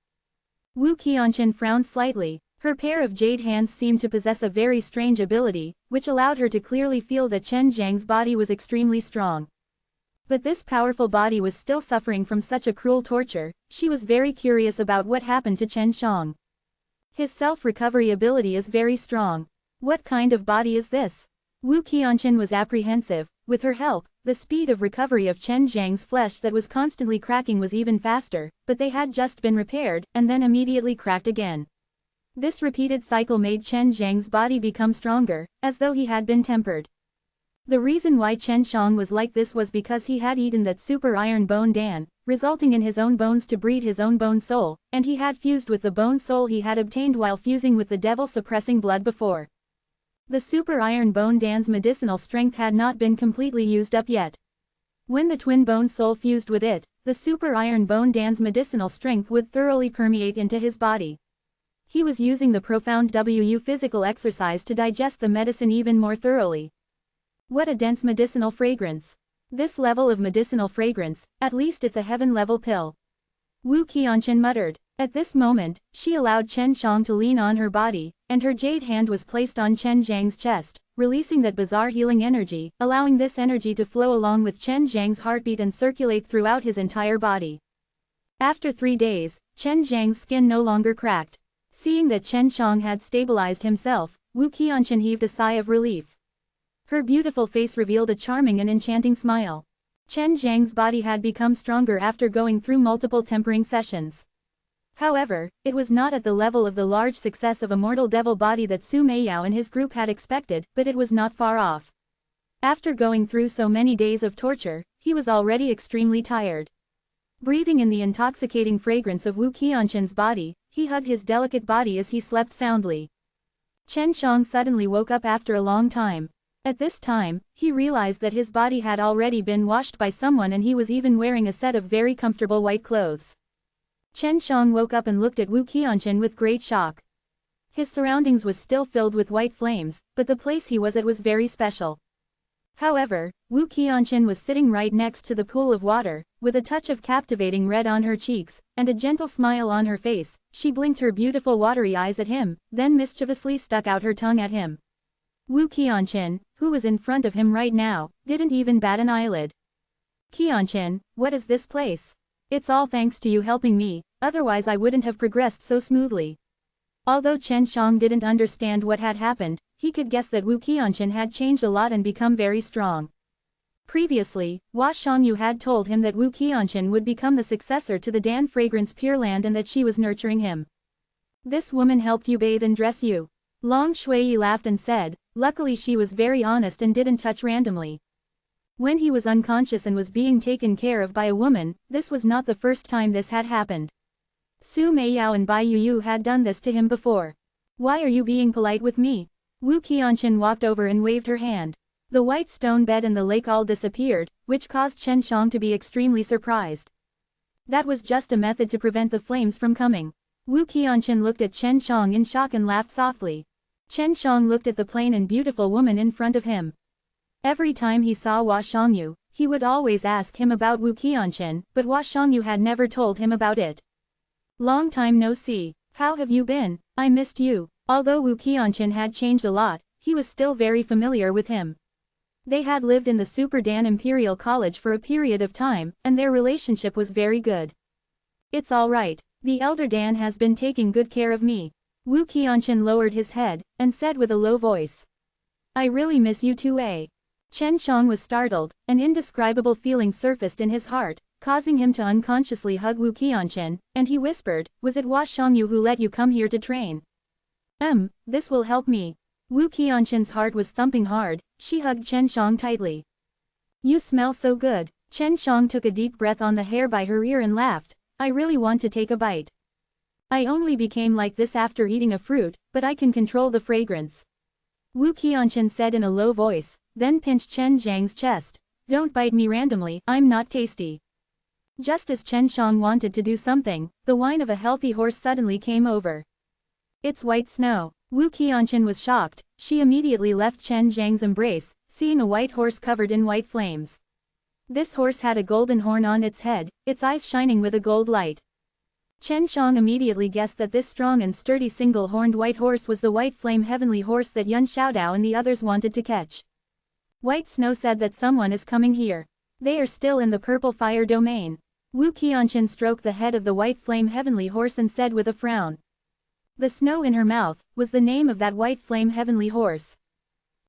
Wu Qianqin frowned slightly. Her pair of jade hands seemed to possess a very strange ability, which allowed her to clearly feel that Chen Zhang's body was extremely strong. But this powerful body was still suffering from such a cruel torture, she was very curious about what happened to Chen Shang. His self-recovery ability is very strong. What kind of body is this? Wu Qianqin was apprehensive. With her help, the speed of recovery of Chen Zhang's flesh that was constantly cracking was even faster, but they had just been repaired, and then immediately cracked again. This repeated cycle made Chen Zhang's body become stronger, as though he had been tempered. The reason why Chen Shang was like this was because he had eaten that super iron bone dan, resulting in his own bones to breed his own bone soul, and he had fused with the bone soul he had obtained while fusing with the devil suppressing blood before. The Super Iron Bone Dan's medicinal strength had not been completely used up yet. When the Twin Bone Soul fused with it, the Super Iron Bone Dan's medicinal strength would thoroughly permeate into his body. He was using the profound physical exercise to digest the medicine even more thoroughly. What a dense medicinal fragrance. This level of medicinal fragrance, at least it's a heaven-level pill. Wu Qianqun muttered. At this moment, she allowed Chen Shang to lean on her body, and her jade hand was placed on Chen Zhang's chest, releasing that bizarre healing energy, allowing this energy to flow along with Chen Zhang's heartbeat and circulate throughout his entire body. After 3 days, Chen Zhang's skin no longer cracked. Seeing that Chen Shang had stabilized himself, Wu Qianqun heaved a sigh of relief. Her beautiful face revealed a charming and enchanting smile. Chen Zhang's body had become stronger after going through multiple tempering sessions. However, it was not at the level of the large success of Immortal Devil body that Su Meiyao and his group had expected, but it was not far off. After going through so many days of torture, he was already extremely tired. Breathing in the intoxicating fragrance of Wu Qianqun's body, he hugged his delicate body as he slept soundly. Chen Shang suddenly woke up after a long time. At this time, he realized that his body had already been washed by someone and he was even wearing a set of very comfortable white clothes. Chen Shang woke up and looked at Wu Qianqun with great shock. His surroundings was still filled with white flames, but the place he was at was very special. However, Wu Qianqun was sitting right next to the pool of water, with a touch of captivating red on her cheeks, and a gentle smile on her face. She blinked her beautiful watery eyes at him, then mischievously stuck out her tongue at him. Wu Qianqun, who was in front of him right now, didn't even bat an eyelid. Qianqun, what is this place? It's all thanks to you helping me, otherwise I wouldn't have progressed so smoothly. Although Chen Shang didn't understand what had happened, he could guess that Wu Qianqun had changed a lot and become very strong. Previously, Hua Shangyu had told him that Wu Qianqun would become the successor to the Dan Fragrance Pure Land and that she was nurturing him. This woman helped you bathe and dress you. Long Shui laughed and said, luckily she was very honest and didn't touch randomly. When he was unconscious and was being taken care of by a woman, this was not the first time this had happened. Su Meiyao and Bai Yuyu had done this to him before. Why are you being polite with me? Wu Qianqun walked over and waved her hand. The white stone bed and the lake all disappeared, which caused Chen Shang to be extremely surprised. That was just a method to prevent the flames from coming. Wu Qianqun looked at Chen Shang in shock and laughed softly. Chen Shang looked at the plain and beautiful woman in front of him. Every time he saw Hua Shangyu, he would always ask him about Wu Qianqun, but Hua Shangyu had never told him about it. Long time no see. How have you been? I missed you. Although Wu Qianqun had changed a lot, he was still very familiar with him. They had lived in the Super Dan Imperial College for a period of time, and their relationship was very good. It's all right. The Elder Dan has been taking good care of me. Wu Qianqun lowered his head, and said with a low voice. I really miss you too, eh? Chen Shang was startled, an indescribable feeling surfaced in his heart, causing him to unconsciously hug Wu Qianqun, and he whispered, was it Hua Shangyu who let you come here to train? This will help me. Wu Qianqun's heart was thumping hard, she hugged Chen Shang tightly. You smell so good. Chen Shang took a deep breath on the hair by her ear and laughed, I really want to take a bite. I only became like this after eating a fruit, but I can control the fragrance. Wu Qianqun said in a low voice, then pinched Chen Zhang's chest. Don't bite me randomly, I'm not tasty. Just as Chen Shang wanted to do something, the whine of a healthy horse suddenly came over. It's white snow. Wu Qianqun was shocked, she immediately left Chen Zhang's embrace, seeing a white horse covered in white flames. This horse had a golden horn on its head, its eyes shining with a gold light. Chen Shang immediately guessed that this strong and sturdy single-horned white horse was the white flame heavenly horse that Yun Xiaodao and the others wanted to catch. White Snow said that someone is coming here. They are still in the purple fire domain. Wu Qianqun stroked the head of the white flame heavenly horse and said with a frown. The snow in her mouth was the name of that white flame heavenly horse.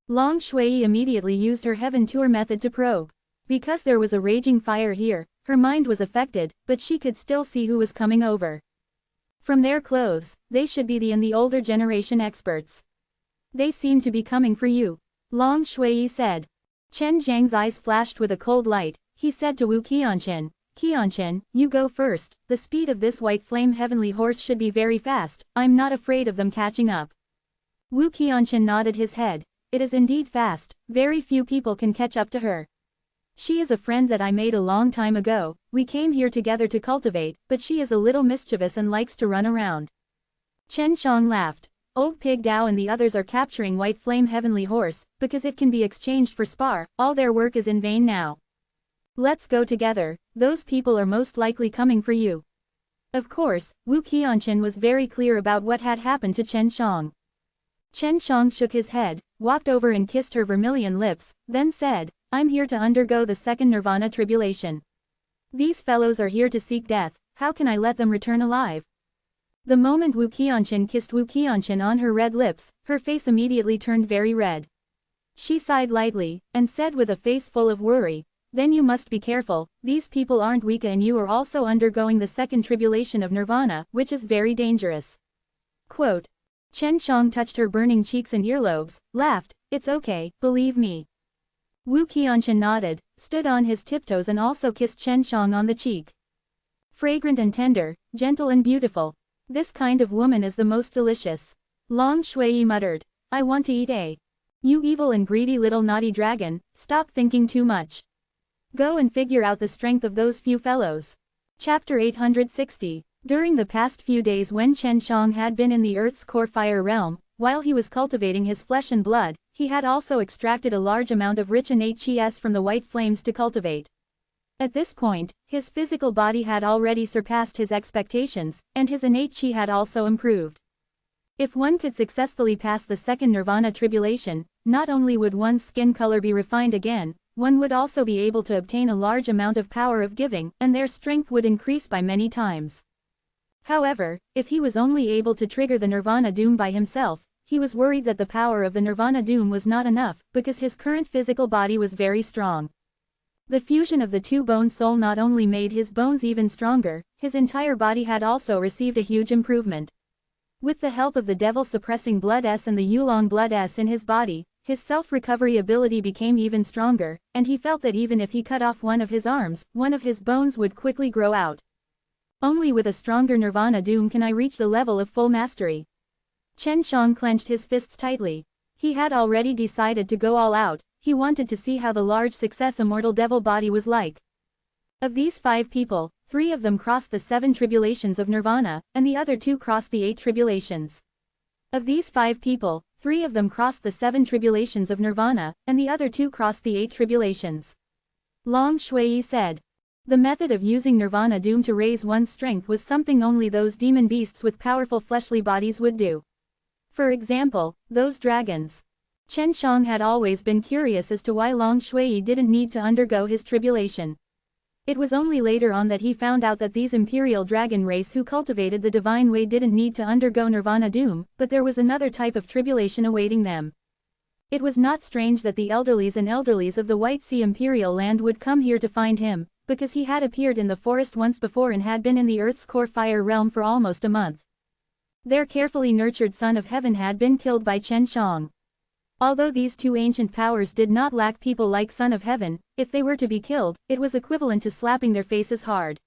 Long Shui immediately used her heaven tour method to probe. Because there was a raging fire here, her mind was affected, but she could still see who was coming over. From their clothes, they should be the older generation experts. They seem to be coming for you. Long Shui said. Chen Zhang's eyes flashed with a cold light, he said to Wu Qianqun, Qianqun, you go first, the speed of this white flame heavenly horse should be very fast, I'm not afraid of them catching up. Wu Qianqian nodded his head. It is indeed fast, very few people can catch up to her. She is a friend that I made a long time ago, we came here together to cultivate, but she is a little mischievous and likes to run around. Chen Shang laughed. Old Pig Dao and the others are capturing White Flame Heavenly Horse, because it can be exchanged for spar, all their work is in vain now. Let's go together, those people are most likely coming for you. Of course, Wu Qianqian was very clear about what had happened to Chen Shang. Chen Shang shook his head, walked over and kissed her vermilion lips, then said, I'm here to undergo the second nirvana tribulation. These fellows are here to seek death, how can I let them return alive? The moment Wu Qianqian kissed Wu Qianqian on her red lips, her face immediately turned very red. She sighed lightly, and said with a face full of worry, then you must be careful, these people aren't weak and you are also undergoing the second tribulation of nirvana, which is very dangerous. Quote. Chen Shang touched her burning cheeks and earlobes, laughed, it's okay, believe me. Wu Qianqian nodded, stood on his tiptoes and also kissed Chen Shang on the cheek. Fragrant and tender, gentle and beautiful. This kind of woman is the most delicious. Long Shui muttered. I want to eat. You evil and greedy little naughty dragon, stop thinking too much. Go and figure out the strength of those few fellows. Chapter 860. During the past few days when Chen Shang had been in the Earth's core fire realm, while he was cultivating his flesh and blood, he had also extracted a large amount of rich innate qi from the white flames to cultivate. At this point, his physical body had already surpassed his expectations, and his innate qi had also improved. If one could successfully pass the second nirvana tribulation, not only would one's skin color be refined again, one would also be able to obtain a large amount of power of giving, and their strength would increase by many times. However, if he was only able to trigger the nirvana doom by himself, he was worried that the power of the nirvana doom was not enough, because his current physical body was very strong. The fusion of the two bone soul not only made his bones even stronger, his entire body had also received a huge improvement. With the help of the devil-suppressing blood S and the Yulong blood S in his body, his self-recovery ability became even stronger, and he felt that even if he cut off one of his arms, one of his bones would quickly grow out. Only with a stronger nirvana doom can I reach the level of full mastery. Chen Shang clenched his fists tightly. He had already decided to go all out. He wanted to see how the large success Immortal Devil body was like. Of these 5 people, 3 of them crossed the 7 tribulations of nirvana, and the other 2 crossed the 8 tribulations. Of these 5 people, 3 of them crossed the 7 tribulations of nirvana, and the other 2 crossed the 8 tribulations. Long Shui said. The method of using nirvana doom to raise one's strength was something only those demon beasts with powerful fleshly bodies would do. For example, those dragons. Chen Shang had always been curious as to why Long Shui didn't need to undergo his tribulation. It was only later on that he found out that these imperial dragon race who cultivated the divine way didn't need to undergo nirvana doom, but there was another type of tribulation awaiting them. It was not strange that the elderlies and elderlies of the White Sea imperial land would come here to find him, because he had appeared in the forest once before and had been in the Earth's core fire realm for almost a month. Their carefully nurtured son of heaven had been killed by Chen Shang. Although these 2 ancient powers did not lack people like Son of Heaven, if they were to be killed, it was equivalent to slapping their faces hard.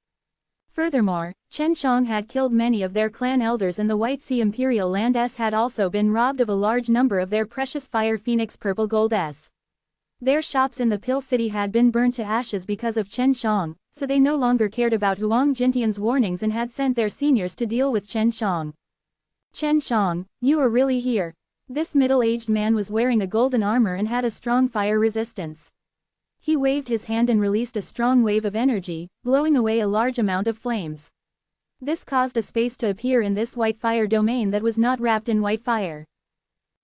Furthermore, Chen Shang had killed many of their clan elders and the White Sea Imperial Land S had also been robbed of a large number of their precious Fire Phoenix Purple Gold S. Their shops in the Pill City had been burnt to ashes because of Chen Shang, so they no longer cared about Huang Jintian's warnings and had sent their seniors to deal with Chen Shang. Chen Shang, you are really here. This middle-aged man was wearing a golden armor and had a strong fire resistance. He waved his hand and released a strong wave of energy, blowing away a large amount of flames. This caused a space to appear in this white fire domain that was not wrapped in white fire.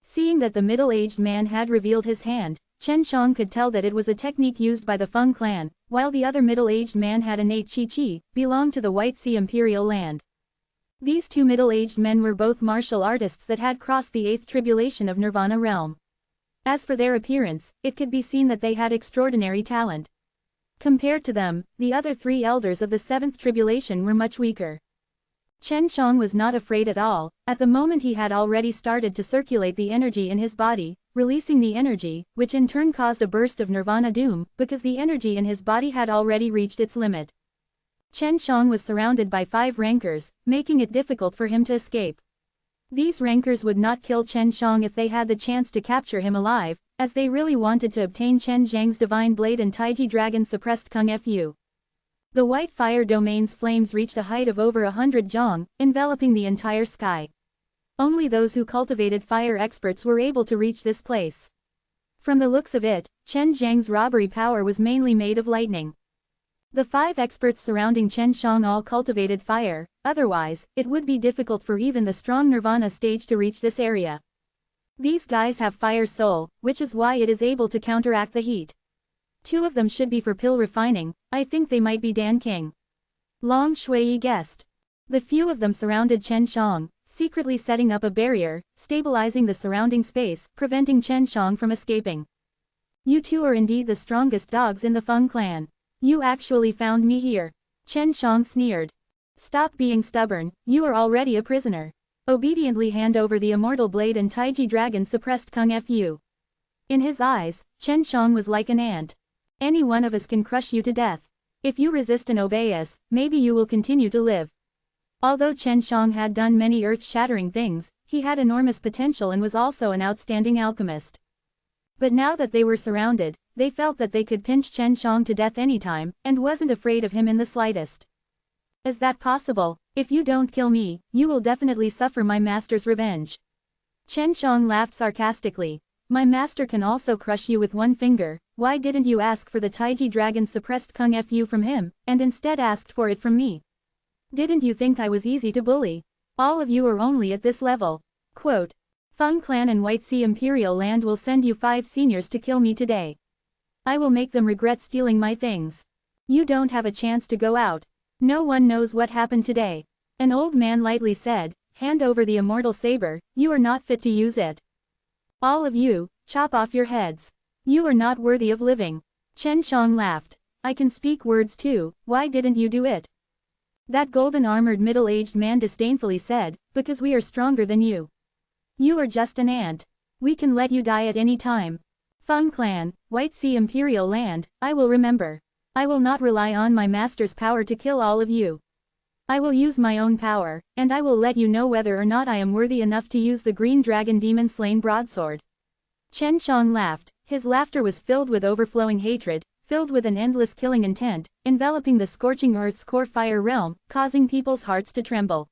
Seeing that the middle-aged man had revealed his hand, Chen Shang could tell that it was a technique used by the Feng clan, while the other middle-aged man had innate qi, belonged to the White Sea Imperial Land. These 2 middle-aged men were both martial artists that had crossed the 8th tribulation of Nirvana realm. As for their appearance, it could be seen that they had extraordinary talent. Compared to them, the other 3 elders of the 7th tribulation were much weaker. Chen Shang was not afraid at all. At the moment he had already started to circulate the energy in his body, releasing the energy, which in turn caused a burst of Nirvana doom, because the energy in his body had already reached its limit. Chen Shang was surrounded by 5 rankers, making it difficult for him to escape. These rankers would not kill Chen Shang if they had the chance to capture him alive, as they really wanted to obtain Chen Zhang's divine blade and Taiji dragon suppressed Kung Fu. The white fire domain's flames reached a height of over 100 zhang, enveloping the entire sky. Only those who cultivated fire experts were able to reach this place. From the looks of it, Chen Zhang's robbery power was mainly made of lightning. The 5 experts surrounding Chen Shang all cultivated fire, otherwise, it would be difficult for even the strong Nirvana stage to reach this area. These guys have fire soul, which is why it is able to counteract the heat. 2 of them should be for pill refining, I think they might be Dan King. Long Shui guessed. The few of them surrounded Chen Shang, secretly setting up a barrier, stabilizing the surrounding space, preventing Chen Shang from escaping. You 2 are indeed the strongest dogs in the Feng clan. You actually found me here. Chen Shang sneered. Stop being stubborn, you are already a prisoner. Obediently hand over the Immortal blade and Taiji dragon suppressed Kung Fu. In his eyes, Chen Shang was like an ant. Any one of us can crush you to death. If you resist and obey us, maybe you will continue to live. Although Chen Shang had done many earth-shattering things, he had enormous potential and was also an outstanding alchemist. But now that they were surrounded, they felt that they could pinch Chen Shang to death anytime, and wasn't afraid of him in the slightest. Is that possible? If you don't kill me, you will definitely suffer my master's revenge. Chen Shang laughed sarcastically. My master can also crush you with one finger. Why didn't you ask for the Taiji dragon suppressed Kung Fu from him, and instead asked for it from me? Didn't you think I was easy to bully? All of you are only at this level. Quote. Feng Clan and White Sea Imperial Land will send you 5 seniors to kill me today. I will make them regret stealing my things. You don't have a chance to go out. No one knows what happened today. An old man lightly said, hand over the immortal saber, you are not fit to use it. All of you, chop off your heads. You are not worthy of living. Chen Shang laughed. I can speak words too, why didn't you do it? That golden-armored middle-aged man disdainfully said, because we are stronger than you. You are just an ant. We can let you die at any time. Feng Clan, White Sea Imperial Land, I will remember. I will not rely on my master's power to kill all of you. I will use my own power, and I will let you know whether or not I am worthy enough to use the green dragon demon slain broadsword. Chen Shang laughed. His laughter was filled with overflowing hatred, filled with an endless killing intent, enveloping the scorching earth's core fire realm, causing people's hearts to tremble.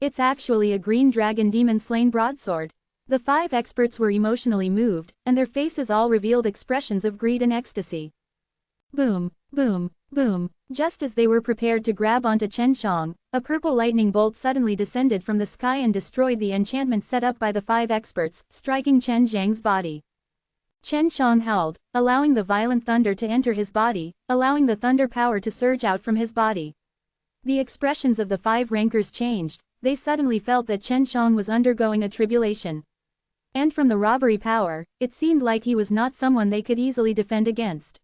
It's actually a green dragon demon slain broadsword. The 5 experts were emotionally moved, and their faces all revealed expressions of greed and ecstasy. Boom, boom, boom. Just as they were prepared to grab onto Chen Shang, a purple lightning bolt suddenly descended from the sky and destroyed the enchantment set up by the 5 experts, striking Chen Zhang's body. Chen Shang howled, allowing the violent thunder to enter his body, allowing the thunder power to surge out from his body. The expressions of the 5 rankers changed. They suddenly felt that Chen Shang was undergoing a tribulation. And from the robbery power, it seemed like he was not someone they could easily defend against.